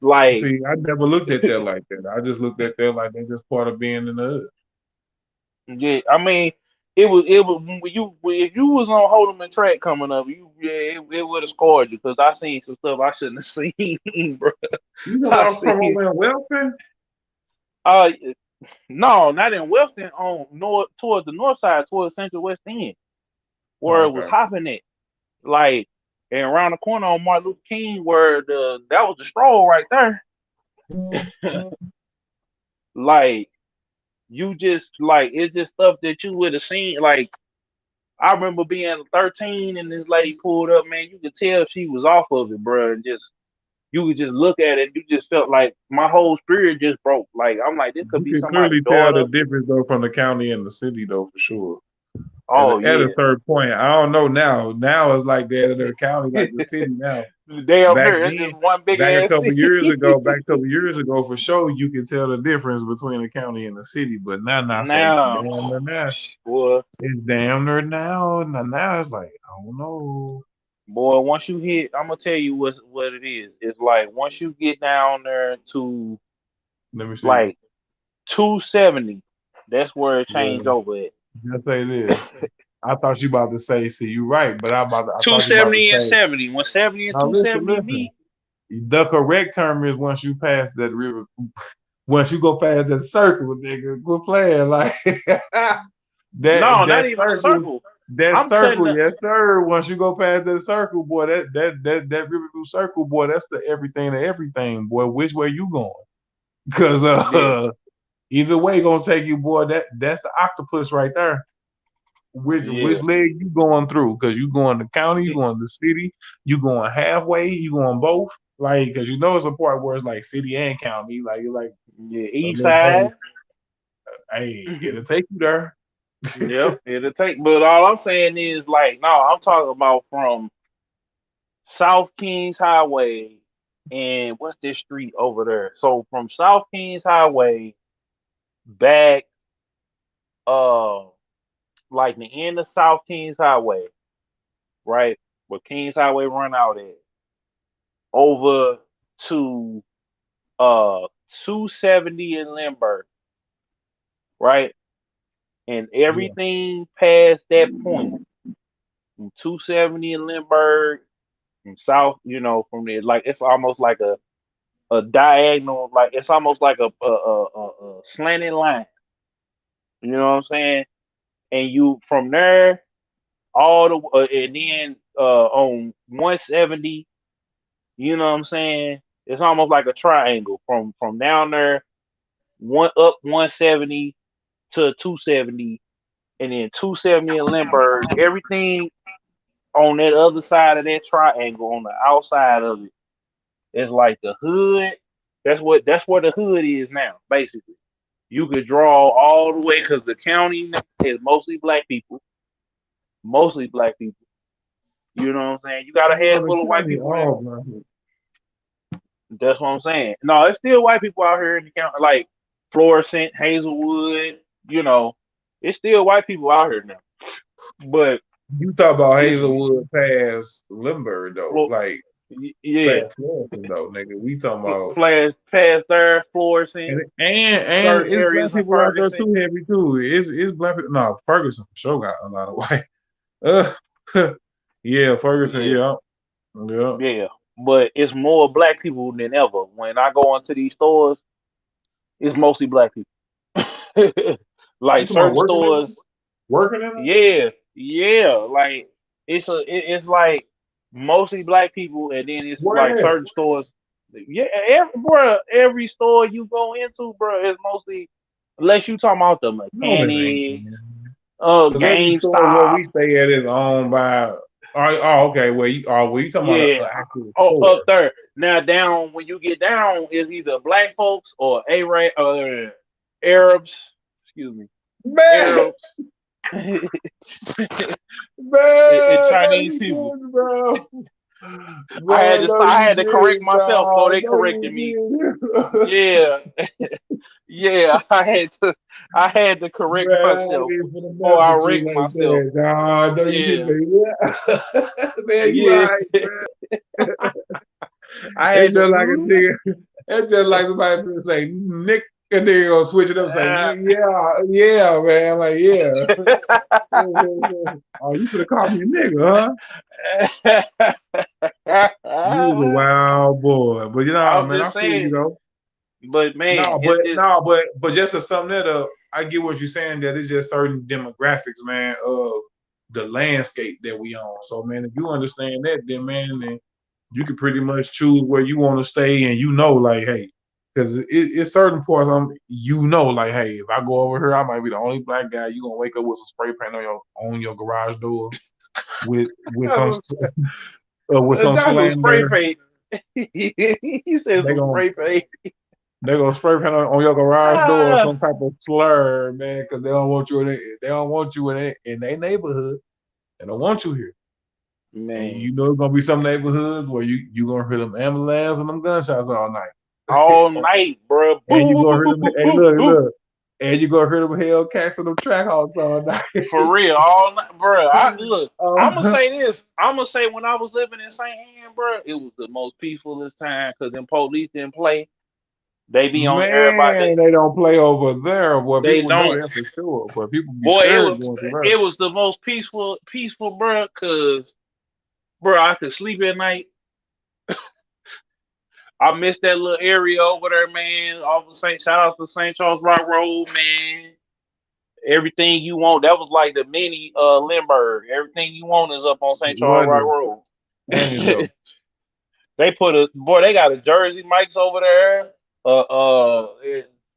Like See, I never looked at that like that. I just looked at that like they're just part of being in the hood. yeah, I mean, it was when you if you was on Hold'em and track coming up, it would have scored you because I seen some stuff I shouldn't have seen, bro. You know I where I'm from see. over in Welfare? Uh, no, not in Weston, on north towards the north side, towards Central West End, where Oh, it was okay. hopping at, like, and around the corner on Martin Luther King, where that was the stroll right there. Like you just like it's just stuff that you would have seen, like. I remember being 13 and this lady pulled up, man. You could tell she was off of it, bro. And just you could just look at it, you just felt like my whole spirit just broke. Like I'm like, this could You be can somebody's clearly tell the daughter. difference though from the county and the city though for sure. Oh At a yeah, third point, I don't know now. Now it's like that in the county, like the city now. damn Back near. It's just then, one big ass city. back a couple years ago for sure, you can tell the difference between the county and the city. But now, not so Now, damn near now. boy, It's damn near now. Now it's like I don't know. boy, once you hit, I'm gonna tell you what it is. It's like once you get down there to Let me see. like 270, that's where it changed Well, over at. just say this. I thought you about to say, see, you right, but I thought you about to 270 and say, 70. When 70 and now listen, 270 listen. meet, The correct term is once you pass that river, once you go past that circle, nigga, quit playing like that. no, not even a circle. That I'm cutting circle, the yes sir. Once you go past that circle, boy, that Riverview circle, boy, that's the everything to everything, boy. Which way you going? Because yeah. either way gonna take you, boy. That's the octopus right there. which Yeah, leg you going through? Because you going the county, you going the city, you going halfway, you going both. Like, because you know it's a part where it's like city and county. Like you're like yeah, a east little both. side. Hey, it'll take you there. Yep, it'll take. But all I'm saying is, like, no, I'm talking about from South Kings Highway and what's this street over there? So from South Kings Highway back, uh, like the end of South Kings Highway, right? Where Kings Highway run out at, over to uh 270 in Lindbergh, right? And Yeah, everything past that point, from 270 in Lindbergh, from south, from there, like it's almost like a diagonal, like it's almost like a slanted line. You know what I'm saying? And you from there all the and then on 170, you know what I'm saying? It's almost like a triangle from down there, one up 170 to 270, and then 270 in Lindbergh. Everything on that other side of that triangle, on the outside of it, is like the hood. That's where the hood is now, basically. You could draw all the way because the county is mostly black people, mostly black people. You know what I'm saying? You got a well, the handful of white county people there. all black. That's what I'm saying. No, it's still white people out here in the county, like Florissant, Hazelwood. You know, it's still white people out here now. But You talk about it's Hazelwood past Limburg though, like yeah, past Florissant though, nigga. We talking about past there, Florissant, and certain it's black areas in people out there Ferguson. too, heavy too. It's black people. No, Ferguson for sure got a lot of white. Uh, yeah, Ferguson. Yeah, Yeah, yeah. yeah. But it's more black people than ever. When I go into these stores, it's mostly black people. You Like talking about certain working in them? stores, Working in them? yeah, yeah. Like it's like mostly black people, and then it's like Where? certain stores. Yeah, every store you go into, bro, is mostly, unless you talking about the No, it ain't. mechanics, Because every store where GameStop, we stay at is owned by. Oh, okay. Well, you talking about yeah. an actual Oh, up store? there. Now down when you get down is either black folks or Arabs. Excuse me, Man, Arabs and man, no, Chinese you people. did, bro. I Man, no, I you had to correct did, myself before dog. they No, corrected me. you did. Yeah, yeah, I had to correct Man, I myself ain't gonna before mess I with you wrecked like myself. that, dog. No, you didn't Yeah, say yeah. Man, you yeah, alright. I It's had just like a to. nigga. It's just like somebody people say Nick, and they gonna switch it up and say yeah, yeah, man, like yeah. Oh, you could have called me a nigga, huh? You was a wild boy, but you know, I'm man, I just feel you saying, though. but man, No, but it's just no, but just to sum that up, I get what you're saying. That it's just certain demographics, man, of the landscape that we own. So, man, if you understand that, then man, then you can pretty much choose where you want to stay, and you know, like, hey, because it's certain parts, like, hey, if I go over here, I might be the only black guy. You gonna wake up with some spray paint on your garage door with some with some that's some spray slander. paint. He said They some gonna spray paint. They gonna spray paint on your garage door or Ah, some type of slur, man, because they don't want you they don't want you in their neighborhood. They don't want you here. And man, you know it's gonna be some neighborhoods where you gonna hear them ambulance and them gunshots all night. all night, bro. And you Boo, gonna boo, hear boo, them boo, hey boo, look, boo. look. And you gonna hear them Hellcats and them track hawks all night. For real, all night, bro. I look. I'm gonna uh, say this. I'm gonna say when I was living in St. Anne, bro, it was the most peacefulest time because them police didn't play. They be on everybody. man, they don't play over there. Boy, They people know don't. that for sure. But people be Boy, scared going through there. it was the most peaceful, bro. Cause, bro, I could sleep at night. I missed that little area over there, man. Off of Saint, shout out to St. Charles Rock Road, man. Everything you want. That was like the mini Lindbergh. Everything you want is up on St. Charles Was Rock it? Road. And it though. They put a boy. They got a Jersey Mike's over there. Uh, uh,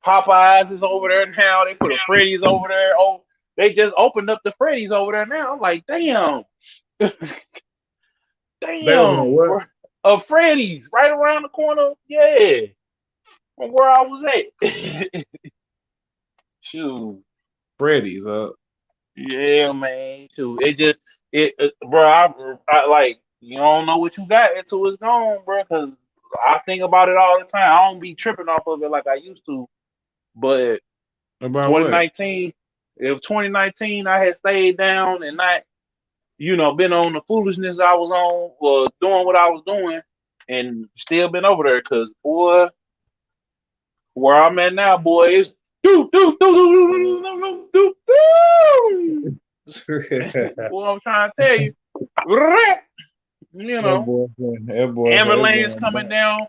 Popeyes is over there now. They put a Freddy's over there. Oh, They just opened up the Freddy's over there now. I'm like, damn, They open up damn, what? bro. A Freddy's right around the corner. Yeah, from where I was at. Shoot. Freddy's. Yeah, man. Shoot. Bro. I like you don't know what you got until it's gone, bro. Cause I think about it all the time. I don't be tripping off of it like I used to. But About what? 2019, if 2019 I had stayed down and not, been on the foolishness I was on, or doing what I was doing, and still been over there, cause boy, where I'm at now, boy, is do do do do do do do do. Boy, I'm trying to tell you, you know, That boy say it's ambulance going coming back. down,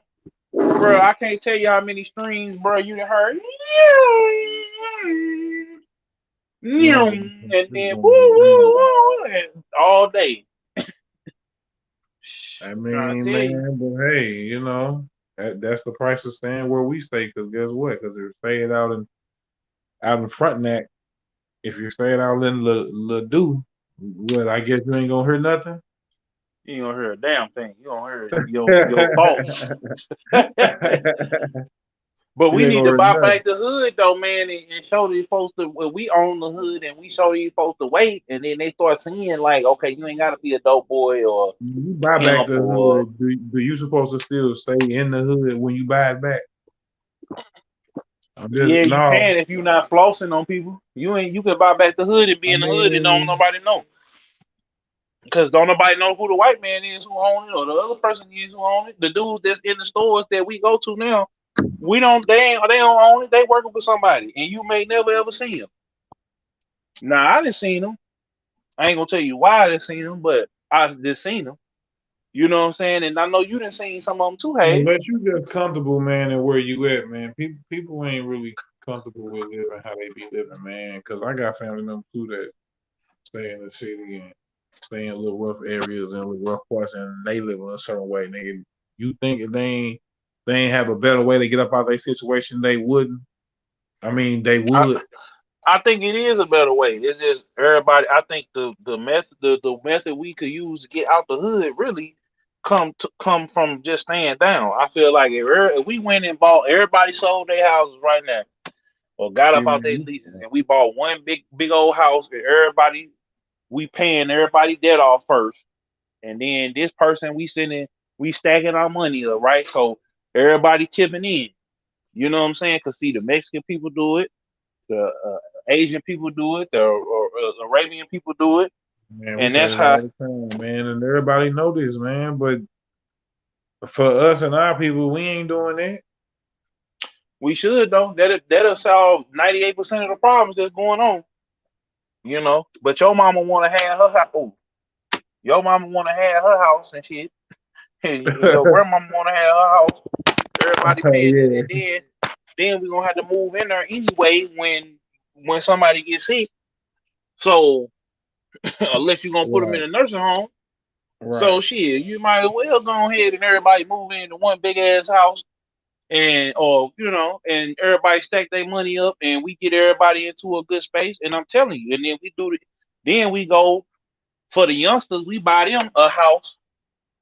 bro. I can't tell you how many streams, bro. You done heard, Man, and it's then woo going woo down. woo, and all day. I Trying to mean, tell you. man, but hey, that's the price of staying where we stay. Because guess what? Because if you're staying out in Frontenac, if you're staying out in Ladue, what? I guess you ain't gonna hear nothing. You ain't gonna hear a damn thing. You gonna hear your thoughts. But You we ain't need gonna to hear buy nothing. back the hood though, man, and show these folks that well, we own the hood and we show these folks the way, and then they start seeing like, okay, you ain't gotta be a dope boy or You buy back pimp the or hood. Do you supposed to still stay in the hood when you buy it back? I'm just yeah, you no. can if you're not flossing on people. You can buy back the hood and be I in the hood and don't mean, nobody know. Because don't nobody know who the white man is who own it or the other person is who own it. The dudes that's in the stores that we go to now, they don't own it. They working for somebody, and you may never ever see them. Nah, I didn't seen them. I ain't gonna tell you why I didn't seen them, but I just seen them. You know what I'm saying? And I know you didn't seen some of them too, hey. unless you just comfortable, man, and where you at, man. People ain't really comfortable with living how they be living, man. Cause I got family members too that stay in the city and stay in little rough areas and little rough parts, and they live in a certain way. Nigga, you think if they ain't have a better way to get up out of their situation, they wouldn't. I mean, they I, would. I think it is a better way. It's just everybody. I think the method we could use to get out the hood really come from just staying down. I feel like if we went and bought everybody sold their houses right now or got See, up out their man, leases and we bought one big old house and everybody we paying everybody debt off first, and then this person we stacking our money up, right? So everybody chipping in. You know what I'm saying? Cause see, the Mexican people do it, the Asian people do it, the Arabian people do it, man, we and say that's this how all the time, man, and everybody know this, man. But for us and our people, we ain't doing that. we should though. That'll solve 98% of the problems that's going on. But your mama want to have her house. Oh, your mama want to have her house and shit, and your grandmama want to have her house. Everybody Oh paying it, and yeah, then we gonna have to move in there anyway when somebody gets sick. So unless you're gonna put them in right, a nursing home, so right. shit, you might as well go ahead and everybody move into one big ass house and or and everybody stack their money up and we get everybody into a good space. And I'm telling you, and then then we go for the youngsters, we buy them a house.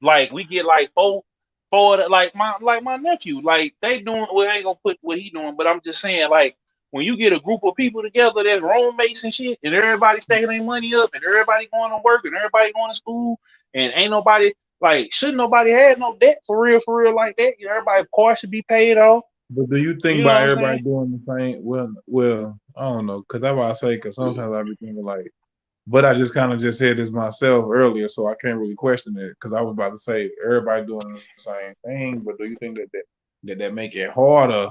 Like we get like four of the, like my nephew, like they doing well, I ain't gonna put what he doing, but I'm just saying like when you get a group of people together that's roommates and shit, and everybody stacking their money up, and everybody going to work, and everybody going to school, and ain't nobody like shouldn't nobody have no debt for real like that. Everybody car should be paid off. But do you think You know what by I'm everybody saying? doing the same? Well, I don't know, cause that's why I say, cause sometimes I be thinking like, but I just kind of just said this myself earlier, so I can't really question it, cause I was about to say everybody doing the same thing, but do you think that make it harder?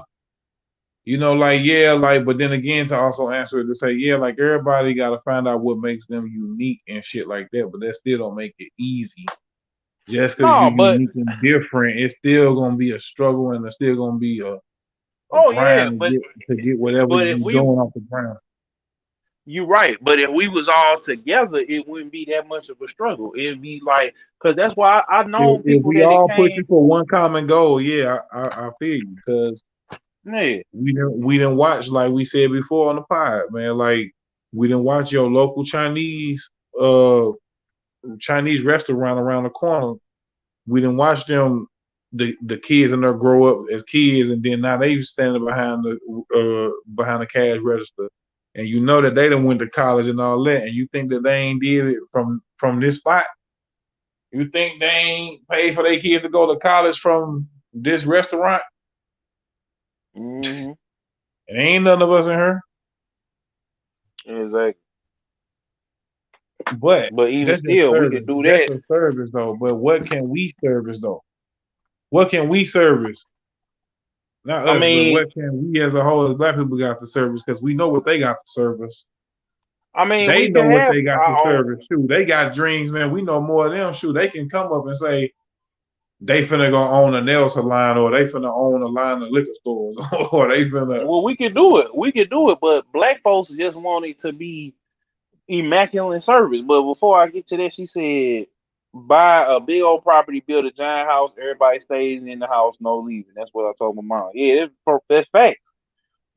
Like yeah, like, but then again, to also answer it to say yeah, like everybody got to find out what makes them unique and shit like that, but that still don't make it easy. Just because No, you're but unique and different, it's still gonna be a struggle and it's still gonna be a oh yeah, grind to get whatever but if you we doing off the ground. You right, but if we was all together, it wouldn't be that much of a struggle. It'd be like, cause that's why I've known If people we that it all came. pushing for one common goal, yeah, I feel you because Yeah, we didn't watch like we said before on the pod, man. Like We didn't watch your local uh Chinese restaurant around the corner. We didn't watch them the kids in there grow up as kids, and then now they standing behind the cash register, and you know that they done went to college and all that, and you think that they ain't did it from this spot. You think they ain't paid for their kids to go to college from this restaurant? Mm-hmm. And ain't none of us in here. Exactly. But But even that's just still, we service. could do That's that. a service though. But what can we service though? What can we service? Not I us, but mean, what can we as a whole as black people got to service? Because we know what they got to service. They we know can what have they got to our own. service. Shoot, they got dreams, man. We know more of them. Shoot, they can come up and say they finna go own a nail salon, or they finna own a line of liquor stores, or they finna. Well, we could do it. We could do it, but black folks just want it to be immaculate service. But before I get to that, she said, buy a big old property, build a giant house, everybody stays in the house, no leaving. That's what I told my mom. Yeah, that's fact.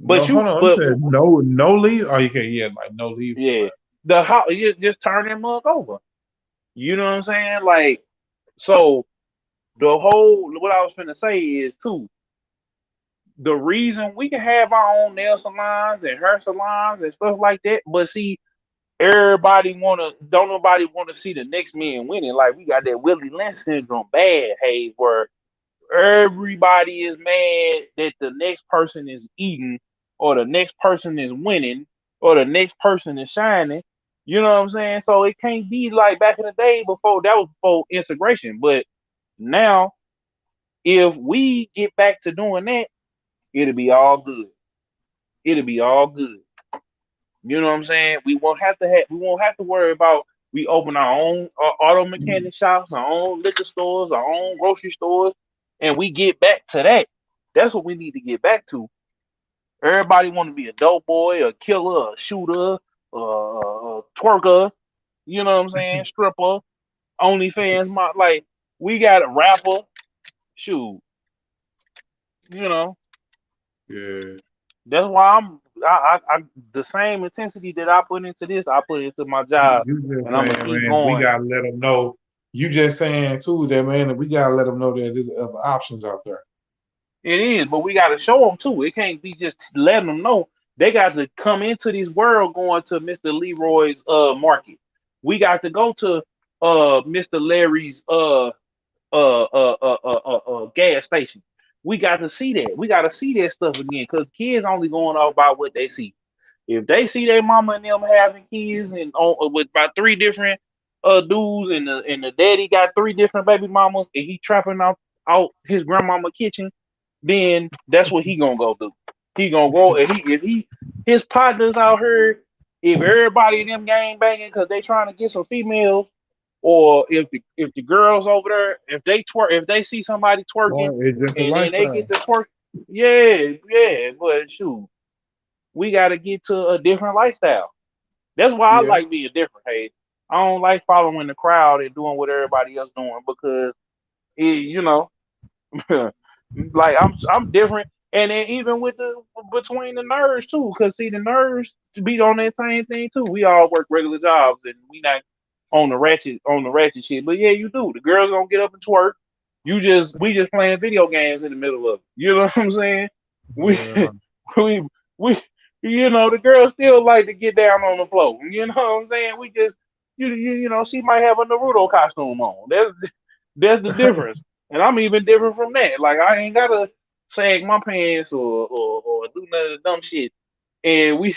No, But hold on. It says no leave. Oh, you can, yeah, like no leave. yeah, the house, you just turn that mug over. You know what I'm saying? Like, so the whole, what I was finna say is too, the reason we can have our own nail salons and hair salons and stuff like that, but see, everybody don't nobody wanna see the next man winning. Like we got that Willie Lynch syndrome bad, hey, where everybody is mad that the next person is eating, or the next person is winning, or the next person is shining. You know what I'm saying? So it can't be like back in the day before, that was before integration. But now, if we get back to doing that, it'll be all good. It'll be all good. You know what I'm saying? We won't have to worry about, we open our own auto mechanic shops, our own liquor stores, our own grocery stores, and we get back to that. That's what we need to get back to. Everybody want to be a dope boy, a killer, a shooter, a twerker. You know what I'm saying? Stripper, OnlyFans, like we got a rapper. Shoot, you know. Yeah. That's why I the same intensity that I put into this, I put into my job, You just and I'm gonna saying, keep man, we going. gotta let them know. You just saying too that, man, that we gotta let them know that there's other options out there. It is, but we got to show them too. It can't be just letting them know. They got to come into this world going to Mr. Leroy's market. We got to go to Mr. Larry's gas station. We got to see that. We got to see that stuff again, because kids only going off by what they see. If they see their mama and them having kids and with about three different dudes, and the daddy got three different baby mamas, and he trapping out his grandmama kitchen, then that's what he gonna go do. He gonna go, and if he his partners out here, if everybody in them gang banging because they trying to get some females, or if the girls over there, if they twerk, if they see somebody twerking, Well, it's just a and then they get lifestyle. to twerk, yeah, yeah. But shoot, we got to get to a different lifestyle. That's why I Yeah. like being different. Hey, I don't like following the crowd and doing what everybody else doing, because you know, like I'm different. And then even with the between the nerds too, because see, the nerds be on that same thing too. We all work regular jobs, and we not on the ratchet shit. But yeah, you do. The girls don't get up and twerk. We just playing video games in the middle of it. You know what I'm saying? We Yeah. we we the girls still like to get down on the floor. You know what I'm saying? We just she might have a Naruto costume on. That's the difference. And I'm even different from that. Like I ain't gotta sag my pants or do none of the dumb shit. And we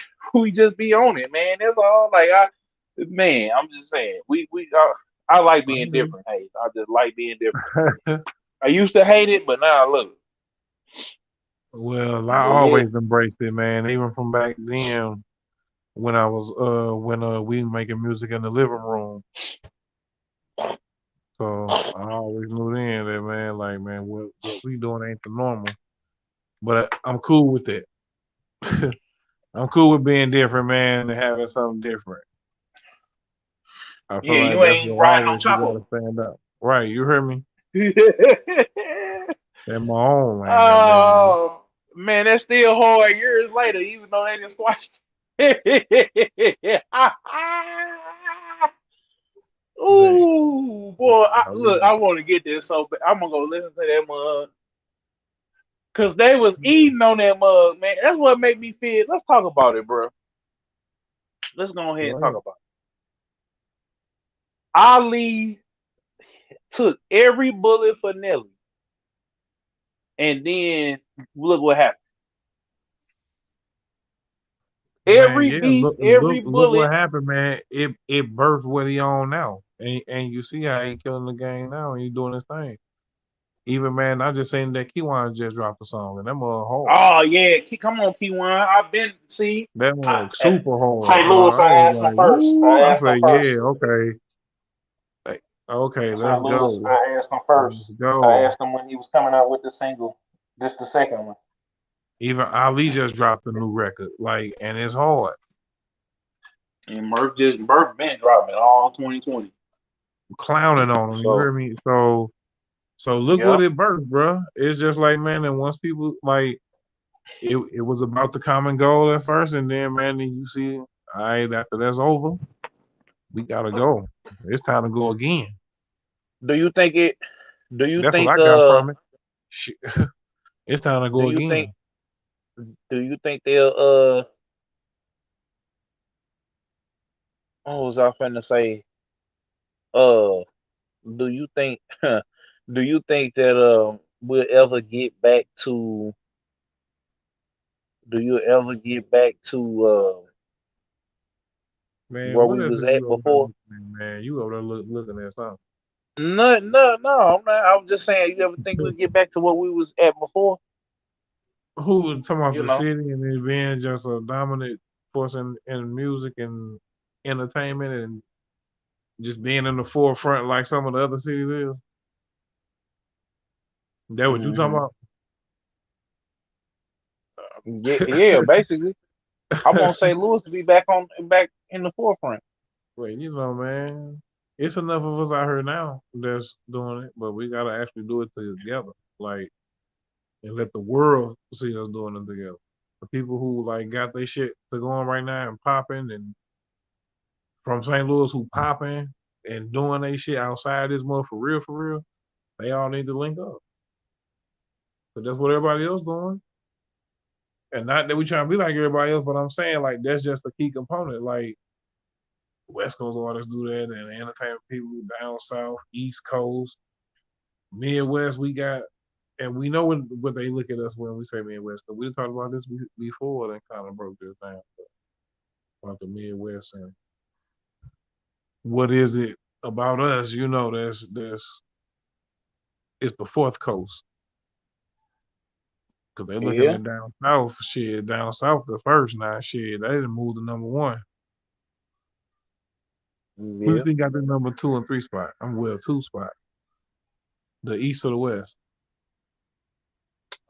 just be on it, man. That's all. Like I'm just saying. I like I being mean, different. Hey, I just like being different. I used to hate it, but now I love it. well, I But yeah, always embraced it, man. Even from back then, when I was when we making music in the living room. So I always knew then that, man, like, man, what we doing ain't the normal. But I'm cool with it. I'm cool with being different, man, and having something different. I feel yeah, like you that's ain't what riding no always we chopper. gotta stand up. Right, you heard me? In my own lane, goddamn. Oh man, that's still hard years later, even though they just squashed. Dang. Ooh, boy! Look, I want to get this so bad. I'm gonna go listen to that mug because they was eating on that mug, man. That's what made me feel. Let's talk about it, bro. Let's go ahead and talk Right. about it. Ali took every bullet for Nelly, and then look what happened. Man, Every yeah, beat, every look what bullet. happened, man. It birthed what he on now. And you see how he killing the game now and he doing his thing. Even man, I just seen that Kiwan just dropped a song and that mother hard. Oh yeah, come on, Keywan. I've been see. That I, mother super hard, St. bro. Louis, I I was asked them like, first. woo. I I asked them say, first. yeah, okay. Okay, let's St. Louis, go. I asked them Let's first. I go. asked him when he was coming out with the single, just the second one. Even Ali just dropped a new record. Like, and it's hard. And Murph been dropping all 2020. Clowning on him. You So heard me? So look yeah. what it birthed, bro. It's just like, man, and once people like it was about the common goal at first, and then man, then you see, all right, after that's over, we gotta go. It's time to go again. Do you think it? Do you That's what think? I got from it. Shit, it's time to Do go you think? again. Do you think they'll? What was I finna say? Uh, do you think? Do you think that we'll ever get back to? Do you ever get back to Man, where what we is was it at you over there before? looking at, man? You over there looking at something. No, no, no. I'm not. I was just saying. You ever think we'll get back to what we was at before? Who was talking about You the know. city and it being just a dominant force in music and entertainment and just being in the forefront like some of the other cities is? That what you talking Hmm. about? Yeah, yeah. Basically, I want St. Louis to be back in the forefront. Well, you know, man, it's enough of us out here now that's doing it, but we gotta actually do it together, like, and let the world see us doing it together. The people who like got their shit to going right now and popping, and from St. Louis who popping and doing their shit outside this month for real, they all need to link up. Cause that's what everybody else doing. And not that we trying to be like everybody else, but I'm saying like that's just a key component. Like West Coast artists do that, and entertainment people down south, East Coast, Midwest. We got, and we know what they look at us when we say Midwest. Cause we talked about this before, and kind of broke this down about the Midwest and what is it about us. You know, that's it's the fourth coast. Cause they looking Yeah, at down south, shit. Down south, the first now, shit. They didn't move to number one. Who you yeah. think got the number 2 and 3 spot? I'm well 2 spot. The East or the West?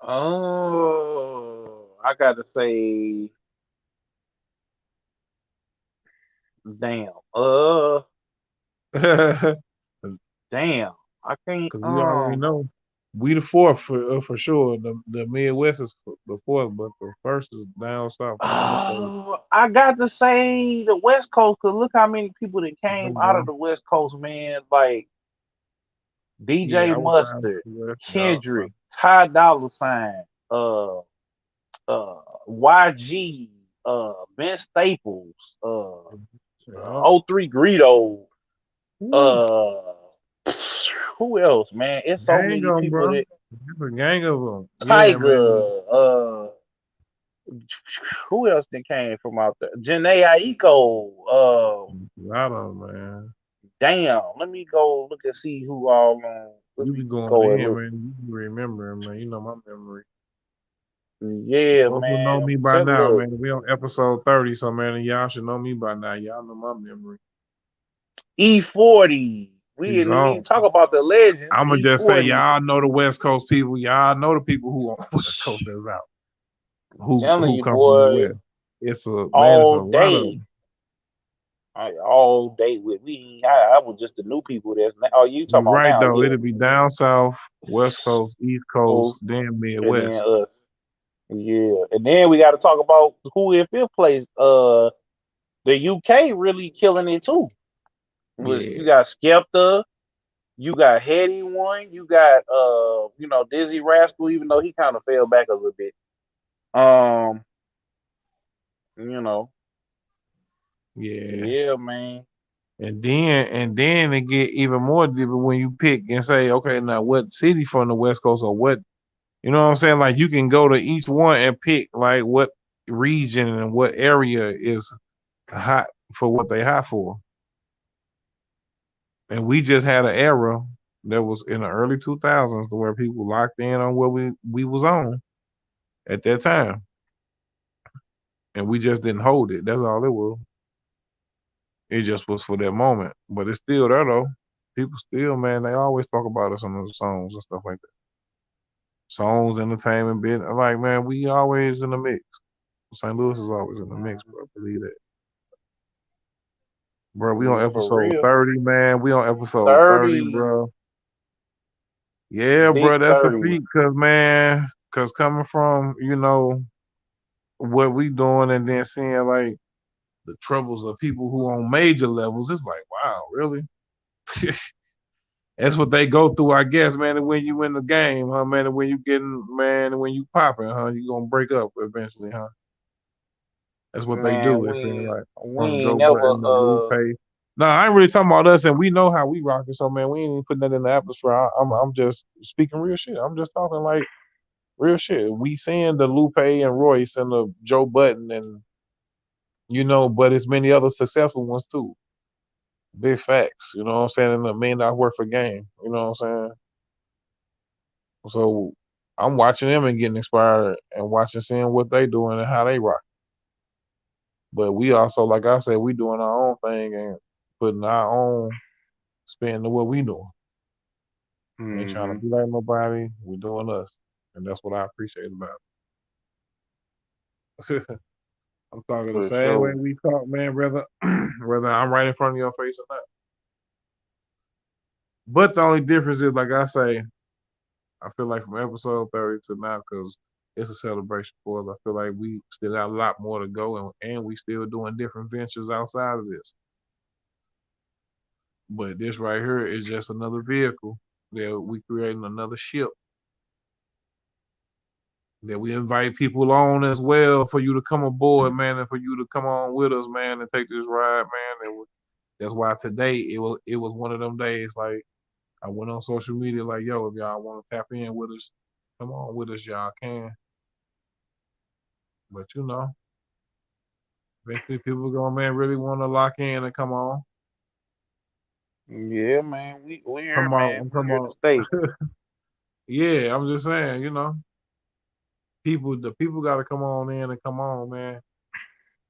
Oh, I got to say, damn. Because Damn. I can't. we already know we the fourth for sure. The Midwest is the fourth, but the first is down south. And I'm gonna say, I got to say the West Coast. Cause look how many people that there came you out of go. the West Coast, man. Like DJ Yeah, I would drive to Mustard, the West. Yeah, Kendrick, Ty Dolla Sign, uh, YG, Ben Staples, yeah. O3 Greedo, Woo. uh, who else, man? It's so Gang many of them, people bro. that It's a gang of them. Yeah, man. Tiger, who else that came from out there? Janae Aiko, A lot of them, man. damn. Let me go look and see who all on. Let You be me going go and in, look. man. You be remembering, man. You know my memory. Yeah, Those who know man. me by Tell now, look, man. We on episode 30, so man, y'all should know me by now. Y'all know my memory. E40. We He's didn't even on. talk about the legends. I'ma just say E40. y'all know the West Coast people. Y'all know the people who on West Coast that's out. Telling Who you, come from the boy, West. It's a man, it's a all lot of day. them. All day with we. I was just the new people that's now. Oh, you You're talking about right now? though. Yeah. It'll be down south, West Coast, East Coast, Cool. then And then Midwest. us. Yeah, and then we got to talk about who in fifth place. The UK really killing it too. Was Yeah, you got Skepta, you got Hetty one, you got Dizzy Rascal, even though he kind of fell back a little bit. Um, you know, yeah. yeah, man. And then it get even more deeper when you pick and say, okay, now what city from the West Coast or what, you know what I'm saying? Like you can go to each one and pick like what region and what area is hot for what they hot for. And we just had an era that was in the early 2000s to where people locked in on what we was on at that time, and we just didn't hold it. That's all it was. It just was for that moment, but it's still there though. People still, man, they always talk about us on the songs and stuff like that. Songs, entertainment, bit. Like, man, we always in the mix. St. Louis is always in the mix, bro. Believe that, bro. We on Yeah, for episode real. 30, man. We on episode 30, 30, bro. Yeah, big bro, that's a 30. feat, cause man, cause coming from what we doing and then seeing like the troubles of people who on major levels, it's like, wow, really? That's what they go through, I guess, man. And when you in the game, huh, man, and when you getting, man, and when you popping, huh, you gonna break up eventually, huh? That's what they Man, do. It seems like we from ain't Joe never Button to Lupe. No, I ain't really talking about us, and we know how we rocking. So, man, we ain't even putting that in the atmosphere. I'm just speaking real shit. I'm just talking like real shit. We seeing the Lupe and Royce and the Joe Button and but it's many other successful ones too. Big facts, you know what I'm saying? And it may not work for game, you know what I'm saying? So I'm watching them and getting inspired and watching seeing what they doing and how they rock. But we also, like I said, we doing our own thing and putting our own spin to what we doing. We ain't trying to hmm be like nobody. We doing us. And that's what I appreciate about it. I'm talking the for same way sure. we talk, man, whether whether I'm right in front of your face or not. But the only difference is, like I say, I feel like from episode 30 to now, because it's a celebration for us. I feel like we still got a lot more to go, and we still doing different ventures outside of this. But this right here is just another vehicle that we creating another ship that we invite people on as well for you to come aboard, man, and for you to come on with us, man, and take this ride, man. And that's why today it was one of them days. Like I went on social media, like, yo, if y'all want to tap in with us, come on with us, y'all can. But eventually people gonna man really want to lock in and come on. Yeah, man. We here, Come on, man. I'm We talking here to about. stay. Yeah, I'm just saying, the people got to come on in and come on, man.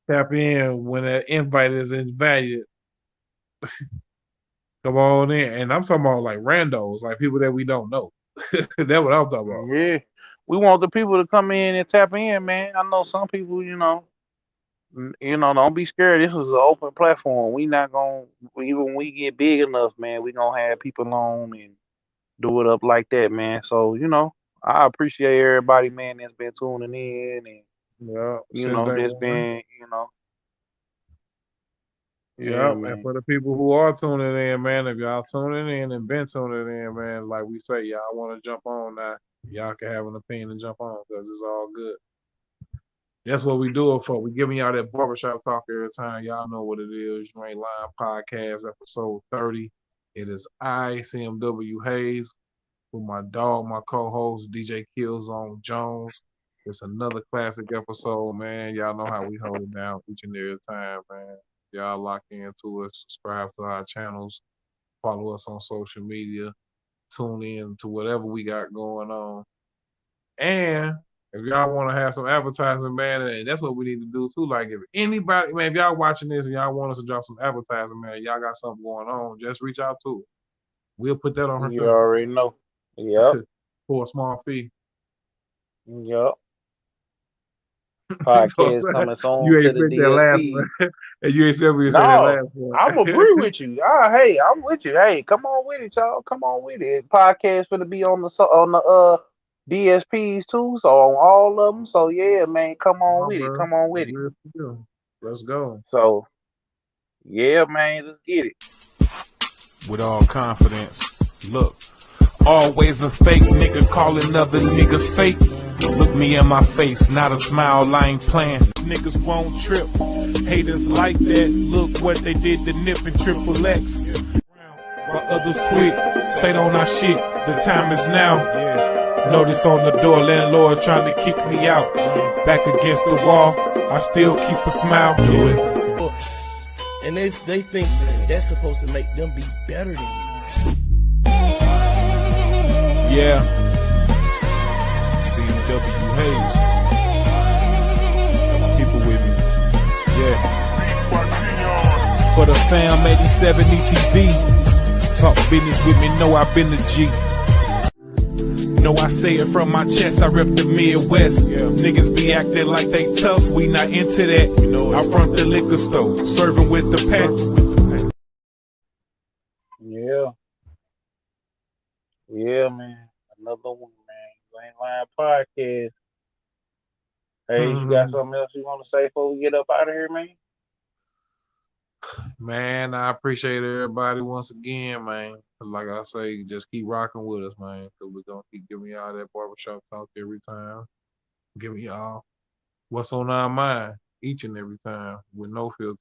Tap in when that invite is invited. Come on in, and I'm talking about like randos, like people that we don't know. That's what I'm talking about. Yeah. We want the people to come in and tap in, man. I know some people, don't be scared. This is an open platform. We not gonna even when we get big enough, man. We gonna have people on and do it up like that, man. So I appreciate everybody, man, that's been tuning in and Yeah, since day that's one. been yeah, Yeah, and man. for the people who are tuning in, man, if y'all tuning in and been tuning in, man, like we say, y'all want to jump on now, y'all can have an opinion and jump on because it's all good. That's what we do it for. We giving y'all that barbershop talk every time. Y'all know what it is. You Ain't Lying Podcast, episode 30. It is I, CMW Hayes, with my dog, my co-host, DJ Killzone Jones. It's another classic episode, man. Y'all know how we hold it down each and every time, man. Y'all lock into us, subscribe to our channels, follow us on social media, tune in to whatever we got going on. And if y'all want to have some advertisement, man, and that's what we need to do too. Like if anybody, man, if y'all watching this and y'all want us to drop some advertisement, man, y'all got something going on, just reach out to us. We'll put that on her You too already know. Yep. for a small fee. Yep. Podcast coming soon You ain't to the expect that last DSP. one, and you ain't expect me to say that No, last one. I'm agree with you. Hey, I'm with you. Hey, come on with it, y'all. Come on with it. Podcast for to be on the DSPs too, so on all of them. So yeah, man, come on Oh, with it. bro. Come on For with it. real, for real. Let's go. So yeah, man, let's get it. With all confidence. Look, always a fake nigga calling other niggas fake. Look me in my face, not a smile, I ain't playing. Niggas won't trip, haters like that. Look what they did to Nip and Triple X. While others quit, stayed on our shit, the time is now. Notice on the door, landlord trying to kick me out. Back against the wall, I still keep a smile. Do it. And they think that that's supposed to make them be better than you. Yeah. CW Hayes. Come on, people with me. Yeah. For the fam, 87 ETV. Talk business with me, know I've been the G. Know I say it from my chest, I rep the Midwest. Niggas be acting like they tough, we not into that. You know, I front the liquor store, serving with the pack. Yeah. Yeah, man. Another one, man. You Ain't Lying Podcast. Hey, you got something else you want to say before we get up out of here, man? Man, I appreciate everybody once again, man. Like I say, just keep rocking with us, man. Cause we're gonna keep giving y'all that barbershop talk every time. Giving y'all what's on our mind each and every time with no filter.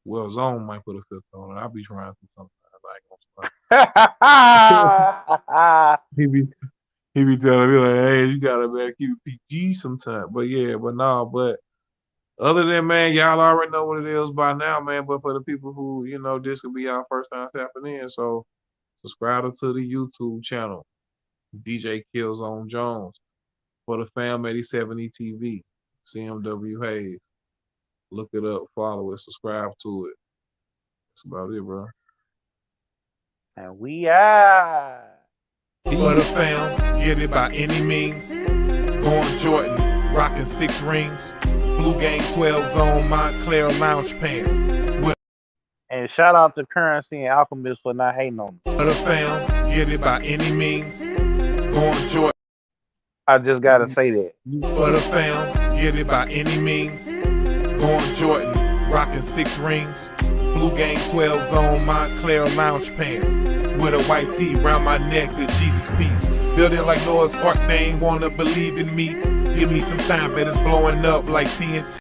Well, Zone might put a filter on it. I'll be trying to sometimes. I ain't gonna stop. He be telling me like, hey, you gotta man keep it PG sometimes. But yeah, but other than man, y'all already know what it is by now, man. But for the people who, this could be our first time tapping in, so subscribe to the YouTube channel, DJ Killzone Jones. For the fam 87 ETV, CMW Hayes. Look it up, follow it, subscribe to it. That's about it, bro. And we are. For the fam, get it by any means. Born Jordan, rocking 6 rings. Blue Game 12s on Montclair lounge pants. And shout out to Currency and Alchemist for not hating on me. For the fam, get it by any means. Born Jordan. I just gotta say that. For the fam, get it by any means. Born Jordan, rocking 6 rings. Blue Game 12s on Montclair lounge pants. With a white tee round my neck, the Jesus piece. Building like Noah's Ark, they ain't wanna believe in me. Give me some time, but it's blowing up like TNT.